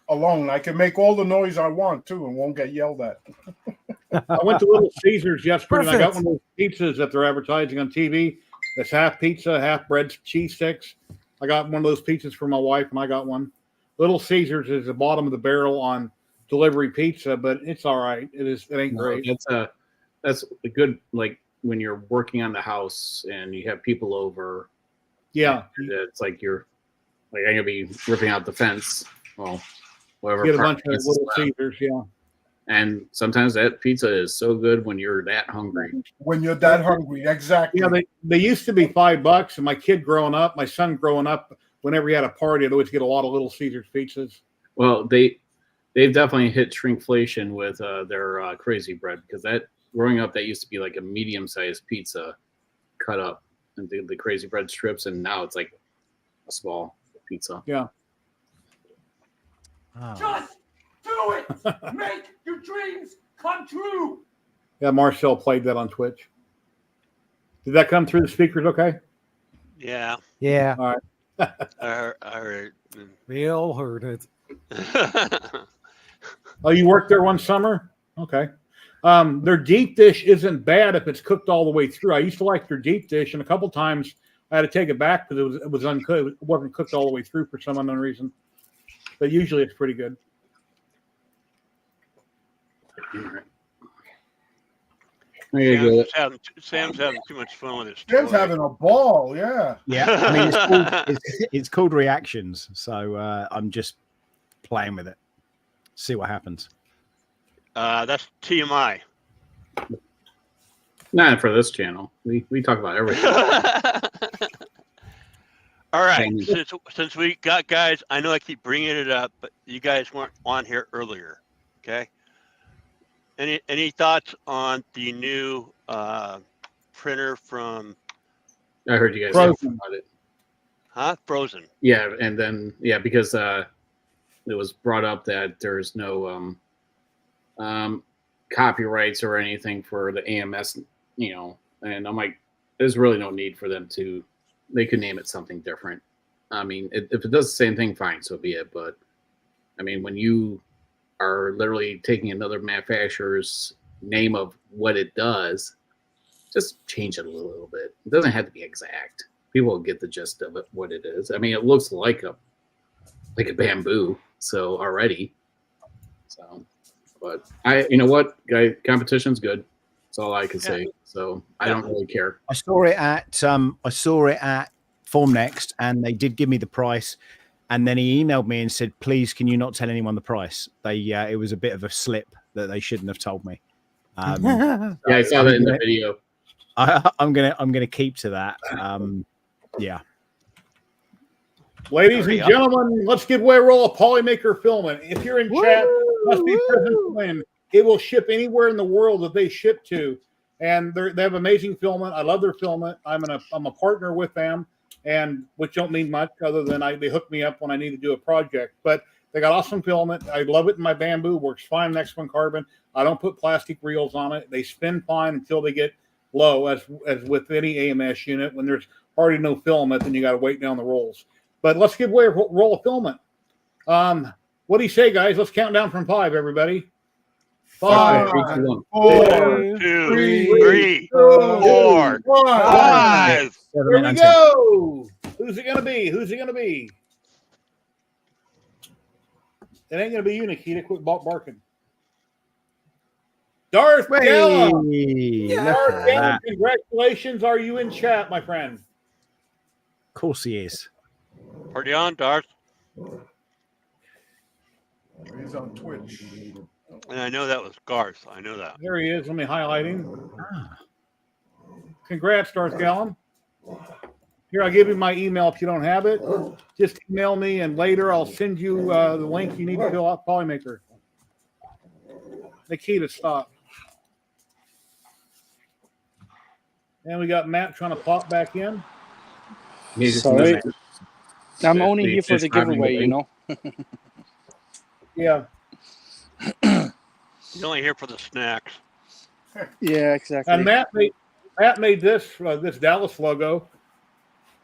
alone. I can make all the noise I want too and won't get yelled at. I went to Little Caesars yesterday and I got Perfect. one of those pizzas that they're advertising on TV. That's half pizza, half bread, cheese sticks. I got one of those pizzas for my wife and I got one. Little Caesars is the bottom of the barrel on delivery pizza, but it's all right. It ain't great. That's a good, like when you're working on the house and you have people over. Yeah. It's like I'm gonna be ripping out the fence. Well, whatever. Get a bunch of Little Caesars, yeah. And sometimes that pizza is so good when you're that hungry. When you're that hungry, exactly. Yeah, they used to be $5, and my son growing up, whenever he had a party, I'd always get a lot of Little Caesars pizzas. Well, they've definitely hit shrinkflation with their crazy bread because growing up that used to be like a medium-sized pizza cut up into the crazy bread strips, and now it's like a small pizza. Yeah. Oh. Just do it. Make your dreams come true. Yeah, Marcel played that on Twitch. Did that come through the speakers okay? Yeah. Yeah. All right. I heard. We all heard it. Oh, you worked there one summer? Okay. Their deep dish isn't bad if it's cooked all the way through. I used to like their deep dish, and a couple times I had to take it back because it was uncooked. It wasn't cooked all the way through for some unknown reason. But usually it's pretty good. Sam's having too much fun with his Sam's toy. having a ball. Yeah. Yeah, I mean it's called reactions, so I'm just playing with it. See what happens. That's TMI. Not for this channel. We talk about everything. All right, since we got guys, I know I keep bringing it up, but you guys weren't on here earlier. Okay. Any thoughts on the new printer from? I heard you guys Frozen. talk about it. Huh? Frozen. Yeah, and then because it was brought up that there's no copyrights or anything for the AMS, and I'm like, there's really no need for them to. They could name it something different. I mean, if it does the same thing, fine, so be it. But I mean, when you are literally taking another manufacturer's name of what it does, just change it a little bit. It doesn't have to be exact. People will get the gist of it, what it is. I mean, it looks like a bamboo, so already. So, but you know what, guy, competition's good. That's all I can say. So I don't really care. I saw it at Formnext, and they did give me the price. And then he emailed me and said, "Please, can you not tell anyone the price?" It was a bit of a slip that they shouldn't have told me. Yeah, I saw that in the video. I'm gonna keep to that. Yeah. Ladies and gentlemen, let's give away a roll of Polymaker filament. If you're in chat, must be present to win. It will ship anywhere in the world that they ship to, and they have amazing filament. I love their filament. I'm a partner with them, and which don't mean much other than they hook me up when I need to do a project. But they got awesome filament. I love it in my bamboo. Works fine next one carbon. I don't put plastic reels on it. They spin fine until they get low, as with any AMS unit. When there's hardly no filament, then you got to wait down the rolls. But let's give away a roll of filament. What do you say, guys? Let's count down from 5, everybody. 5, 4, 3, 4, 5. There we go. Who's it gonna be? Who's it gonna be? It ain't gonna be you, Nikita. Quit barking. Darth Gallup. Darth Gallup, congratulations. Are you in chat, my friend? Of course he is. Party on, Darth. He's on Twitch. And I know that was Garth. I know that. There he is. Let me highlight him. Congrats, Darth Gallup. Here, I'll give you my email if you don't have it. Just email me, and later I'll send you the link you need to fill out Polymaker. Nikita, stop. And we got Matt trying to pop back in. Sorry. I'm only here for the giveaway, you know. Yeah. He's only here for the snacks. Yeah, exactly. And Matt made this Dallas logo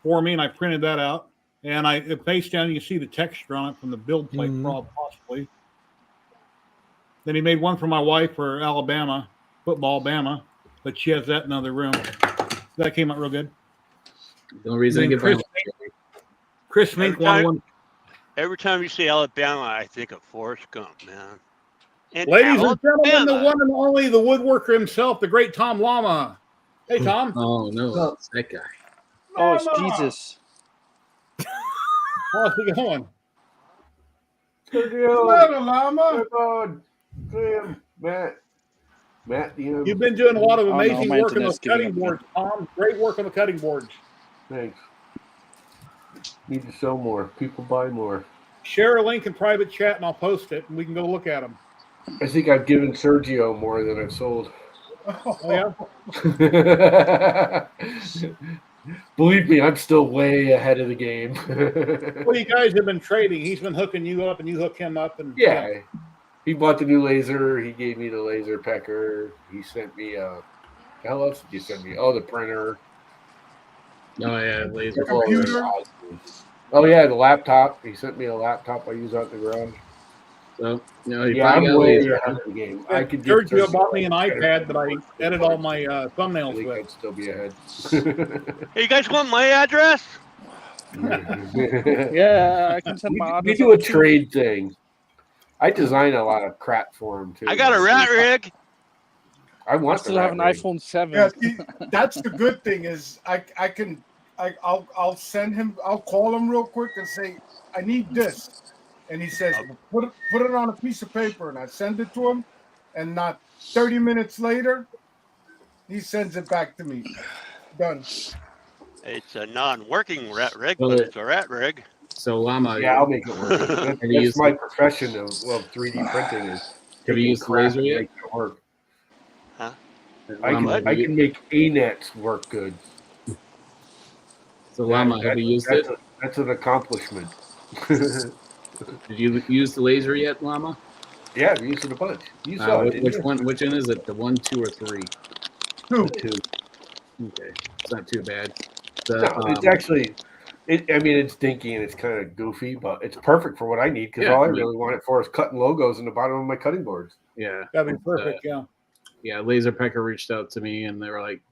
for me, and I printed that out. And face down, you can see the texture on it from the build plate, possibly. Then he made one for my wife for Alabama, football Alabama, but she has that in another room. That came out real good. No reason to get Chris Mink won. Every time you say Alabama, I think of Forrest Gump, man. And ladies and gentlemen, the one and only, the woodworker himself, the great Tom Lama. Hey, Tom. Oh, no, it's that guy. Oh, it's Jesus. How's it going? Lama. Tim, Matt, you've been doing a lot of amazing work on those cutting boards, Tom. Great work on the cutting boards. Thanks. Need to sell more. People buy more. Share a link in private chat, and I'll post it, and we can go look at them. I think I've given Sergio more than I've sold. Oh, yeah? Believe me, I'm still way ahead of the game. Well, you guys have been trading. He's been hooking you up, and you hook him up. And yeah. He bought the new laser. He gave me the laser pecker. He sent me how else did you send me? Oh, the printer. Oh, yeah, laser. Computer. Oh, yeah, the laptop. He sent me a laptop I use out in the garage. So, yeah, I'm way ahead of the game. I could get Sergio bought me an iPad that I edit all my thumbnails with. I'd still be ahead. Hey, you guys want my address? Yeah, I can send my We do a trade thing. I design a lot of crap for him, too. I got a rat rig. I want. I still have an iPhone 7. Yeah, see, that's the good thing is I'll send him. I'll call him real quick and say I need this, and he says put it on a piece of paper, and I send it to him, and not 30 minutes later, he sends it back to me. Done. It's a non-working rat rig, but it's a rat rig. So Llama, Yeah, I'll make it work. That's my profession of 3D printing. Is have you used the laser yet? Make it work. Huh? I can make ANETs work good. So Llama, have you used it? That's an accomplishment. Did you use the laser yet, Llama? Yeah, I've used it a bunch. You saw it. Which one? Which one is it? The 1, 2, or 3? 2. 2. Okay, it's not too bad. It's actually. I mean, it's dinky and it's kind of goofy, but it's perfect for what I need because all I really want it for is cutting logos in the bottom of my cutting boards. Yeah, that'd be perfect. Yeah. LaserPecker reached out to me and they were like,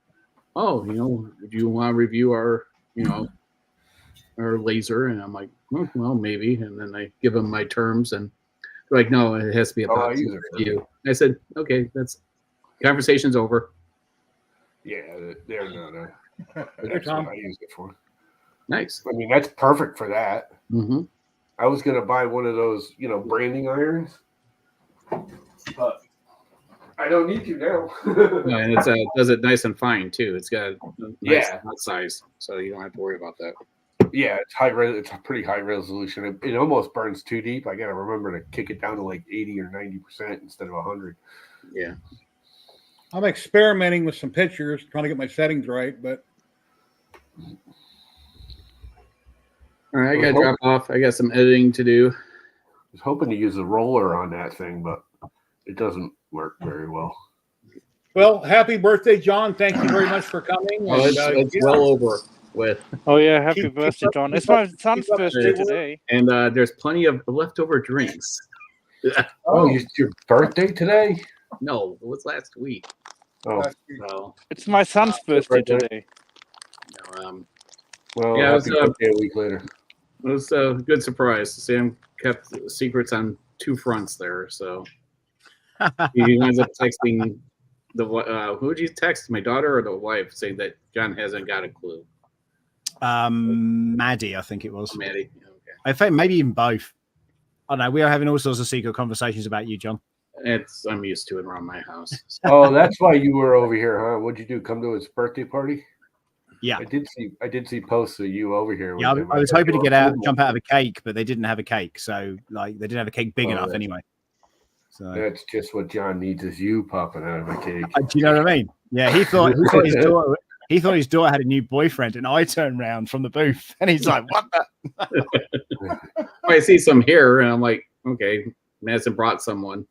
"Oh, do you want to review our, our laser?" And I'm like, "Well, maybe." And then I give them my terms, and they're like, "No, it has to be a positive review." I said, "Okay, that's conversation's over." Yeah, they're not. That's Tom. what I use it for. Nice. I mean, that's perfect for that. Mm-hmm. I was gonna buy one of those, branding irons, but I don't need to now. And it does it nice and fine too. It's got a nice size, so you don't have to worry about that. Yeah, it's high. It's a pretty high resolution. It almost burns too deep. I gotta remember to kick it down to like 80 or 90% instead of 100. Yeah. I'm experimenting with some pictures, trying to get my settings right, but. All right, I got to drop off. I got some editing to do. I was hoping to use a roller on that thing, but it doesn't work very well. Well, happy birthday, John. Thank you very much for coming. Oh, it's well over with. Oh, yeah. Happy birthday, John. It's my son's birthday today. And there's plenty of leftover drinks. Oh, it's your birthday today? No, it was last week. Oh, no. It's my son's birthday today. No, well, yeah, happy birthday a week later. It was a good surprise. Sam kept secrets on 2 fronts there, so he winds up texting who would you text? My daughter or the wife, saying that John hasn't got a clue. Maddie, I think it was. Maddie. Okay. I think maybe even both. I don't know. We are having all sorts of secret conversations about you, John. I'm used to it around my house. Oh, that's why you were over here, huh? What'd you do? Come to his birthday party? Yeah, I did see posts of you over here. Yeah, I was hoping to jump out of a cake, but they didn't have a cake, so they didn't have a cake big enough anyway. So that's just what John needs is you popping out of a cake. Do you know what I mean? Yeah, he thought his daughter had a new boyfriend, and I turned around from the booth, and he's like, "What the?" I see some here, and I'm like, "Okay, Madison brought someone,"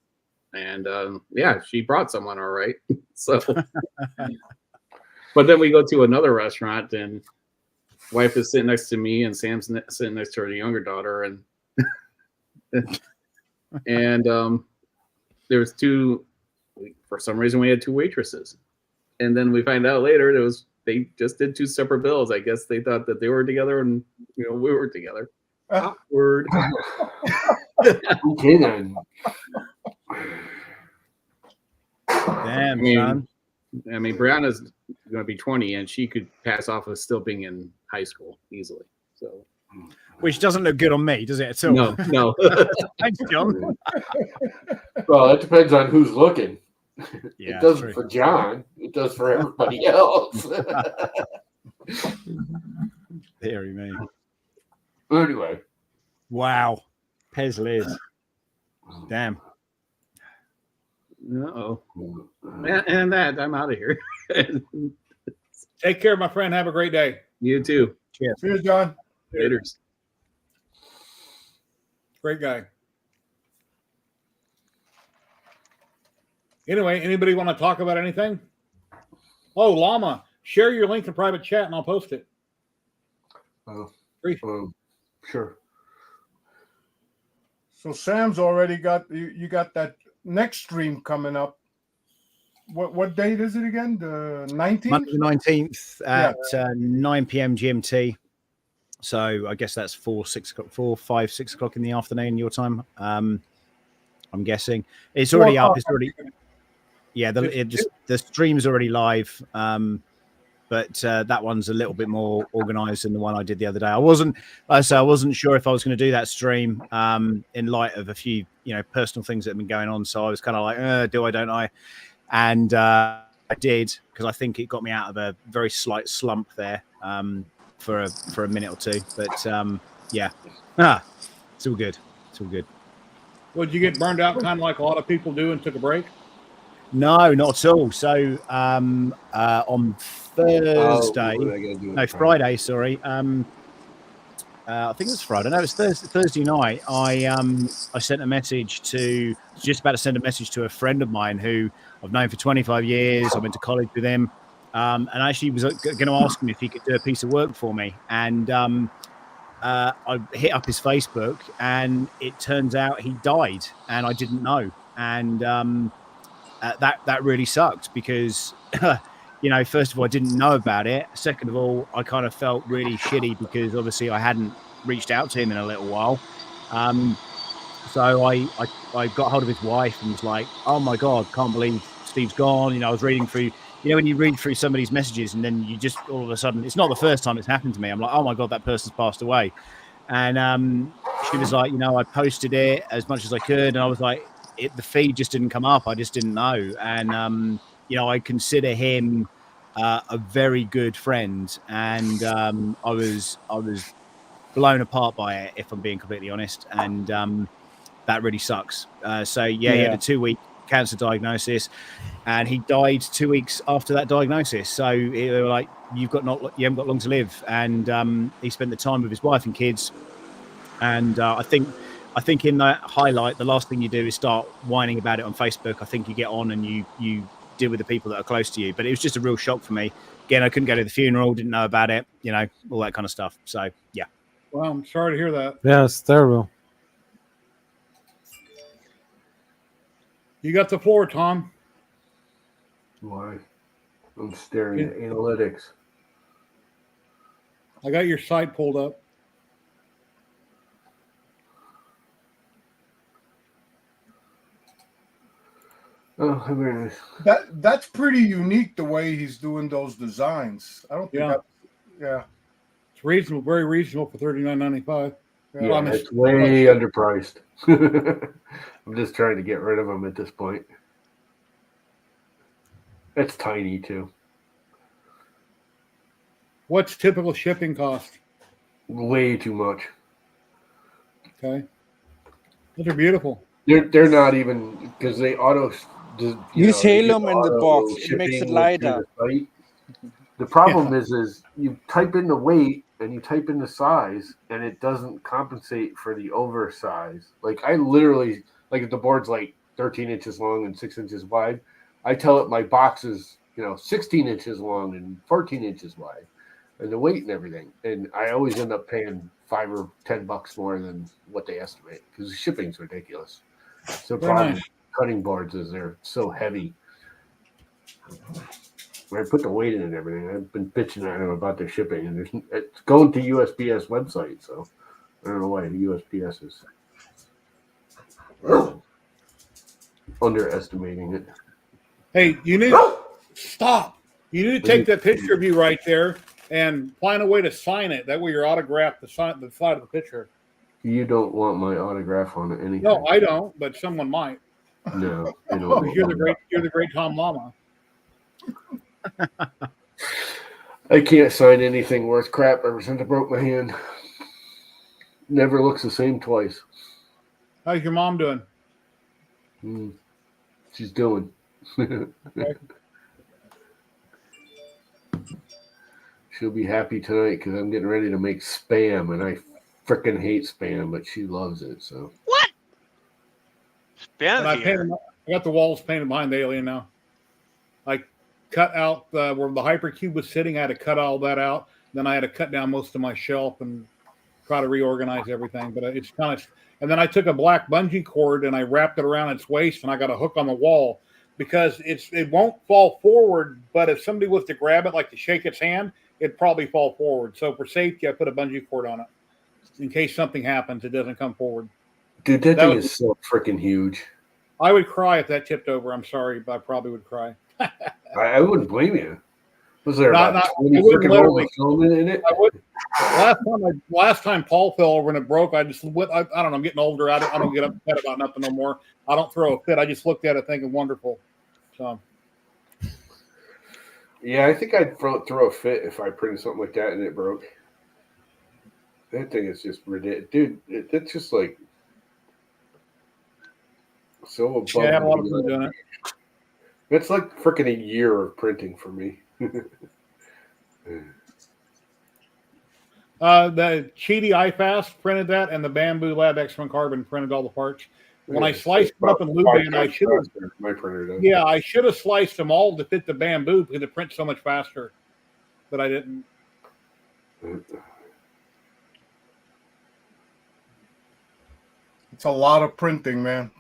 and she brought someone, all right. So. But then we go to another restaurant, and wife is sitting next to me, and Sam's sitting next to her younger daughter, and there was 2. For some reason, we had 2 waitresses, and then we find out later they just did 2 separate bills. I guess they thought that they were together, and we were together. Awkward. Okay then. Damn, son. I mean, Brianna's going to be 20, and she could pass off as still being in high school easily. So, which doesn't look good on me, does it? At all? No. Thanks, John. Well, it depends on who's looking. Yeah, it doesn't for John. It does for everybody else. Deary me. Anyway. Wow. Pez Liz. Damn. Uh-oh. And that, I'm out of here. Take care, my friend. Have a great day. You too. Cheers. Cheers, John. Later. Great guy. Anyway, anybody want to talk about anything? Oh, Llama, share your link in private chat and I'll post it. Sure. So Sam's already got you got that next stream coming up. What date is it again? The 19th? Monday the 19th at 9 p.m. GMT. So I guess that's 6 o'clock in the afternoon your time. I'm guessing it's already up. It's already Yeah, the stream's already live, but that one's a little bit more organized than the one I did the other day. I wasn't sure if I was going to do that stream in light of a few personal things that have been going on. So I was kind of like, do I, don't I? And I did, because I think it got me out of a very slight slump there for a minute or two. But yeah, it's all good. It's all good. Well, did you get burned out kind of like a lot of people do and took a break? No, not at all. So on Thursday, Friday, sorry. I think it was Friday. No, it was Thursday night. I sent a message just about to send a message to a friend of mine who I've known for 25 years. I went to college with him, and I actually was going to ask him if he could do a piece of work for me. And I hit up his Facebook, and it turns out he died, and I didn't know. And that really sucked because, first of all, I didn't know about it. Second of all, I kind of felt really shitty because obviously I hadn't reached out to him in a little while. So I got hold of his wife and was like, oh my God, can't believe Steve's gone. I was reading through, when you read through somebody's messages and then you just all of a sudden, it's not the first time it's happened to me. I'm like, oh my God, that person's passed away. And she was like, I posted it as much as I could. And I was like, the feed just didn't come up. I just didn't know. And, I consider him a very good friend. And I was blown apart by it, if I'm being completely honest. And that really sucks. So he had a 2-week cancer diagnosis and he died 2 weeks after that diagnosis. So they were like, you haven't got long to live. And he spent the time with his wife and kids. And I think in that highlight, the last thing you do is start whining about it on Facebook. I think you get on and you deal with the people that are close to you. But it was just a real shock for me. Again, I couldn't go to the funeral, didn't know about it, all that kind of stuff. So, yeah. Well, I'm sorry to hear that. Yeah, it's terrible. You got the floor, Tom. Why? I'm staring at analytics. I got your site pulled up. Oh, very nice. That's pretty unique the way he's doing those designs. I don't think it's reasonable, very reasonable for $39.95. Yeah, it's way underpriced. I'm just trying to get rid of them at this point. It's tiny too. What's typical shipping cost? Way too much. Okay, those are beautiful. They're not even because they auto. Use Helium in the box. It makes it lighter. The problem is you type in the weight and you type in the size and it doesn't compensate for the oversize. Like I literally, like if the board's like 13 inches long and 6 inches wide, I tell it my box is 16 inches long and 14 inches wide, and the weight and everything. And I always end up paying $5 or $10 more than what they estimate because the shipping's ridiculous. So the problem with cutting boards is they're so heavy. When I put the weight in and everything, I've been bitching at them about their shipping, and it's going to USPS website, so I don't know why the USPS is underestimating it. Hey, you need stop. You need to take that picture of you right there and find a way to sign it. That way, your autograph the side of the picture. You don't want my autograph on anything. No, I don't, but someone might. No, I don't. You're the great Tom Llama. I can't sign anything worth crap ever since I broke my hand. Never looks the same twice. How's your mom doing? She's doing. Okay. She'll be happy tonight because I'm getting ready to make Spam, and I freaking hate Spam, but she loves it. So what? Spam. I got the walls painted behind the alien now. I cut out where the hypercube was sitting. I had to cut all that out. Then I had to cut down most of my shelf and try to reorganize everything. But it's kind of. And then I took a black bungee cord and I wrapped it around its waist, and I got a hook on the wall because it won't fall forward. But if somebody was to grab it, like to shake its hand, it'd probably fall forward. So for safety, I put a bungee cord on it in case something happens. It doesn't come forward. Dude, that thing is so freaking huge. I would cry if that tipped over. I'm sorry, but I probably would cry. I wouldn't blame you. Was there Not- about not- 20 I wouldn't freaking rolls literally- of film in it? I would. Last time Paul fell over and it broke, I just went. I don't know. I'm getting older. I don't get upset about nothing no more. I don't throw a fit. I just looked at it thinking wonderful. So Yeah, I think I'd throw a fit if I printed something like that and it broke. That thing is just ridiculous, dude. It's just like so above. yeah, I had a lot of fun doing it. It's like freaking a year of printing for me. The Cheedy iFast printed that, and the Bamboo Lab X1 Carbon printed all the parts. When I sliced them up in Luban, I should have. My printer does. Yeah, I should have sliced them all to fit the bamboo because it prints so much faster, but I didn't. It's a lot of printing, man.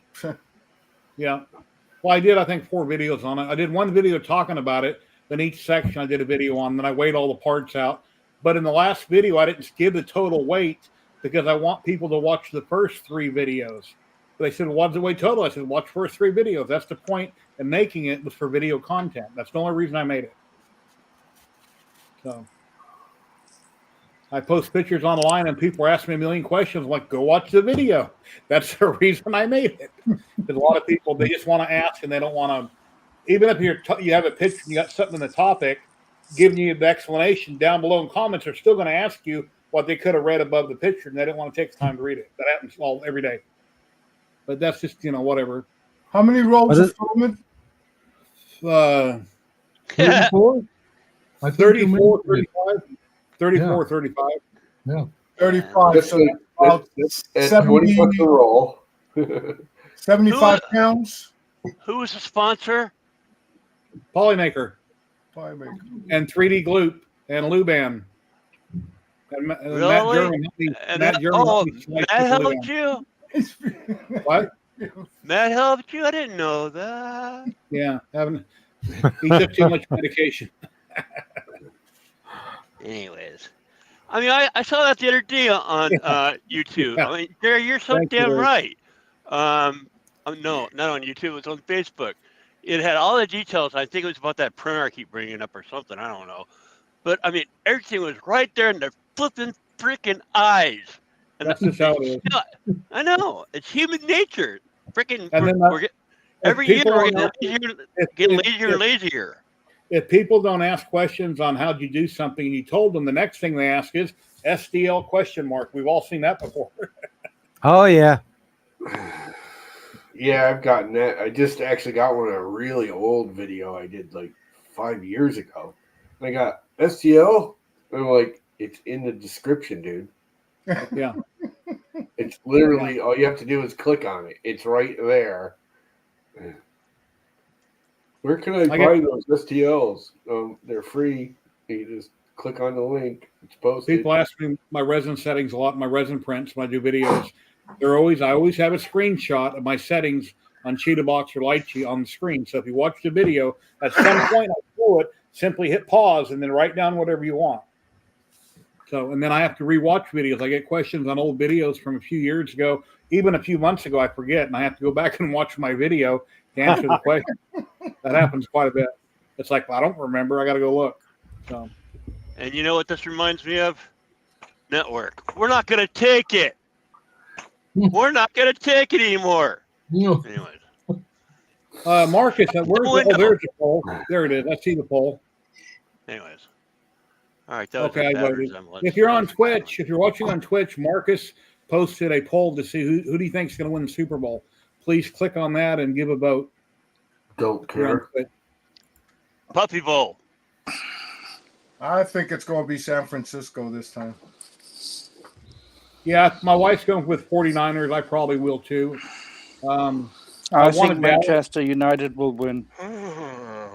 Yeah. Well, I did, I think, 4 videos on it. I did one video talking about it. Then each section I did a video on. Then I weighed all the parts out. But in the last video, I didn't give the total weight because I want people to watch the first 3 videos. They said, well, what's the weight total? I said, watch the first 3 videos. That's the point in making it, was for video content. That's the only reason I made it. So I post pictures online and people are asking me a million questions. I'm like, go watch the video. That's the reason I made it. Because a lot of people, they just want to ask and they don't want to, even if you have a picture and you got something in the topic, giving you the explanation down below in comments, they're still going to ask you what they could have read above the picture and they didn't want to take the time to read it. That happens every day. But that's just, whatever. How many rolls of filament? 34? 34, 35. 34, 35. Yeah. 35. That's So about It's 70 20 bucks a roll. 75 pounds. Who is the sponsor? Polymaker. Polymaker. And 3D Gloop and Luban. And Matt Really? German. Matt helped you? What? Matt helped you? I didn't know that. Yeah, he took too much medication. Anyways, I mean, I saw that the other day on YouTube. Yeah. I mean, Jerry, you're so Thank you, damn Larry. right. No, not on YouTube. It was on Facebook. It had all the details. I think it was about that printer I keep bringing up or something. I don't know. But, I mean, everything was right there in their flipping freaking eyes. And That's just how it is. I know. It's human nature. Freaking, And then every year people we're don't- getting lazier and lazier. If people don't ask questions on how'd you do something and you told them, the next thing they ask is SDL ? We've all seen that before. Oh yeah. Yeah, I've gotten that. I just actually got one, a really old video I did like 5 years ago. I got STL. I'm like, it's in the description, dude. Yeah. It's literally all you have to do is click on it. It's right there. Where can I buy those STLs? They're free. You just click on the link. It's posted. People ask me my resin settings a lot, my resin prints when I do videos. I always have a screenshot of my settings on Cheetah Box or Lychee on the screen. So if you watch the video, at some point I pull it, simply hit pause and then write down whatever you want. So, and then I have to rewatch videos. I get questions on old videos from a few years ago, even a few months ago, I forget, and I have to go back and watch my video to answer the question. That happens quite a bit. It's like, well, I don't remember. I got to go look. So, And you know what this reminds me of? Network. We're not going to take it. We're not going to take it anymore. No. Anyways. Marcus, there's the poll. There it is. I see the poll. Anyways. All right. That was Okay, a I bad voted. resemblance. If you're on Twitch, if you're watching on Twitch, Marcus posted a poll to see who do you think is going to win the Super Bowl. Please click on that and give a vote. Don't If you're on care. Twitch. Puppy Bowl. I think it's going to be San Francisco this time. Yeah, my wife's going with 49ers. I probably will too. I wanted think Dallas- Manchester United will win.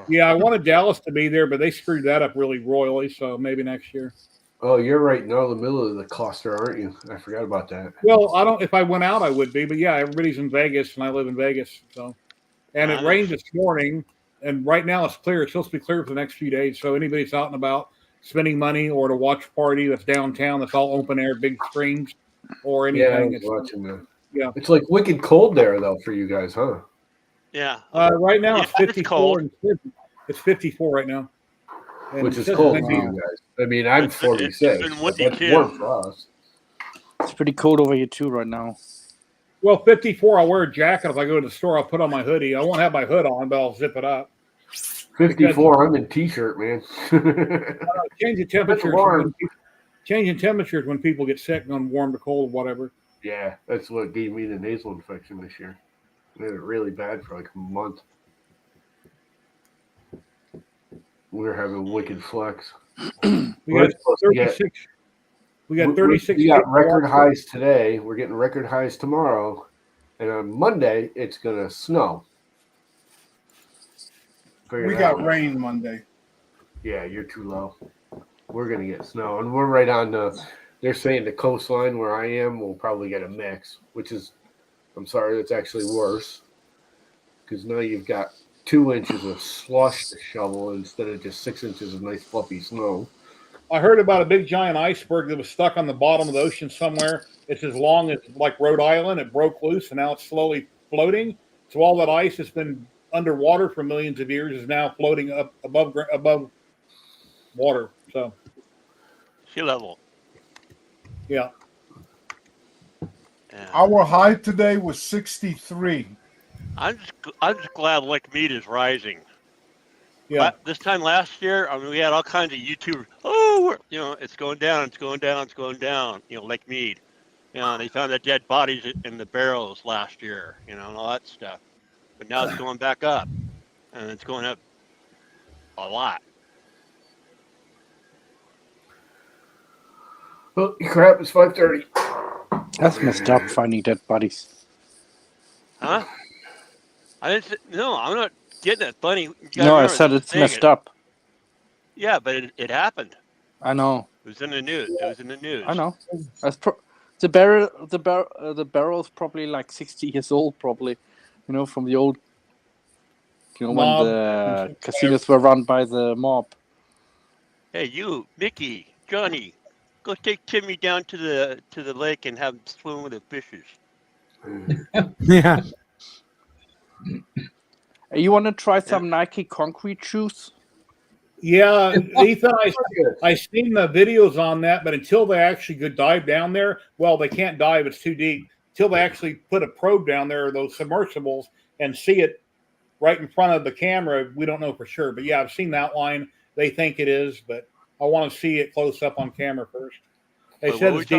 Yeah, I wanted Dallas to be there, but they screwed that up really royally. So maybe next year. Oh, you're right now in the middle of the cluster, aren't you? I forgot about that. Well, I don't. If I went out, I would be. But yeah, everybody's in Vegas, and I live in Vegas. So, and it rained this morning, and right now it's clear. It's supposed to be clear for the next few days. So anybody's out and about spending money or to watch a party that's downtown, that's all open air, big screens, or Yeah, I anything. was watching that. Yeah. It's like wicked cold there, though, for you guys, huh? Yeah. Right now it's Yeah, it's 54. cold. It's 54 right now. And which it is says cold it's for gonna you be- guys. I mean, I'm It's 46, been but windy that's too. warm for us. It's pretty cold over here too right now. Well, 54, I'll wear a jacket. If I go to the store, I'll put on my hoodie. I won't have my hood on, but I'll zip it up. 54, I'm in t-shirt, man. Changing That's temperatures. warm. Changing temperatures when people get sick, going warm to cold, whatever. Yeah, that's what gave me the nasal infection this year. I had it really bad for like a month. We were having wicked flex. We got 36. We got 36. We got record highs today. We're getting record highs tomorrow. And on Monday, it's going to snow. We got rain Monday. Yeah, you're too low. We're going to get snow. And we're right on the, they're saying the coastline where I am will probably get a mix, which is, I'm sorry, that's actually worse. Because now you've got 2 inches of slush to shovel instead of just 6 inches of nice fluffy snow. I heard about a big giant iceberg that was stuck on the bottom of the ocean somewhere. It's as long as like Rhode Island. It broke loose and now it's slowly floating. So all that ice has been underwater for millions of years is now floating up above water. So Sea level. Yeah. Our high today was 63. I'm just glad Lake Mead is rising. Yeah. This time last year, I mean, we had all kinds of YouTubers. Oh, it's going down, it's going down, it's going down. Lake Mead. They found the dead bodies in the barrels last year. And all that stuff. But now it's going back up, and it's going up a lot. Oh, crap! It's 5:30. That's messed up. Finding dead bodies. Huh? No, I'm not getting it funny. No, I said it's messed up. Yeah, but it happened. I know. It was in the news. It was in the news. I know. The barrel is probably like 60 years old, probably. From the old. When the casinos were run by the mob. Hey, you, Mickey, Johnny, go take Timmy down to the lake and have him swim with the fishes. Yeah. You want to try some Nike concrete shoes? Yeah, Ethan, I seen the videos on that, but until they actually could dive down there, well, they can't dive; it's too deep. Until they actually put a probe down there, those submersibles, and see it right in front of the camera, we don't know for sure. But yeah, I've seen the outline. They think it is, but I want to see it close up on camera first. They said it's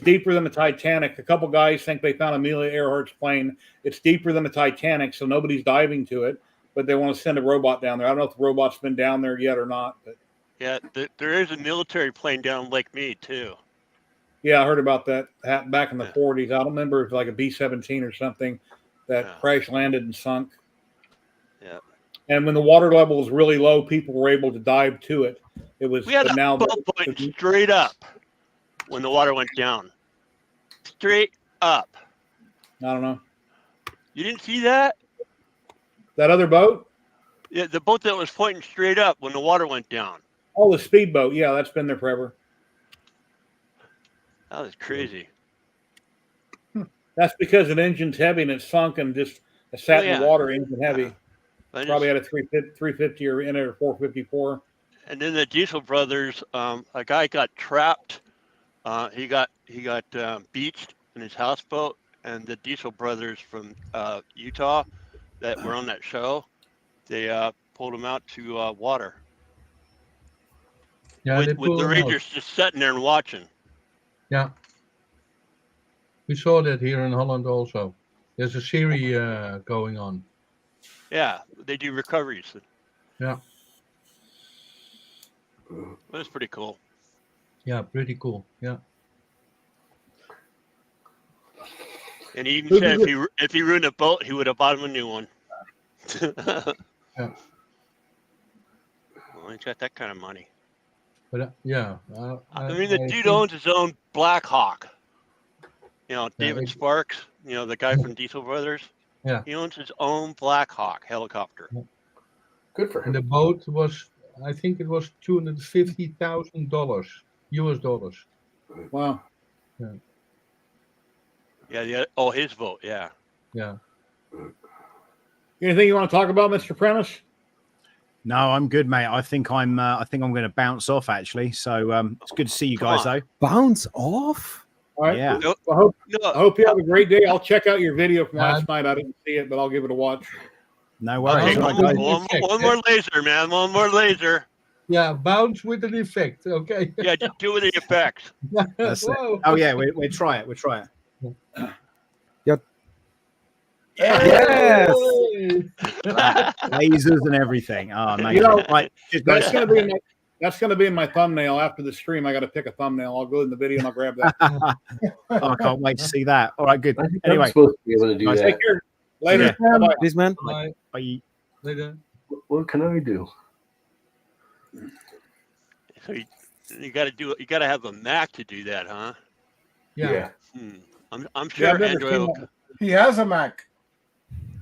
deeper than the Titanic. A couple guys think they found Amelia Earhart's plane. It's deeper than the Titanic, so nobody's diving to it. But they want to send a robot down there. I don't know if the robot's been down there yet or not. But yeah, there is a military plane down Lake Mead too. Yeah, I heard about that back in the 40s. I don't remember if it was like a B-17 or something that crash landed and sunk. Yeah. And when the water level was really low, people were able to dive to it. It was We had a now boat point straight up when the water went down. Straight up. I don't know. You didn't see that? That other boat? Yeah, the boat that was pointing straight up when the water went down. Oh, the speedboat. Yeah, that's been there forever. That was crazy. That's because the engine's heavy and it's sunk and just sat in the water, engine heavy. Probably had a 350 or in it or 454. And then the Diesel brothers, a guy got trapped. He got beached in his houseboat, and the Diesel brothers from Utah that were on that show, they pulled him out to water. Yeah, with the Rangers just sitting there and watching. Yeah. We saw that here in Holland also. There's a series going on. Yeah, they do recoveries. Yeah. That's pretty cool. Yeah, pretty cool. Yeah. And he even said if he ruined a boat, he would have bought him a new one. Yeah. Well, he's got that kind of money. But yeah. I mean, the dude owns his own Black Hawk. David Sparks, the guy from Diesel Brothers. Yeah. He owns his own Black Hawk helicopter. Good for him. And the boat was, I think it was $250,000 US dollars. Wow. Yeah. Oh, his boat. Yeah. Yeah. Anything you want to talk about, Mr. Prentice? No, I'm good, mate. I think I'm going to bounce off actually. So it's good to see you guys though. Bounce off? All right. Yeah. Well, I hope you have a great day. I'll check out your video from last night. I didn't see it, but I'll give it a watch. No worries. Okay, All right, guys. one more laser, man. One more laser. Yeah, bounce with an effect. Okay. Yeah, just do with the effects. That's it. Whoa. Oh yeah, we try it. We try it. Yes. Lasers and everything. Oh, amazing. You know, right. that's gonna be in my thumbnail after the stream. I got to pick a thumbnail. I'll go in the video and I'll grab that. Oh, I can't wait to see that. All right, good. I think Anyway, I'm supposed to be able to do guys, that. Take care. Later. Yeah. Bye. Please, man. Bye. bye. Later. What can I do? So you got to do it. You got to have a Mac to do that, huh? Yeah. I'm sure I've never Android. seen Will, that. He has a Mac.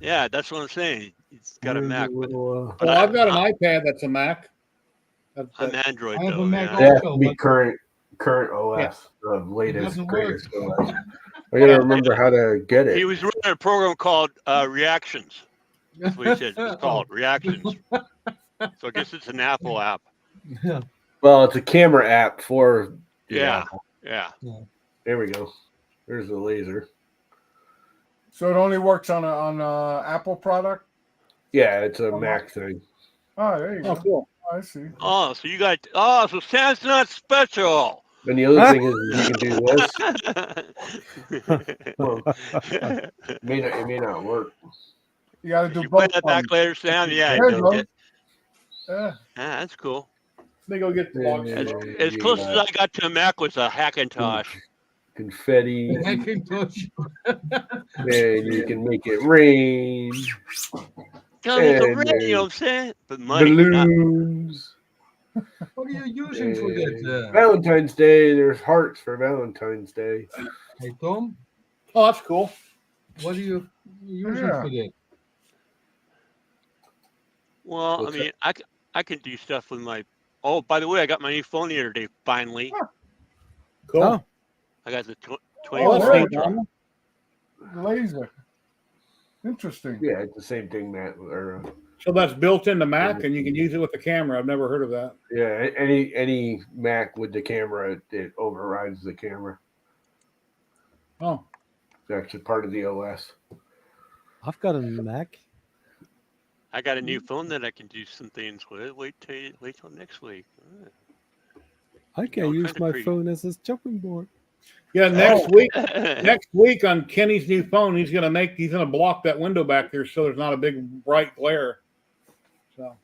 yeah, that's what I'm saying. He's got a Mac. But Well, I've got an iPad that's a Mac. I'm Android I have a though. Mac Man. It has also, to be but current OS, the latest, doesn't greatest OS. I gotta remember how to get He it. was running a program called Reactions. That's what he said. It's called Reactions. So I guess it's an Apple app. yeah. Well, it's a camera app for the Yeah. Apple. Yeah. There we go. There's the laser. So it only works on a Apple product. Yeah, it's a Mac thing. Oh, there you go. Oh, cool. I see. Oh, so you got. Oh, so Sam's not special. And the other thing is you can do this. Well, it may not work. You got to do You play both. that back later, Sam. Yeah. There you you'll go. get- Yeah. that's cool. Let me go get the box. As close as I got to a Mac was a Hackintosh. Confetti. Hackintosh. And you can make it rain. Tell me the And rain, you know what I'm saying? But money. Balloons. What are you using for that? Valentine's Day. There's hearts for Valentine's Day. Hey, Tom, Oh, that's cool. what are you using Yeah. for that? Well, What's I mean, I can do stuff with my. Oh, by the way, I got my new phone the other day. Finally, Cool. Oh. I got the Oh, 21 that's neat, Ultra. man. Laser. Interesting. Yeah, it's the same thing, Matt. Or, So that's built into Mac, and you can use it with the camera. I've never heard of that. yeah, any Mac with the camera, it overrides the camera. Oh, It's actually part of the OS. I've got a Mac. I got a new phone that I can do some things with. Wait till next week. I can All use kinds of my pretty- phone as a chopping board. yeah. Next week on Kenny's new phone, he's gonna block that window back there so there's not a big bright glare. So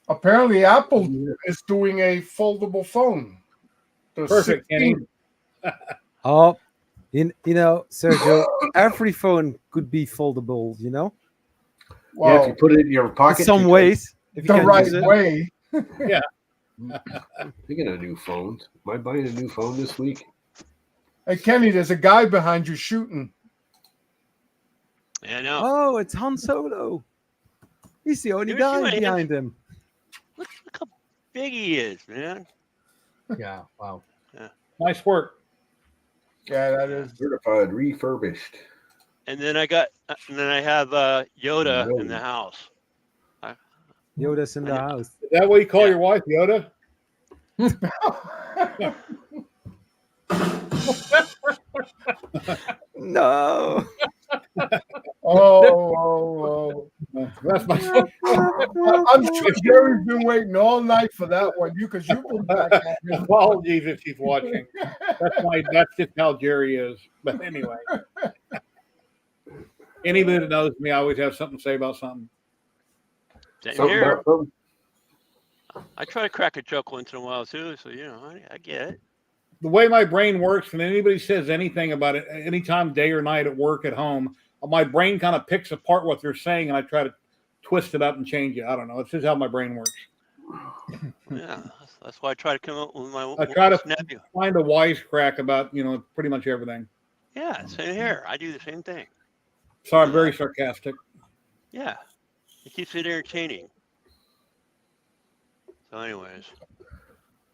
Apparently, Apple is doing a foldable phone. The perfect, 16. Kenny. Oh, you know, Sergio, every phone could be foldable, you know? Well, Yeah, if you put it in your In pocket. some you ways. If you the can right use it. way. Yeah. can- Speaking of new phones, am I buying a new phone this week? Hey, Kenny, there's a guy behind you shooting. Yeah, I know. Oh, it's Han Solo. He's the only You ever see my guy hands? behind him. Look how big he is, man. Yeah, wow. Nice work. Yeah, that is. Certified refurbished. And then I have Yoda in the house. Yoda's in the house. Is that what you call your wife, Yoda? No. Oh. That's my. I'm sure Jerry's been waiting all night for that one. Because you've been back at me. Apologies if she's watching. That's just how Jerry is. But anyway, anybody that knows me, I always have something to say about something. Same Something here. about something. I try to crack a joke once in a while too, so you know, I get it. The way my brain works, when anybody says anything about it, anytime, day or night, at work, at home, my brain kind of picks apart what they're saying, and I try to twist it up and change it. I don't know. It's just how my brain works. Yeah, that's why I try to come up with my. I try to nephew. find a wisecrack about pretty much everything. Yeah, same here. I do the same thing. So I'm very sarcastic. Yeah, it keeps it entertaining. So, anyways,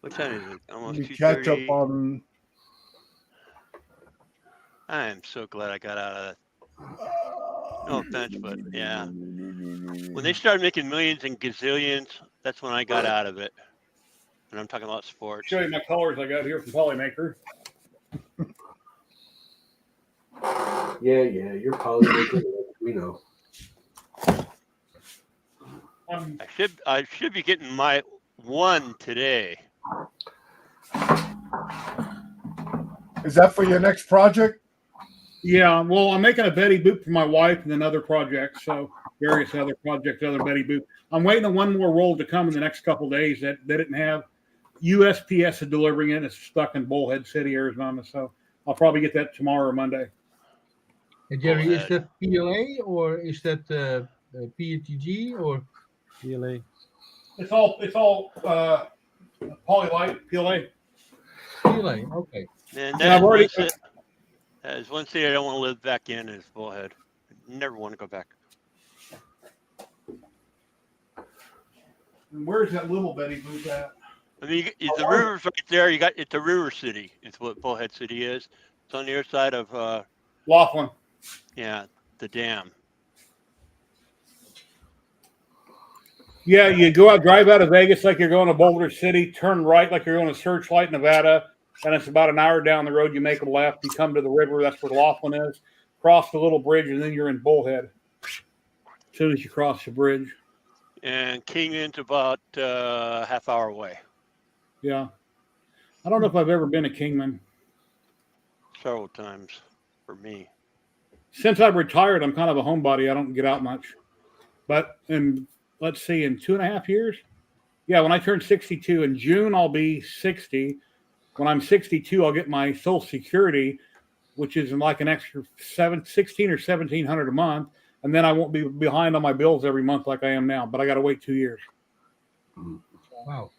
what time is it? Almost You catch up 2:30. on. I am so glad I got out of that. No offense, but yeah. When they started making millions and gazillions, that's when I got out of it. And I'm talking about sports. Show you my colors I got here from Polymaker. Yeah, you're Polymaker. We know. I should be getting my one today. Is that for your next project? Yeah, well, I'm making a Betty Boop for my wife and then other projects. So various other projects, other Betty Boop. I'm waiting on one more roll to come in the next couple of days that they didn't have. USPS is delivering it. It's stuck in Bullhead City, Arizona. So I'll probably get that tomorrow or Monday. Hey, Jerry, is that PLA or is that PETG or PLA? It's all Polylite PLA. PLA, okay. And I've already. There's one city I don't want to live back in is Bullhead. I never want to go back. Where's that little Betty Boop at? I mean, the river's right there. It's a river city. It's what Bullhead City is. It's on the other side of Laughlin. Yeah, the dam. Yeah, you go out, drive out of Vegas like you're going to Boulder City, turn right like you're going to Searchlight, Nevada, and it's about an hour down the road. You make a left, you come to the river. That's where Laughlin is. Cross the little bridge, and then you're in Bullhead. As soon as you cross the bridge. And Kingman's about a half hour away. Yeah. I don't know if I've ever been to Kingman. Several times for me. Since I've retired, I'm kind of a homebody. I don't get out much. But let's see, in 2.5 years? Yeah, when I turn 62 in June, I'll be 60. When I'm 62, I'll get my Social Security, which is like an extra $16 or $1,700 a month. And then I won't be behind on my bills every month like I am now. But I got to wait 2 years. Wow.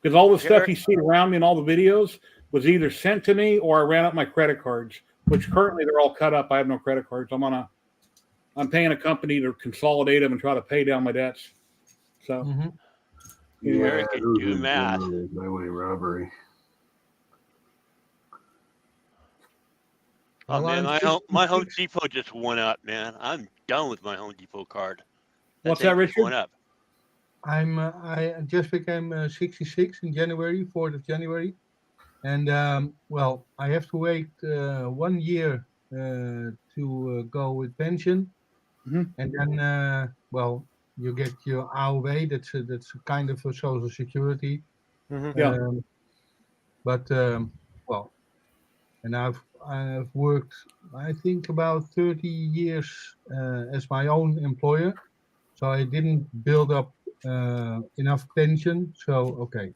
Because all the stuff you see around me in all the videos was either sent to me or I ran up my credit cards, which currently they're all cut up. I have no credit cards. I'm paying a company to consolidate them and try to pay down my debts. So, Anyway. Yeah, can do math. Highway robbery. Oh man, my Home Depot just went up, man. I'm done with my Home Depot card. What's that, Richard? Went up. I just became 66 in January, 4th of January, and well, I have to wait 1 year to go with pension, and then well, you get your AOW. That's a kind of a social security. Yeah. But well, and I've worked, I think, about 30 years as my own employer, so I didn't build up enough pension. So okay,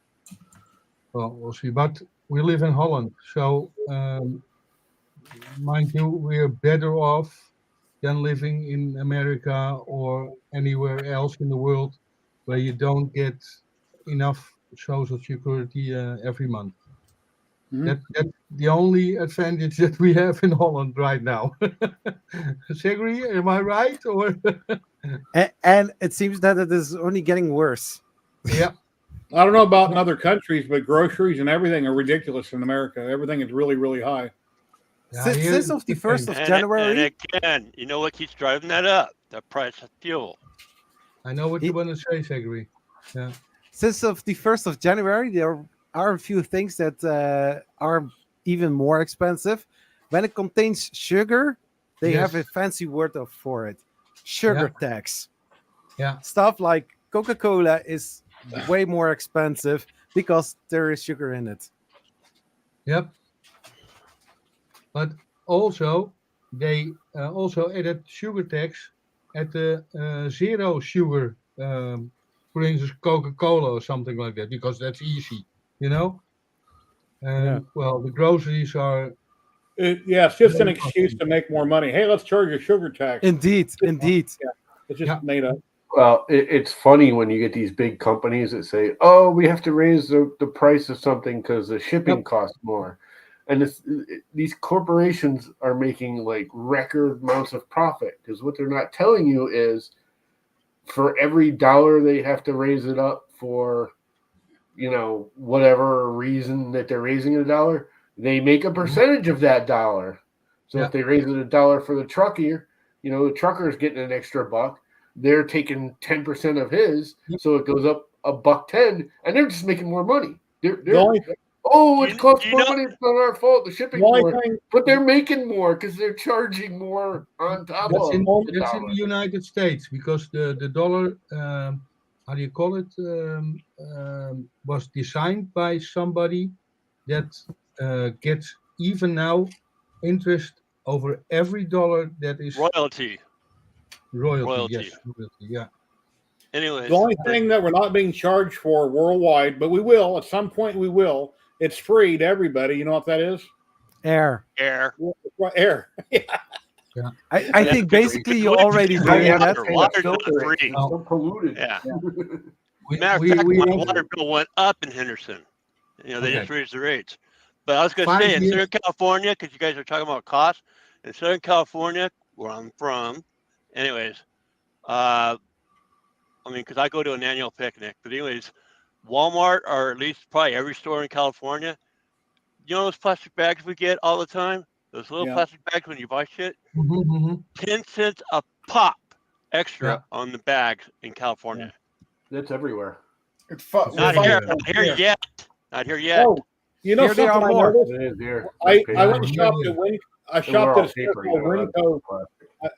well, we'll see. But we live in Holland, so mind you, we're better off than living in America or anywhere else in the world where you don't get enough social security every month. That's the only advantage that we have in Holland right now. Segri, am I right? Or and it seems that it is only getting worse. Yeah. I don't know about in other countries, but groceries and everything are ridiculous in America. Everything is really, really high. Since of the 1st of January. And again, you know what keeps driving that up? The price of fuel. I know what you want to say, Segri. Yeah. Since of the 1st of January, there are a few things that are even more expensive. When it contains sugar, they have a fancy word for it. Sugar tax. Yeah. Stuff like Coca-Cola is way more expensive because there is sugar in it. Yep. But also, they also added sugar tax at the zero sugar, for instance, Coca-Cola or something like that, because that's easy, you know? Well, the groceries are... it's just an excuse to make more money. Hey, let's charge a sugar tax. Indeed. Yeah, it's just made up. Well, it's funny when you get these big companies that say, oh, we have to raise the price of something because the shipping costs more. And these corporations are making like record amounts of profit because what they're not telling you is for every dollar they have to raise it up for, whatever reason that they're raising it $1, they make a percentage of that dollar. So if they raise it $1 for the trucker, The trucker's getting an extra $1. They're taking 10% of his, so it goes up $1.10, and they're just making more money. It costs more money. It's not our fault. The shipping more, but they're making more because they're charging more on top That's of in the that's in dollar. the United States because the dollar, how do you call it, was designed by somebody that gets even now interest over every dollar that is royalty. Yes, royalty. Yeah. Anyways, the only thing that we're not being charged for worldwide, but we will at some point. We will. It's free to everybody. You know what that is? Air. Air. Air. Yeah. I think basically you're already doing that. Water's not free. It's so polluted. Yeah. We, Matter of we, fact, we my have- water bill went up in Henderson. They Okay. just raised the rates. But I was going to 5 say, in years- Southern California, because you guys are talking about cost, in Southern California, where I'm from, anyways, because I go to an annual picnic. But anyways, Walmart, or at least probably every store in California, you know those plastic bags we get all the time? Those little plastic bags when you buy shit? 10 cents a pop extra on the bags in California. That's everywhere. Not here yet. Not here yet. Oh, you know Here they something are I more. noticed? It is here. I went and shopped at I shopped at a store paper, called Winco.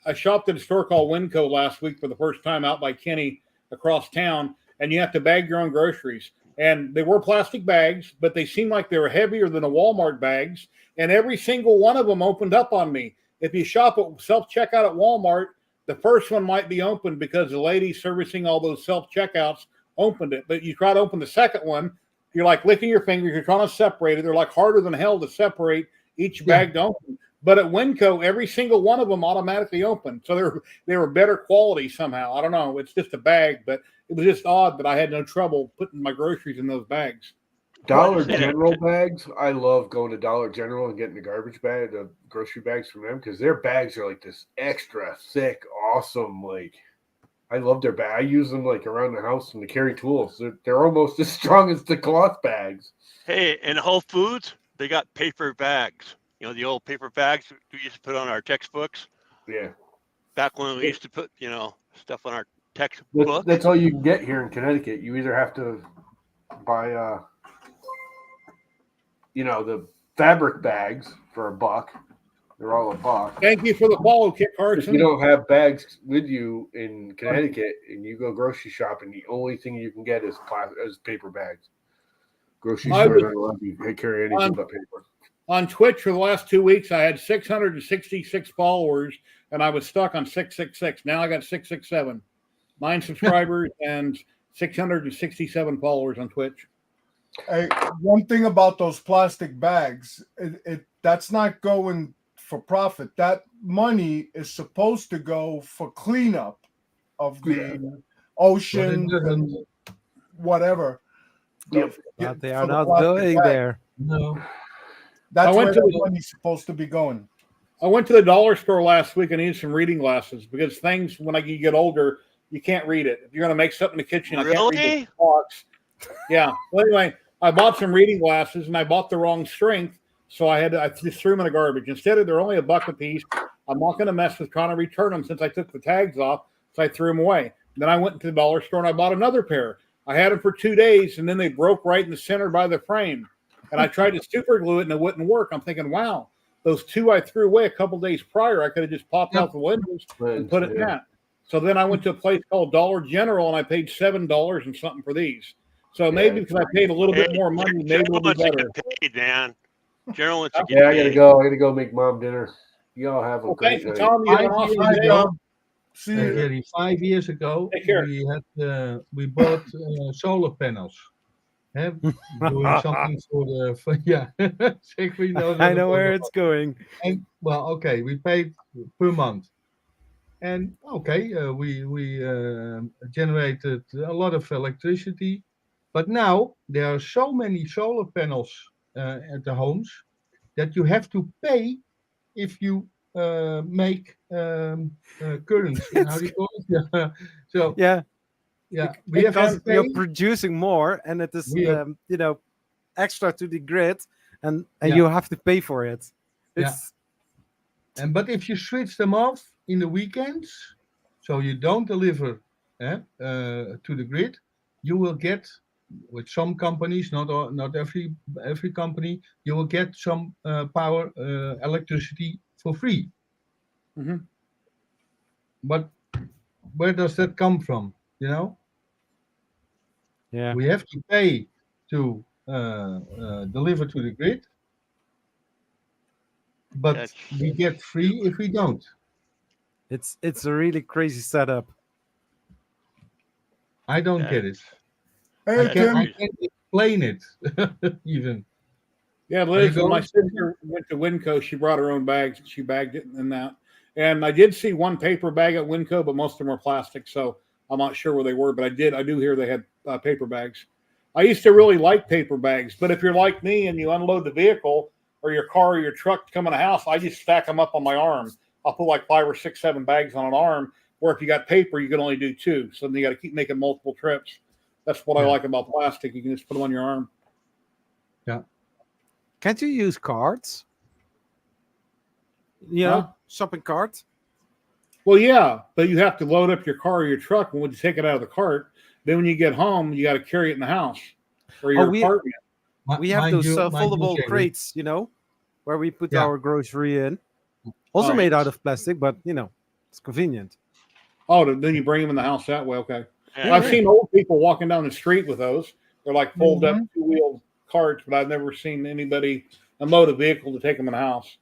I shopped at a store called Winco last week for the first time out by Kenny across town, and you have to bag your own groceries. And they were plastic bags, but they seemed like they were heavier than the Walmart bags. And every single one of them opened up on me. If you shop at self-checkout at Walmart, the first one might be open because the lady servicing all those self-checkouts opened it. But you try to open the second one, you're like licking your fingers. You're trying to separate it. They're like harder than hell to separate each bag to open. But at Winco, every single one of them automatically opened. So they were better quality somehow. I don't know. It's just a bag, but it was just odd that I had no trouble putting my groceries in those bags. Dollar General bags. I love going to Dollar General and getting the garbage bag, the grocery bags from them, because their bags are like this extra thick, awesome. Like, I love their bag. I use them like around the house and to carry tools. They're almost as strong as the cloth bags. Hey, in Whole Foods, they got paper bags. You know, the old paper bags we used to put on our textbooks. Yeah. Back when we used to put, stuff on our textbook. That's all you can get here in Connecticut. You either have to buy, the fabric bags for $1. They're all $1. Thank you for the follow, Kit Carson. If you don't have bags with you in Connecticut and you go grocery shopping, the only thing you can get is paper bags. Grocery stores don't let you carry anything but paper. On Twitch for the last 2 weeks, I had 666 followers, and I was stuck on 666. Now I got 667. 9 subscribers and 667 followers on Twitch. Hey, one thing about those plastic bags, that's not going for profit. That money is supposed to go for cleanup of the ocean and whatever. But they are not going there. No. That's where the money's supposed to be going. I went to the dollar store last week and needed some reading glasses because things, when you get older, you can't read it. If you're going to make something in the kitchen, I can't read the box. Yeah. Well, anyway, I bought some reading glasses and I bought the wrong strength. So I just threw them in the garbage. Instead of they're only $1 a piece, I'm not going to mess with trying to return them since I took the tags off. So I threw them away. Then I went to the dollar store and I bought another pair. I had them for 2 days and then they broke right in the center by the frame. And I tried to super glue it and it wouldn't work. I'm thinking, wow, those 2 I threw away a couple days prior, I could have just popped out the windows and put it in that. So then I went to a place called Dollar General and I paid $7 and something for these. So maybe because I paid a little bit more money, maybe it'll be better. Paid, man. General wants to get Yeah, I paid. gotta go make mom dinner. Y'all have a great night. Tom, you have an awesome day. See you. Gary, 5 years ago, we bought solar panels. Doing something for I know where it's going. And okay, we paid per month, and we generated a lot of electricity, but now there are so many solar panels at the homes that you have to pay if you make current. How do you call it? So yeah, we have to pay. You're producing more, and it is extra to the grid, and you have to pay for it. It's but if you switch them off, in the weekends, so you don't deliver to the grid, you will get, with some companies, not every company, you will get some power, electricity for free. Mm-hmm. But where does that come from? You know? Yeah. We have to pay to deliver to the grid, but we get free if we don't. It's a really crazy setup. I don't get it. Hey, I can't explain it even. Yeah, Liz, when my sister went to Winco, she brought her own bags and she bagged it and that. And I did see one paper bag at Winco, but most of them were plastic, so I'm not sure where they were. But I do hear they had paper bags. I used to really like paper bags, but if you're like me and you unload the vehicle or your car or your truck to come in a house, I just stack them up on my arm. I'll put like 5 or 6, 7 bags on an arm, where if you got paper, you can only do 2. So then you got to keep making multiple trips. That's what I like about plastic. You can just put them on your arm. Yeah. Can't you use cards? You know, shopping carts? Well, yeah, but you have to load up your car or your truck, and when you take it out of the cart, then when you get home, you got to carry it in the house or your apartment. We have those foldable crates, you know, where we put our grocery in. Also made out of plastic, but, you know, it's convenient. Oh, then you bring them in the house that way. Okay. I've seen old people walking down the street with those. They're like fold up 2-wheeled carts, but I've never seen anybody unload a vehicle to take them in the house.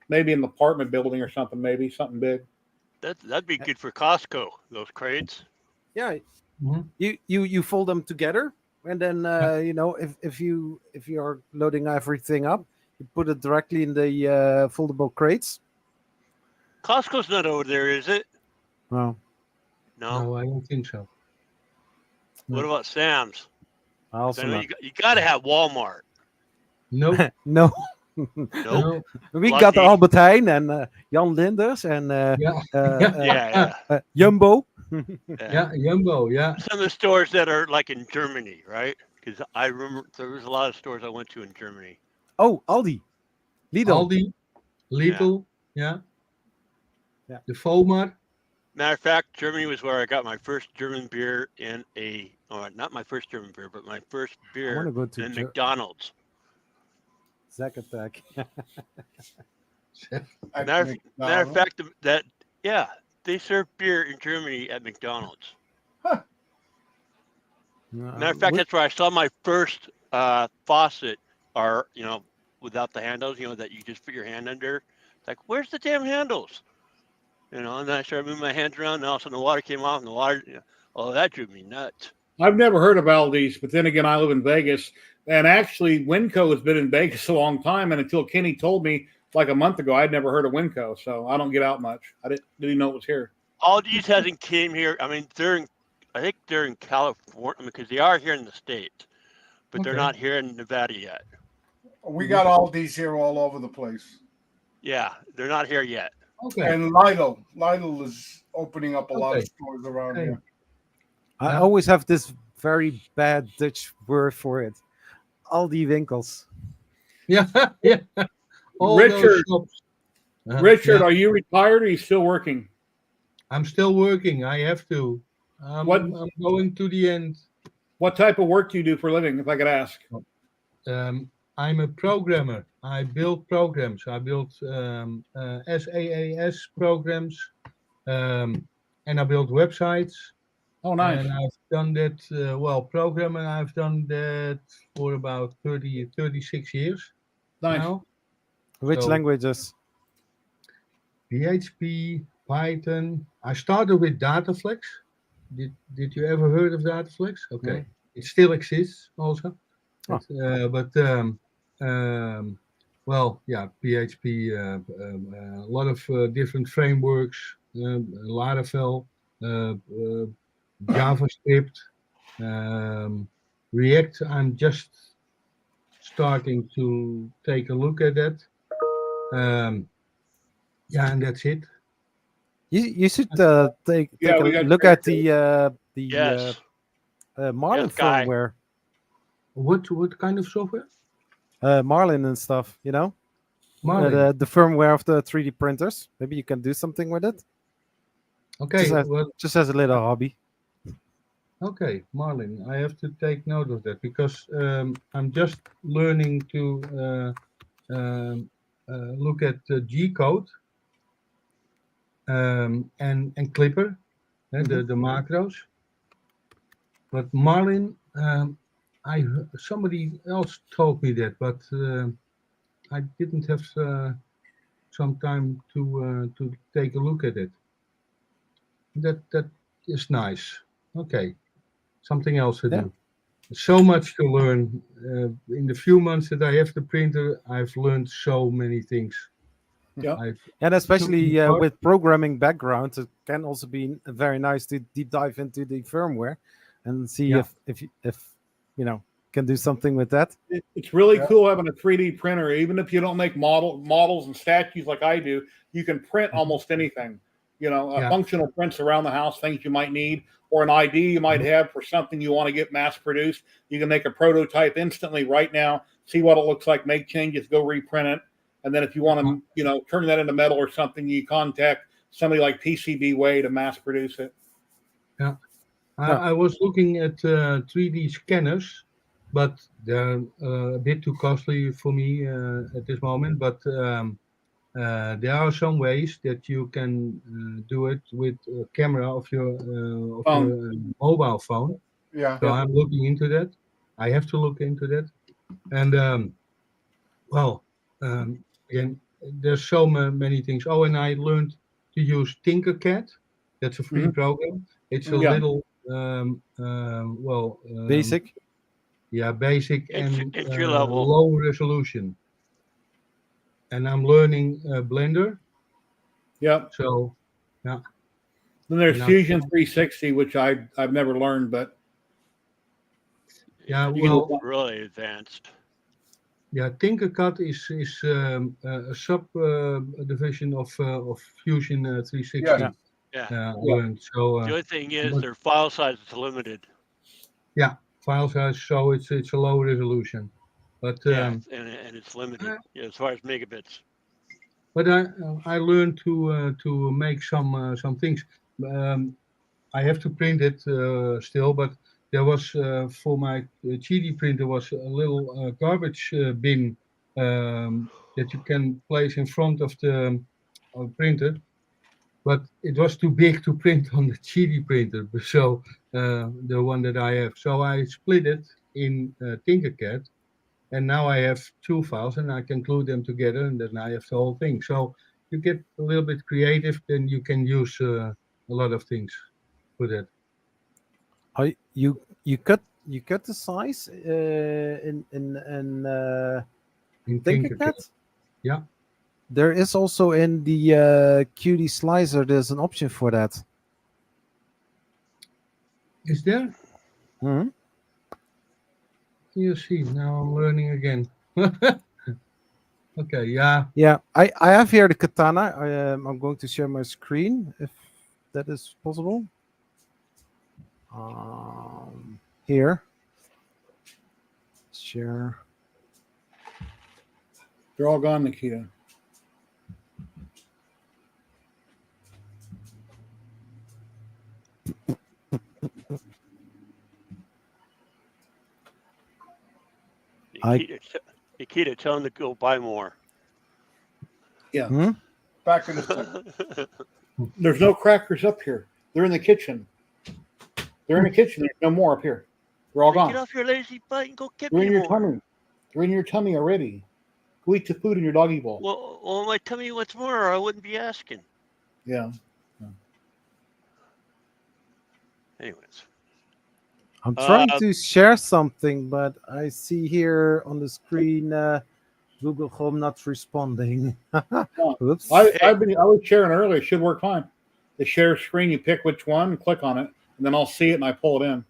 Maybe in the apartment building or something, maybe something big. That'd be good for Costco, those crates. Yeah. You fold them together, and then you know, if you are loading everything up, you put it directly in the foldable crates. Costco's not over there, is it? No. No, I don't think so. What about Sam's? Also you got to have Walmart. Nope. No. Nope. We got Albert Heijn and Jan Linders and Jumbo. Jumbo. Yeah. Some of the stores that are like in Germany, right? Because I remember there was a lot of stores I went to in Germany. Oh, Aldi. Lidl. Yeah. The Fomar. Matter of fact, Germany was where I got my first German beer in not my first German beer, but my first beer in McDonald's. ZYLtech. Matter of fact, they serve beer in Germany at McDonald's. Huh. Matter of fact, that's where I saw my first faucet, without the handles, that you just put your hand under. It's like, where's the damn handles? And then I started moving my hands around, and all of a sudden the water came off, and the water, that drew me nuts. I've never heard of Aldi's, but then again, I live in Vegas, and actually, Winco has been in Vegas a long time, and until Kenny told me like a month ago, I'd never heard of Winco, so I don't get out much. I didn't even know it was here. Aldi's hasn't came here. I mean, I think they're in California, because they are here in the States, but they're not here in Nevada yet. We got Aldi's here all over the place. Yeah, they're not here yet. Okay. And Lidl is opening up a lot of stores around here. I always have this very bad Dutch word for it. Aldi winkels. Yeah. Richard, are you retired or are you still working? I'm still working. I have to. I'm going to the end. What type of work do you do for a living, if I could ask? I'm a programmer. I build programs. I build SaaS programs, and I build websites. Oh, nice. And I've done that, programming, I've done that for about 36 years. Nice. Now. Which languages? PHP, Python. I started with Dataflex. Did you ever heard of Dataflex? Okay. It still exists also. Oh. PHP, a lot of different frameworks, Laravel, JavaScript, React. I'm just starting to take a look at that. And that's it. You should take a look at the Marlin firmware. What kind of software? Marlin and stuff, you know. Marlin. The firmware of the 3D printers. Maybe you can do something with it. Okay. Just as a little hobby. Okay, Marlin, I have to take note of that because I'm just learning to look at G code and Clipper, the macros. But Marlin, somebody else told me that, but I didn't have some time to take a look at it. That is nice. Okay, something else to do. So much to learn. In the few months that I have the printer, I've learned so many things. Yeah, and especially with programming background, it can also be very nice to deep dive into the firmware and see if you know can do something with that. It's really cool having a 3D printer. Even if you don't make models and statues like I do, you can print almost anything. You know, functional prints around the house, things you might need, or an idea you might have for something you want to get mass produced. You can make a prototype instantly right now, see what it looks like, make changes, go reprint it. And then if you want to, you know, turn that into metal or something, you contact somebody like PCBWay to mass produce it. Yeah. I was looking at 3D scanners, but they're a bit too costly for me at this moment. But there are some ways that you can do it with a camera of your mobile phone. Yeah. So I'm looking into that. I have to look into that. And again, there's so many things. Oh, and I learned to use Tinkercad. That's a free program. It's a little basic. Yeah, basic and entry level, low resolution. And I'm learning Blender. Yep. So, yeah. Then there's Fusion 360, which I've never learned, but really advanced. Yeah, Tinkercad is a sub division of Fusion 360. Yeah. So the other thing is their file size is limited. Yeah, file size, so it's a low resolution, but and it's limited as far as megabits. But I learned to make some things. I have to print it still, but there was for my 3D printer was a little garbage bin that you can place in front of the printer, but it was too big to print on the 3D printer. So the one that I have, so I split it in Tinkercad, and now I have two files, and I can glue them together, and then I have the whole thing. So you get a little bit creative, then you can use a lot of things for that. You cut the size in Tinkercad? Yeah. There is also in the QD slicer. There's an option for that. Is there? Mm-hmm. You see, now I'm learning again. Okay, yeah. Yeah, I have here the katana. I'm going to share my screen if that is possible. Here. Share. They're all gone, Nikita. Nikita, tell him to go buy more. Yeah. Back in the There's no crackers up here. They're in the kitchen. They're in the kitchen. There's no more up here. They're all gone. Get off your lazy butt and go get They're me in your more. tummy. They're in your tummy already. Go eat the food in your doggy bowl. Well, my tummy wants more, or I wouldn't be asking. Yeah. Anyways. I'm trying to share something, but I see here on the screen Google Home not responding. Oops. I was sharing earlier. It should work fine. The share screen, you pick which one, click on it, and then I'll see it and I pull it in.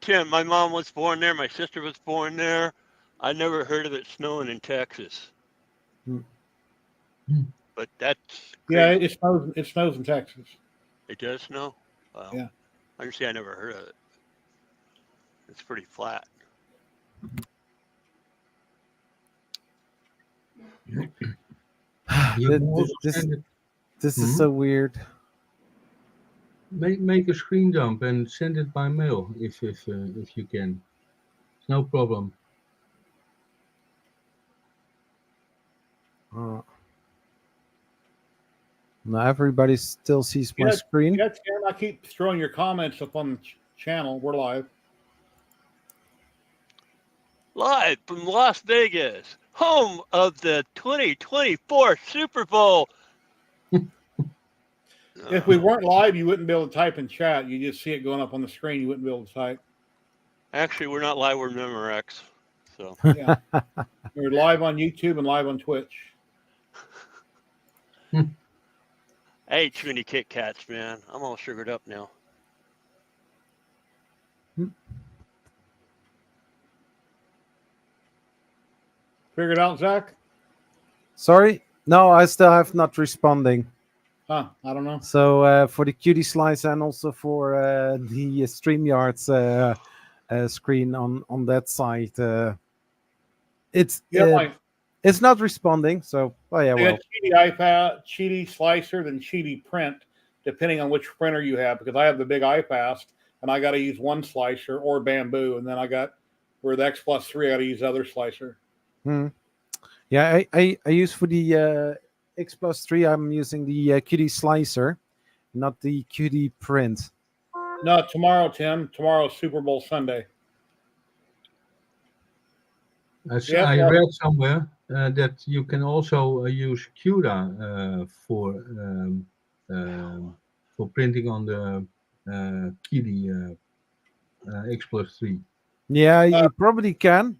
Tim, my mom was born there. My sister was born there. I never heard of it snowing in Texas. But that's crazy. Yeah, it snows in Texas. It does snow? Wow. Yeah. Honestly, I never heard of it. It's pretty flat. This is so weird. make a screen dump and send it by mail if you can. It's no problem. Now everybody still sees my screen. Yeah, Tim, I keep throwing your comments up on the channel. We're live. Live from Las Vegas, home of the 2024 Super Bowl. If we weren't live, you wouldn't be able to type in chat. You just see it going up on the screen. You wouldn't be able to type. Actually, we're not live. We're Memorex. So yeah, we're live on YouTube and live on Twitch. I ate too many Kit Kats, man. I'm all sugared up now. Figured out, Zach? Sorry? No, I still have not responding. Huh, I don't know. So for the QD slice and also for the StreamYard's screen on that side, it's not responding. So, oh yeah, well. Cheaty iPad, Cheaty Slicer, then Cheaty Print, depending on which printer you have, because I have the big iPast, and I got to use one slicer or Bamboo, and then I got, for the X+3, I got to use the other slicer. Yeah, I use for the X+3, I'm using the QD Slicer, not the QD Print. No, tomorrow, Tim. Tomorrow's Super Bowl Sunday. I read somewhere that you can also use CUDA for printing on the QD X+3. Yeah, you probably can.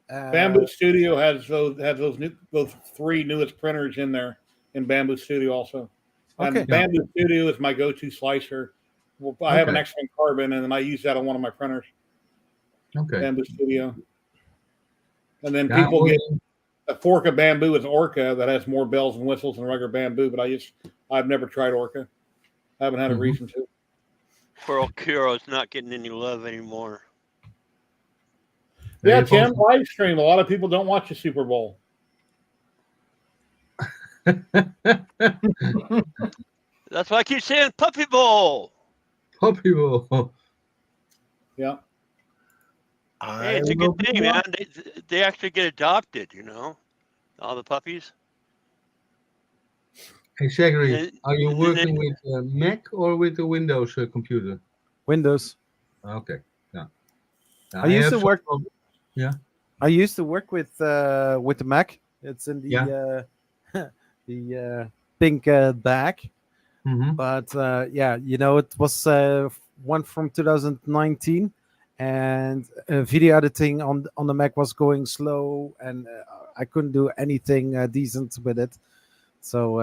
Bamboo Studio has those three newest printers in there in Bamboo Studio also. And Okay. Bamboo Studio is my go-to slicer. Well, I have an X1 Carbon, and then I use that on one of my printers. Okay. Bamboo Studio. And then people get a fork of Bamboo is Orca that has more bells and whistles than regular Bamboo, but I've never tried Orca. I haven't had a reason to. Pearl Curo's not getting any love anymore. Yeah, Tim, live stream. A lot of people don't watch the Super Bowl. That's why I keep saying Puppy Bowl. Puppy Bowl. Yeah. Hey, it's a good thing, man. They actually get adopted, all the puppies. Hey, Zachary, are you working with Mac or with the Windows computer? Windows. Okay. Yeah. I used to work. Yeah. I used to work with the Mac. It's in the the pink bag. But yeah, it was one from 2019, and video editing on the Mac was going slow, and I couldn't do anything decent with it. So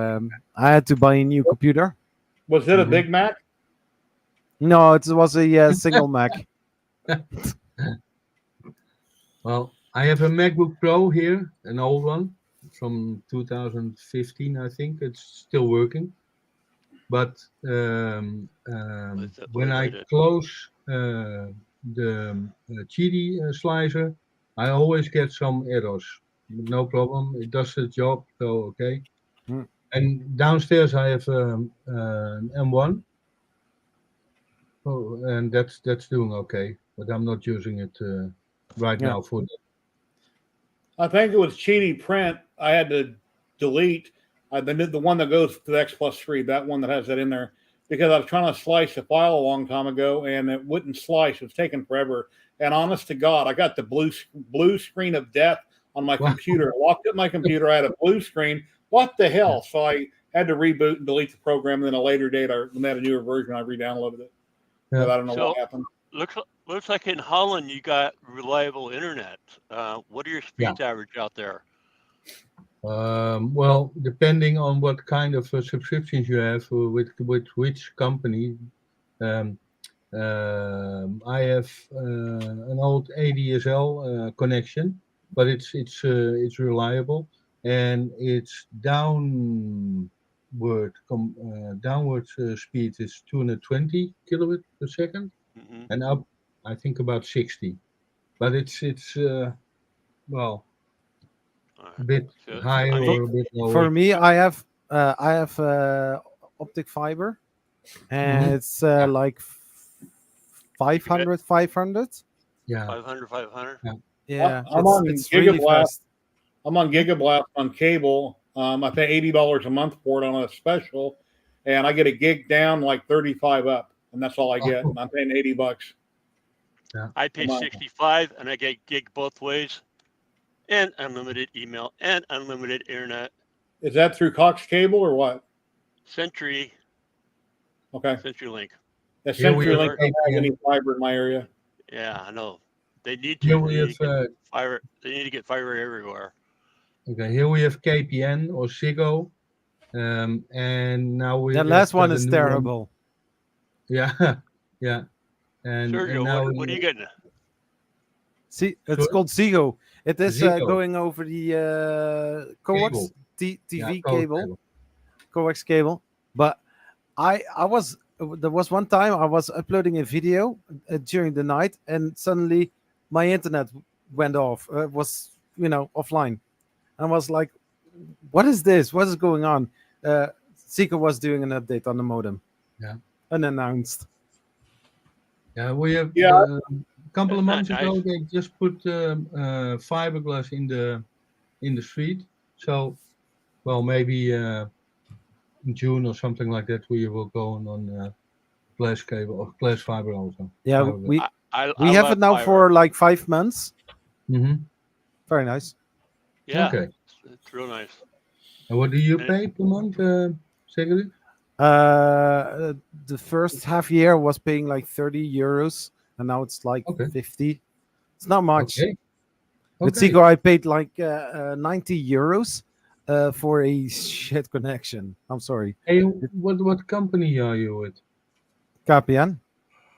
I had to buy a new computer. Was it a Big Mac? No, it was a single Mac. Well, I have a MacBook Pro here, an old one from 2015, I think. It's still working. But when I close the GD slicer, I always get some errors. No problem. It does the job, so okay. And downstairs I have an M1. Oh, and that's doing okay, but I'm not using it right now for that. I think it was Cheaty Print. I had to delete the one that goes to the X+3, that one that has that in there, because I was trying to slice a file a long time ago and it wouldn't slice. It was taking forever. And honest to God, I got the blue screen of death on my computer. I walked up my computer, I had a blue screen. What the hell? So I had to reboot and delete the program. And then a later date, when I had a newer version, I re-downloaded it. But I don't know what happened. Looks like in Holland you got reliable internet. What are your speeds average out there? Well, depending on what kind of subscriptions you have with which company, I have an old ADSL connection, but it's reliable, and its downward speed is 220 kilobit per second, and up I think about 60, but it's well, a bit higher or a bit lower. For me, I have optic fiber, and it's like 500. Yeah. 500. Yeah, I'm on it's really Gigablast. fast. I'm on Gigablast on cable. I pay $80 a month for it on a special, and I get a gig down like 35 up, and that's all I get. And I'm paying $80. Yeah. I pay 65, and I get gig both ways, and unlimited email and unlimited internet. Is that through Cox Cable or what? Century. Okay. CenturyLink. Yeah, CenturyLink doesn't have any fiber in my area. Yeah, I know. They need to. Here we have fiber. They need to get fiber everywhere. okay. Here we have KPN or Ziggo, and now we. The last one is terrible. Yeah, yeah. And Sergio, now what are you getting? See, it's called Ziggo. It is Ziggo. going over the coax TV cable, coax cable. But I was there was one time I was uploading a video during the night, and suddenly my internet went off. Was offline. I was like, "What is this? What is going on?" Ziggo was doing an update on the modem. Yeah, unannounced. Yeah, we have. Yeah. A couple of months ago, nice. they just put fiberglass in the street. So, well, maybe in June or something like that, we will go on glass cable or glass fiber also. Yeah, Fiberglass. we have love it now fiber. for like 5 months. Mm-hmm. Very nice. Yeah. Okay. It's real nice. And what do you pay per month, Sigrid? The first half year was paying like 30 euros, and now it's like 50. It's not much. Okay. With Okay. Ziggo, I paid like 90 euros for a shit connection. I'm sorry. Hey, what company are you with? KPN.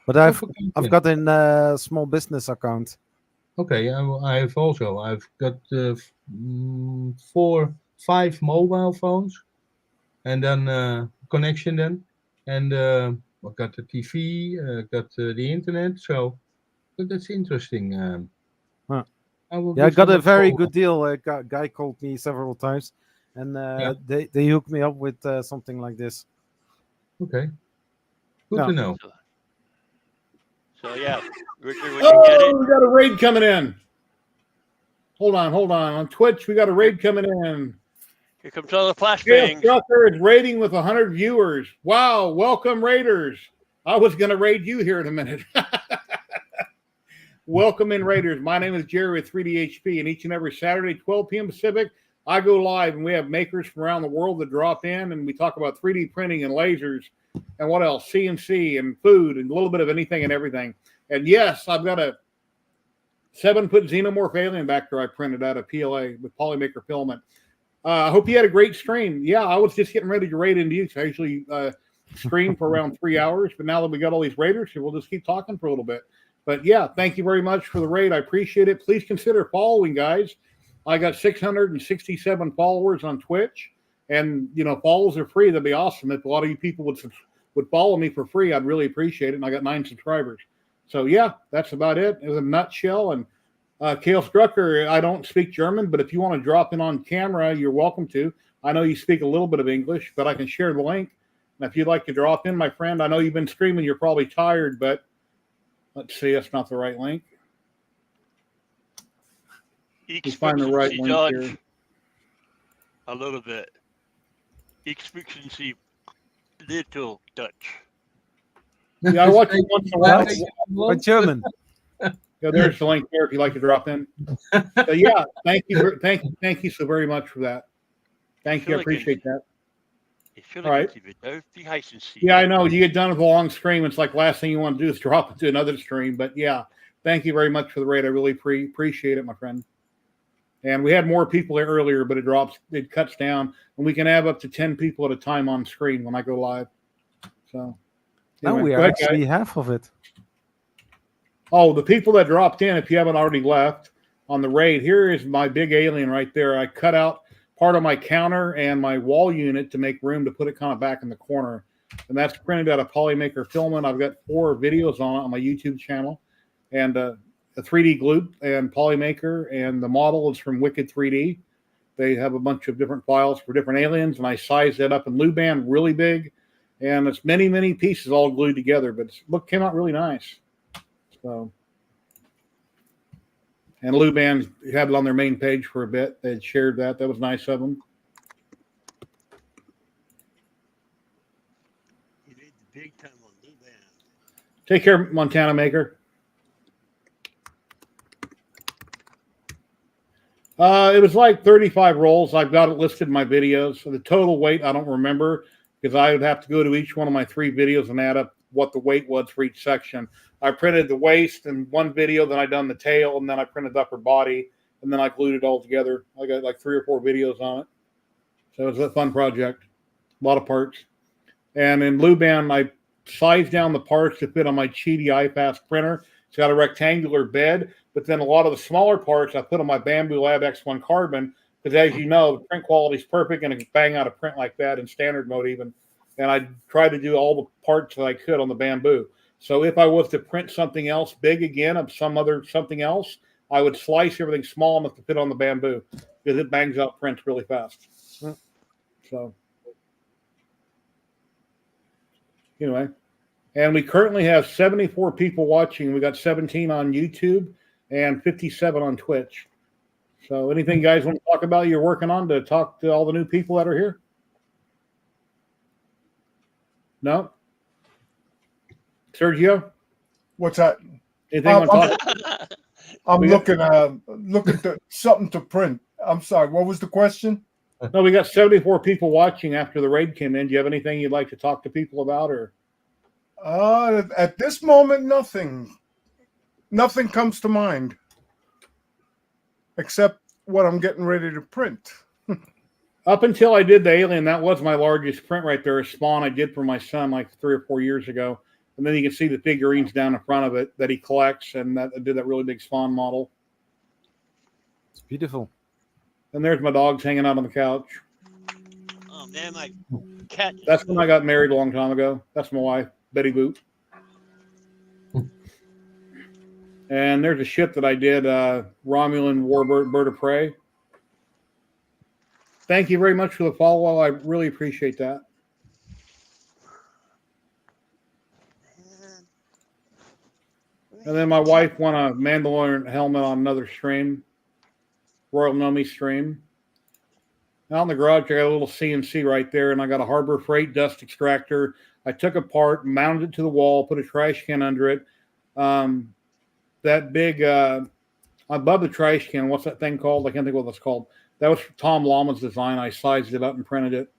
But Oh, I've for KPN. I've got a small business account. Okay, I've got 5 mobile phones, and then connection then, and I've got the TV, got the internet. So that's interesting. Huh. I will Yeah, I give got them a very call. good deal. A guy called me several times, and they hooked me up with something like this. Okay, good Yeah. to know. So yeah, Richard, when you get it, We got a raid coming in. Hold on. On Twitch, we got a raid coming in. here comes all the Gail flashbangs. Strucker is raiding with 100 viewers. Wow, welcome raiders. I was going to raid you here in a minute. Welcome in, raiders. My name is Jerry with 3DHP, and each and every Saturday, 12 p.m. Pacific, I go live, and we have makers from around the world that drop in, and we talk about 3D printing and lasers, and what else? CNC and food, and a little bit of anything and everything. And yes, I've got a 7-foot xenomorph alien back there I printed out of PLA with Polymaker filament. I hope you had a great stream. Yeah, I was just getting ready to raid into you. So I usually stream for around 3 hours, but now that we got all these raiders, we'll just keep talking for a little bit. But yeah, thank you very much for the raid. I appreciate it. Please consider following, guys. I got 667 followers on Twitch, and follows are free. That'd be awesome if a lot of you people would follow me for free. I'd really appreciate it. And I got 9 subscribers. So yeah, that's about it. In a nutshell. And Kale Strucker, I don't speak German, but if you want to drop in on camera, you're welcome to. I know you speak a little bit of English, but I can share the link. And if you'd like to drop in, my friend, I know you've been streaming. You're probably tired, but let's see. That's not the right link. Let's find the right link here. A little bit. Expectancy little Dutch. Yeah, I watch it once in a while. What German? Yeah, there's the link there if you'd like to drop in. So yeah, thank you so very much for that. Thank you, I appreciate that. All right. Yeah, I know you get done with a long stream. It's like last thing you want to do is drop into another stream. But yeah, thank you very much for the raid. I really appreciate it, my friend. And we had more people there earlier, but it cuts down, and we can have up to 10 people at a time on screen when I go live. So Now we are actually half of it. Oh, the people that dropped in, if you haven't already left on the raid, here is my big alien right there. I cut out part of my counter and my wall unit to make room to put it kind of back in the corner. And that's printed out of Polymaker filament. I've got 4 videos on it on my YouTube channel. And a 3D glue and Polymaker, and the model is from Wicked 3D. They have a bunch of different files for different aliens, and I sized that up in Luban really big. And it's many, many pieces all glued together, but look, came out really nice. So, and Luban had it on their main page for a bit. They had shared that. That was nice of them. You made the big time on Luban. Take care, Montana Maker. It was like 35 rolls. I've got it listed in my videos. So the total weight, I don't remember because I would have to go to each one of my 3 videos and add up what the weight was for each section. I printed the waist in one video, then I done the tail, and then I printed the upper body, and then I glued it all together. I got like 3 or 4 videos on it. So it was a fun project. A lot of parts. And in Luban, I sized down the parts to fit on my Cheedy iFast printer. It's got a rectangular bed, but then a lot of the smaller parts I put on my Bamboo Lab X1 Carbon because, as you know, the print quality is perfect and it can bang out a print like that in standard mode even. And I tried to do all the parts that I could on the Bamboo. So if I was to print something else big again of something else, I would slice everything small enough to fit on the Bamboo because it bangs out prints really fast. So anyway. And we currently have 74 people watching. We got 17 on YouTube and 57 on Twitch. So anything you guys want to talk about you're working on to talk to all the new people that are here? No? Sergio? What's that? Anything you want to talk? I'm looking to something to print. I'm sorry. What was the question? No, we got 74 people watching after the raid came in. Do you have anything you'd like to talk to people about, or? At this moment, nothing. Nothing comes to mind, except what I'm getting ready to print. Up until I did the alien, that was my largest print right there, a spawn I did for my son like 3 or 4 years ago. And then you can see the figurines down in front of it that he collects, and that I did that really big spawn model. It's beautiful. And there's my dogs hanging out on the couch. Oh man, my cat. That's when I got married a long time ago. That's my wife, Betty Boot. And there's a ship that I did, Romulan Warbird Bird of Prey. Thank you very much for the follow. I really appreciate that. And then my wife won a Mandalorian helmet on another stream, Royal Nomi stream. Out in the garage, I got a little CNC right there, and I got a Harbor Freight dust extractor. I took apart, mounted it to the wall, put a trash can under it. That big, above the trash can, what's that thing called? I can't think what that's called. That was Tom Lawman's design. I sized it up and printed it.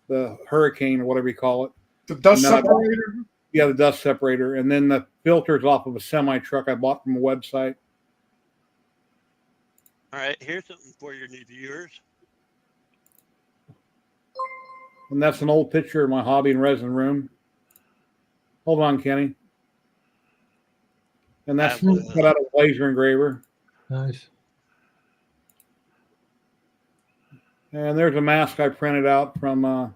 The Hurricane or whatever you call it. The dust separator? Yeah, the dust separator. And then the filters off of a semi-truck I bought from a website. All right, here's something for your new viewers. And that's an old picture of my hobby and resin room. Hold on, Kenny. And that's cut out of a laser engraver. Nice. And there's a mask I printed out from,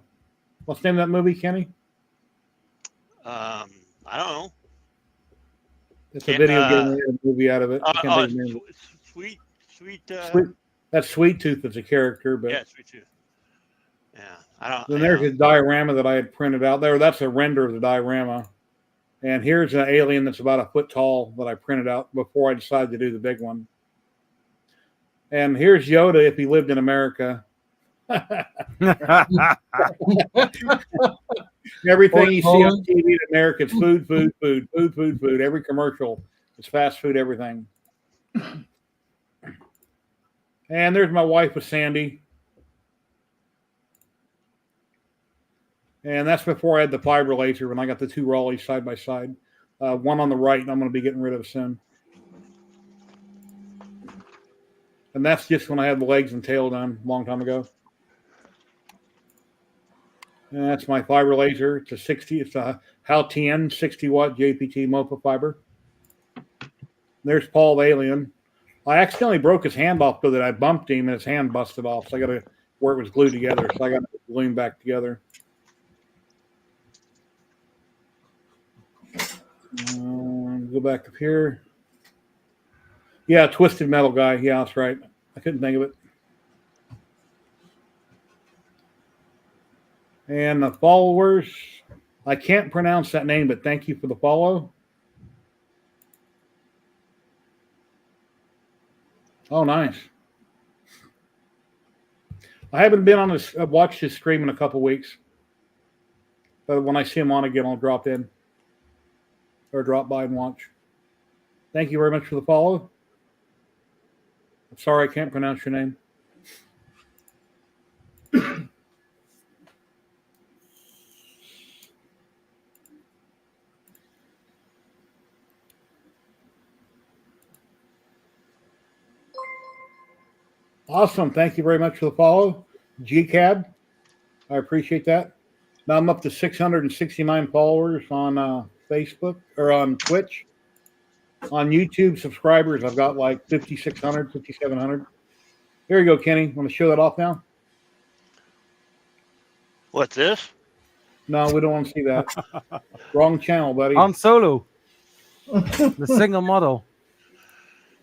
what's the name of that movie, Kenny? I don't know. It's a video game. They made a movie out of it. Sweet. That's Sweet Tooth as a character, but yeah, Sweet Tooth. Yeah, I don't. Then there's a diorama that I had printed out there. That's a render of the diorama. And here's an alien that's about a foot tall that I printed out before I decided to do the big one. And here's Yoda if he lived in America. Everything you see on TV in America is food, food, food, food, food, food. Every commercial is fast food, everything. And there's my wife with Sandy. And that's before I had the fiber laser when I got the 2 Raleighs side by side. One on the right, and I'm going to be getting rid of soon. And that's just when I had the legs and tail done a long time ago. And that's my fiber laser. It's a Haltien 60 watt JPT MOPA fiber. There's Paul the alien. I accidentally broke his hand off with it. I bumped him and his hand busted off. So I got to where it was glued together. So I got to glue him back together. Go back up here. Yeah, Twisted Metal guy. Yeah, that's right. I couldn't think of it. And the followers. I can't pronounce that name, but thank you for the follow. Oh, nice. I haven't been on this, watched his stream in a couple weeks. But when I see him on again, I'll drop in or drop by and watch. Thank you very much for the follow. I'm sorry I can't pronounce your name. Awesome. Thank you very much for the follow. GCAD. I appreciate that. Now I'm up to 669 followers on Facebook or on Twitch. On YouTube, subscribers, I've got like 5,600, 5,700. Here you go, Kenny. Want to show that off now? What's this? No, we don't want to see that. Wrong channel, buddy. On Solo. The single model.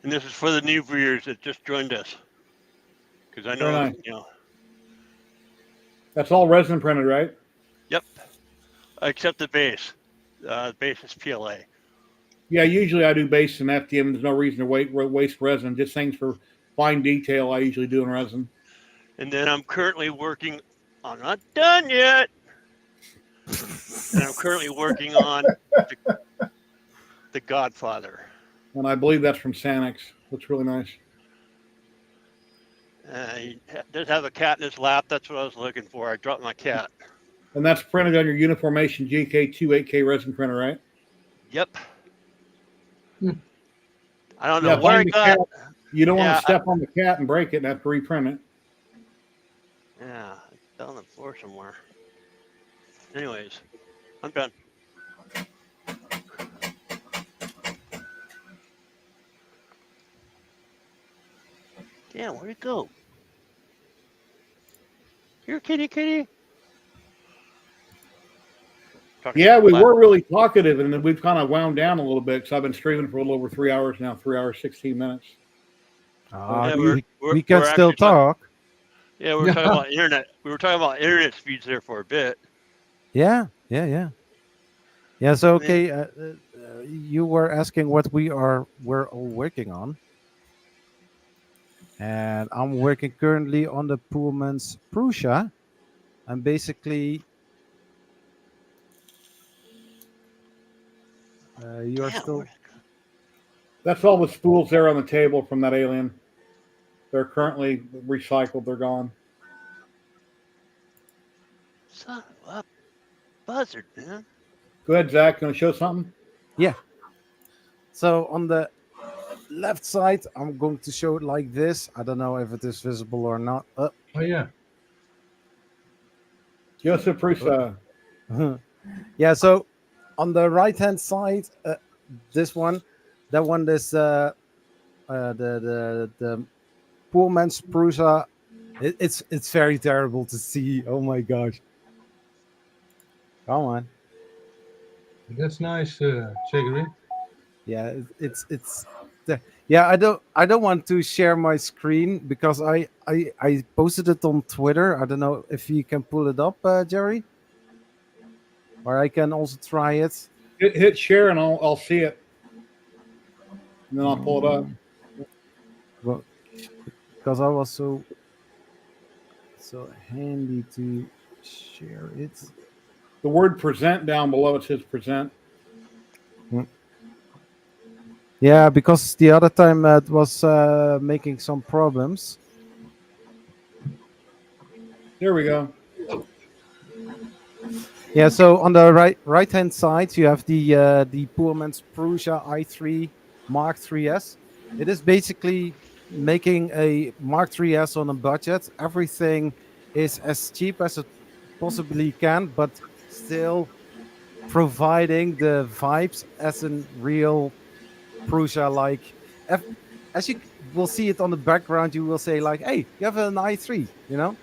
And this is for the new viewers that just joined us. Because I know, Very nice. you know. That's all resin printed, right? Yep. Except the base. Base is PLA. Yeah, usually I do base and FDM. There's no reason to waste resin. Just things for fine detail I usually do in resin. And then I'm currently working, I'm not done yet. And I'm currently working on the Godfather. And I believe that's from Sanix. Looks really nice. He does have a cat in his lap. That's what I was looking for. I dropped my cat. And that's printed on your Uniformation GK2 8K resin printer, right? Yep. I don't know where I find the got. cat. You don't want Yeah, to step on the cat and break it and have to reprint it. Yeah, it's on the floor somewhere. Anyways, I'm done. Damn, where'd it go? Here, kitty. Yeah, we were really talkative, and then we've kind of wound down a little bit because I've been streaming for a little over 3 hours now, 3 hours, 16 minutes. Yeah, we can still talk. Yeah, we were talking about internet. We were talking about internet speeds there for a bit. Yeah. So okay, you were asking what we're all working on, and I'm working currently on the Pullman's Prusa, and basically, you are still. That's all the spools there on the table from that alien. They're currently recycled. They're gone. Son of a buzzard, man. Go ahead, Zach. Going to show something? Yeah. So on the left side, I'm going to show it like this. I don't know if it is visible or not. Oh yeah. Joseph Prusa. Yeah. So on the right-hand side, this one, that one is the poor man's Prusa. It's very terrible to see. Oh my gosh. Come on. That's nice, Gregory. Yeah, it's yeah. I don't want to share my screen because I posted it on Twitter. I don't know if you can pull it up, Jerry, or I can also try it. Hit share and I'll see it, and then I'll pull it up. Well, because I was so handy to share it. The word present down below, it says present. Yeah, because the other time it was making some problems. There we go. Yeah, so on the right hand side you have the Pullman's Prusa i3 Mark 3S. It is basically making a Mark 3S on a budget. Everything is as cheap as it possibly can, but still providing the vibes as a real Prusa. Like, as you will see it on the background, you will say like, "Hey, you have an i3," you know.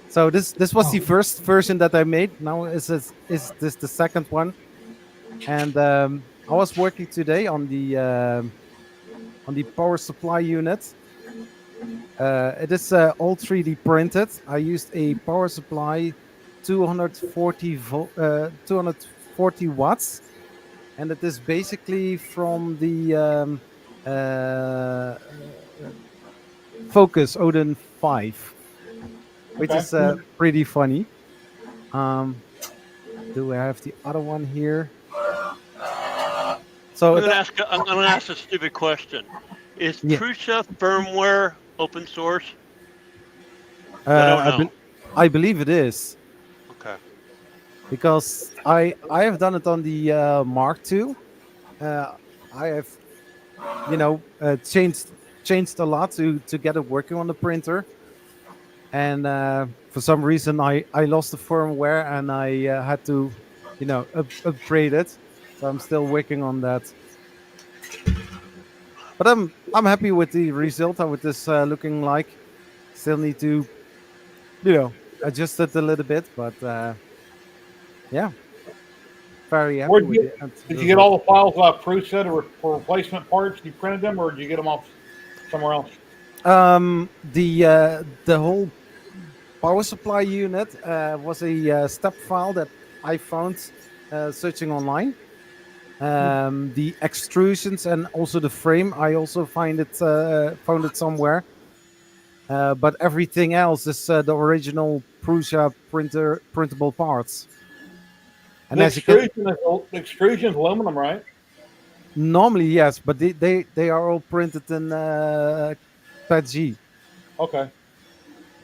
So this was the first version that I made. Now is this the second one, and I was working today on the power supply unit. It is all 3D printed. I used a power supply 240 watts, and it is basically from the Focus Odin 5, which Okay. is pretty funny. Do I have the other one here? So I'm gonna ask a stupid question. Is Yeah. Prusa firmware open source? I don't know. I believe it is, Okay. because I have done it on the Mark II. I have changed a lot to get it working on the printer, and for some reason I lost the firmware and I had to upgrade it. So I'm still working on that. But I'm happy with the result, how it is looking like. Still need to adjust it a little bit, but yeah, very happy Where'd with you, it. did you get all the files off Prusa for replacement parts? You printed them, or did you get them off somewhere else? The whole power supply unit was a step file that I found searching online. The extrusions and also the frame, I also found it somewhere. But everything else is the original Prusa printable parts. And The as you can, extrusion is aluminum, right? normally yes, but they are all printed in PETG. Okay.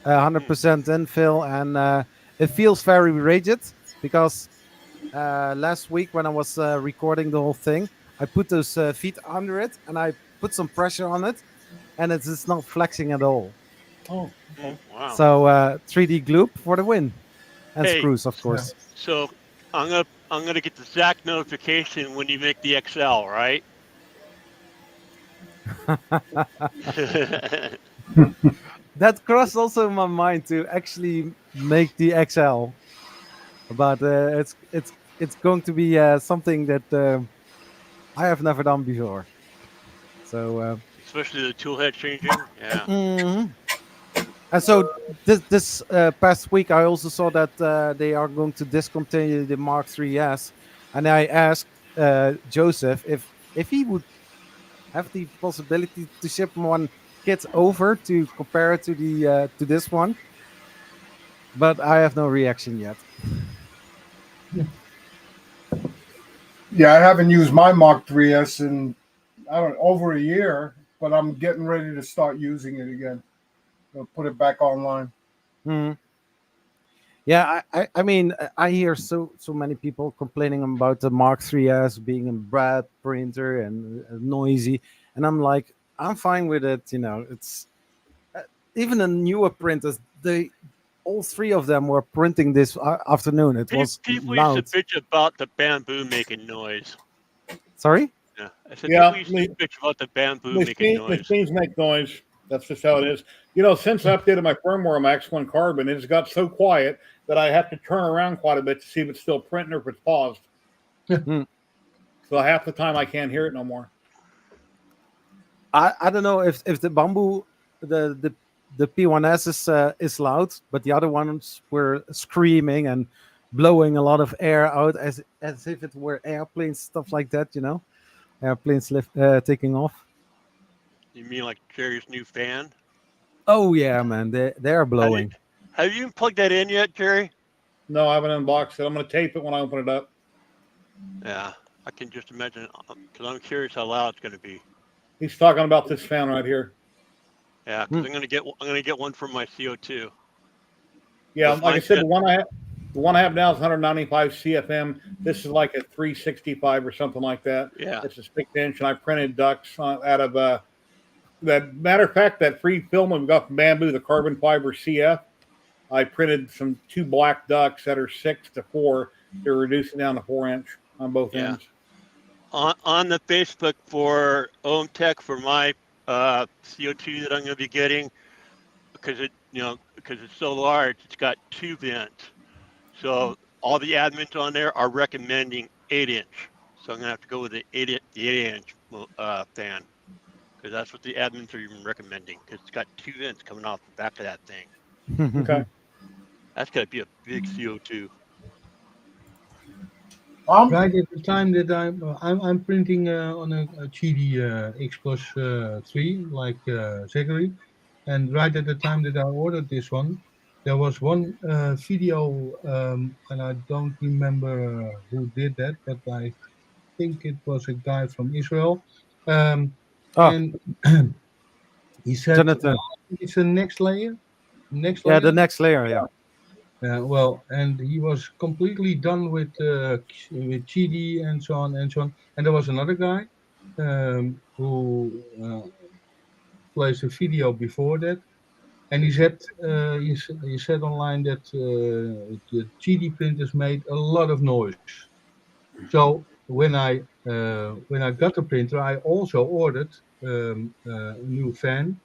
100% infill, and it feels very rigid because last week when I was recording the whole thing, I put those feet under it and I put some pressure on it, and it's just not flexing at all. Oh, okay. Wow. So 3D gloop for the win, and Hey, screws, of course. So I'm gonna get the Zach notification when you make the XL, right? That crossed also in my mind to actually make the XL, but it's going to be something that I have never done before. So especially the tool head changing. Yeah. mhm. And so this past week, I also saw that they are going to discontinue the Mark IIIs, and I asked Joseph if he would have the possibility to ship one kit over to compare it to the to this one, but I have no reaction yet. Yeah, I haven't used my Mark IIIs in over a year, but I'm getting ready to start using it again. I'll put it back online. Mm. Yeah, I mean, I hear so many people complaining about the Mark IIIs being a bad printer and noisy, and I'm like, I'm fine with it. It's even the newer printers. All three of them were printing this afternoon. It was People loud. used to bitch about the bamboo making noise. Sorry? Yeah, I said Yeah, people used to bitch about the bamboo making noise. Machines make noise. That's just how it is. Since I updated my firmware on my X1 Carbon, it's got so quiet that I have to turn around quite a bit to see if it's still printing or if it's paused. So half the time I can't hear it no more. I don't know if the bamboo the P1S is loud, but the other ones were screaming and blowing a lot of air out as if it were airplanes, stuff like that. Airplanes taking off. You mean like Jerry's new fan? Oh yeah, man, they are blowing. Have you plugged that in yet, Jerry? No, I haven't unboxed it. I'm going to tape it when I open it up. Yeah, I can just imagine because I'm curious how loud it's going to be. He's talking about this fan right here. Yeah, because I'm gonna get one for my CO2. Yeah, like I said, the one I have now is 195 CFM. This is like a 365 or something like that. Yeah, it's a 6-inch, and I printed ducts out of that. Matter of fact, that free film we've got from Bamboo, the carbon fiber CF. I printed 2 black ducts that are 6 to 4 to reduce it down to 4-inch on both ends. On the Facebook for ZYLtech for my CO2 that I'm going to be getting, because it's so large, it's got 2 vents. So all the admins on there are recommending 8-inch. So I'm going to have to go with the 8-inch fan, because that's what the admins are even recommending, because it's got 2 vents coming off the back of that thing. Okay. That's got to be a big CO2. Right at the time that I'm printing on a GD X Plus 3 like Zachary, and right at the time that I ordered this one, there was one video, and I don't remember who did that, but I think it was a guy from Israel, and he said Jonathan. it's the next layer. Yeah, the next layer. Yeah. Well, and he was completely done with GD and so on and so on. And there was another guy who placed a video before that, and he said he said online that the GD printers made a lot of noise. So when I got the printer, I also ordered a new fan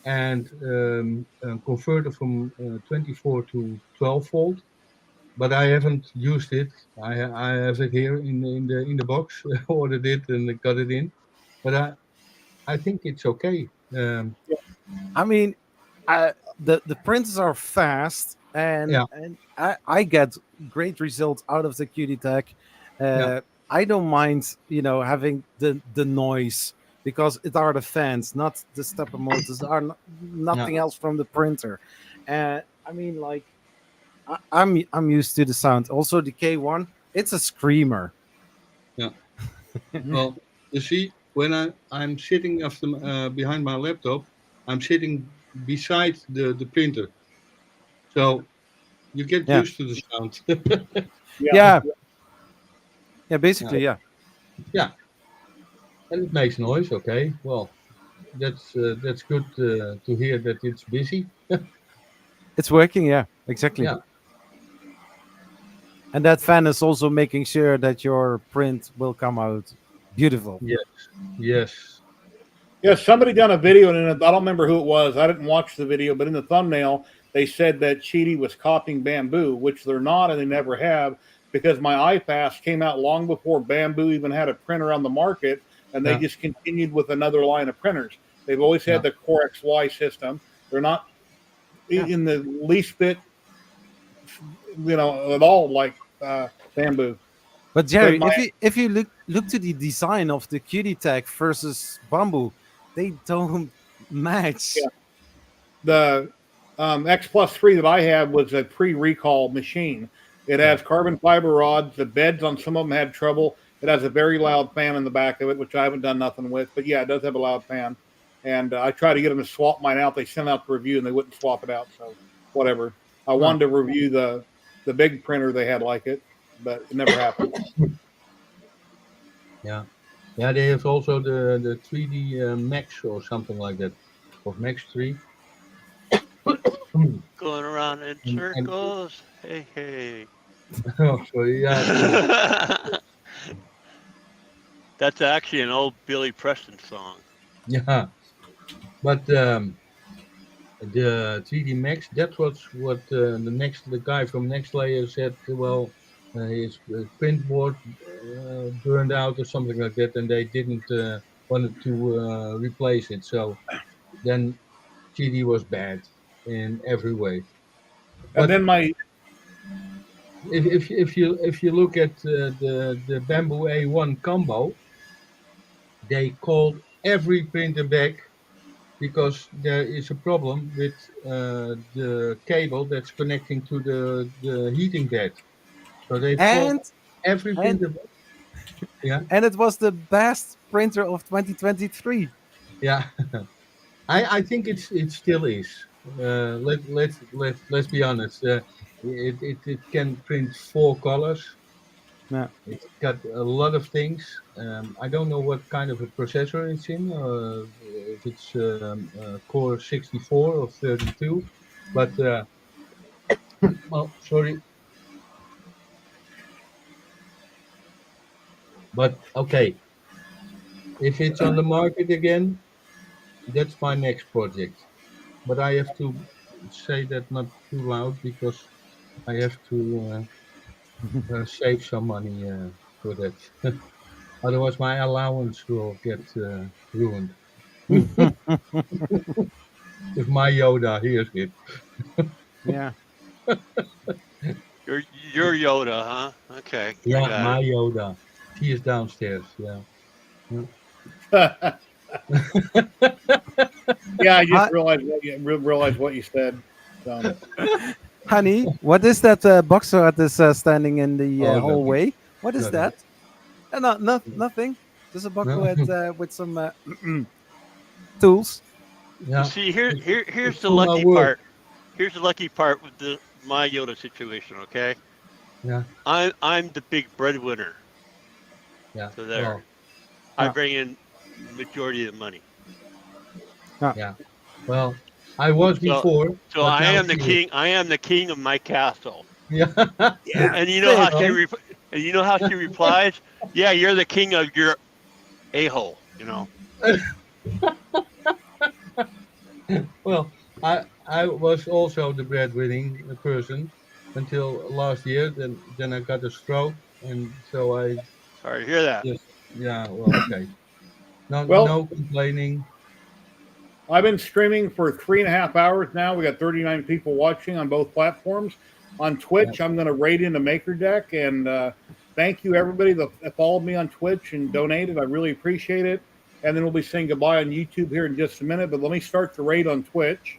and a converter from 24 to 12 volt, but I haven't used it. I have it here in the box. Ordered it and got it in, but I think it's okay. I mean, the printers are fast, and I get great results out of the ZYLtech. I don't mind, having the noise, because it are the fans, not the stepper motors, are nothing else from the printer. I mean, like, I'm used to the sound. Also, the K1, it's a screamer. Yeah. Well, you see, when I'm sitting after behind my laptop, I'm sitting beside the printer, so you get used to the sound. Yeah, basically, yeah. And it makes noise. Okay, well, that's good to hear that it's busy. It's working. Yeah, exactly. Yeah. And that fan is also making sure that your print will come out beautiful. Yes. Yeah, somebody done a video, and I don't remember who it was. I didn't watch the video, but in the thumbnail, they said that Cheedy was copying Bamboo, which they're not, and they never have, because my iPass came out long before Bamboo even had a printer on the market, and they just continued with another line of printers. They've always had the Core XY system. They're not in the least bit, at all like Bamboo. But Jerry, if you look to the design of the ZYLtech versus Bamboo, they don't match. Yeah. The X Plus 3 that I have was a pre-recall machine. It has carbon fiber rods. The beds on some of them had trouble. It has a very loud fan in the back of it, which I haven't done nothing with. But yeah, it does have a loud fan. And I tried to get them to swap mine out. They sent out the review, and they wouldn't swap it out. So whatever. I wanted to review the big printer they had like it, but it never happened. Yeah, they have also the 3D Max or something like that, or Max 3. Going around in circles. Hey. Oh, sorry. Yeah. That's actually an old Billy Preston song. Yeah, but the 3D Max, that was what the guy from Next Layer said. Well, his print board burned out or something like that, and they didn't wanted to replace it. So then GD was bad in every way. And then if you look at the Bamboo A1 combo, they called every printer back because there is a problem with the cable that's connecting to the heating bed. So they called every printer back. Yeah. And it was the best printer of 2023. Yeah. I think it still is. Let's be honest. It can print 4 colors. Yeah. It's got a lot of things. I don't know what kind of a processor it's in, if it's Core 64 or 32, but well, sorry. But okay, if it's on the market again, that's my next project. But I have to say that not too loud because I have to save some money for that. Otherwise, my allowance will get ruined. If my Yoda hears it. Yeah. You're Yoda, huh? Okay. I Yeah, got my it. Yoda. She is downstairs. Yeah. Yeah, I just realized what you said. So. Honey, what is that boxer that is standing in the Oh, hallway? What is nothing. that? No, nothing. Just a boxer No. with some tools. Yeah. See, here's It's the for my lucky work. part. Here's the lucky part with my Yoda situation. Okay. Yeah. I'm the big breadwinner. Yeah. So there. Well, I bring in majority of the money. yeah. Well, I was before. So but I now am the she is. king. I am the king of my castle. Yeah. And you know how Same. she replies? Yeah, you're the king of your a-hole. You know. Well, I was also the breadwinning person until last year. Then I got a stroke, and so I Sorry to hear that. just Well, okay. No Well, complaining. I've been streaming for 3.5 hours now. We got 39 people watching on both platforms. On Twitch, I'm going to raid into Maker Deck, and thank you everybody that followed me on Twitch and donated. I really appreciate it. And then we'll be saying goodbye on YouTube here in just a minute. But let me start the raid on Twitch.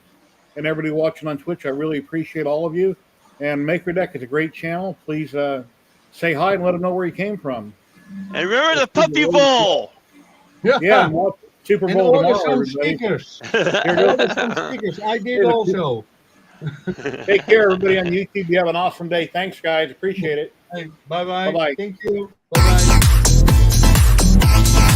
And everybody watching on Twitch, I really appreciate all of you. And Maker Deck is a great channel. Please say hi and let them know where you came from. And remember the Puppy Bowl. Yeah, and watch Super And Bowl order tomorrow, some everybody. stickers. Here Order some stickers. I did also. Take care, everybody on YouTube. You have an awesome day. Thanks, guys. Appreciate it. Hey, bye-bye. Bye-bye. Thank you. Bye-bye.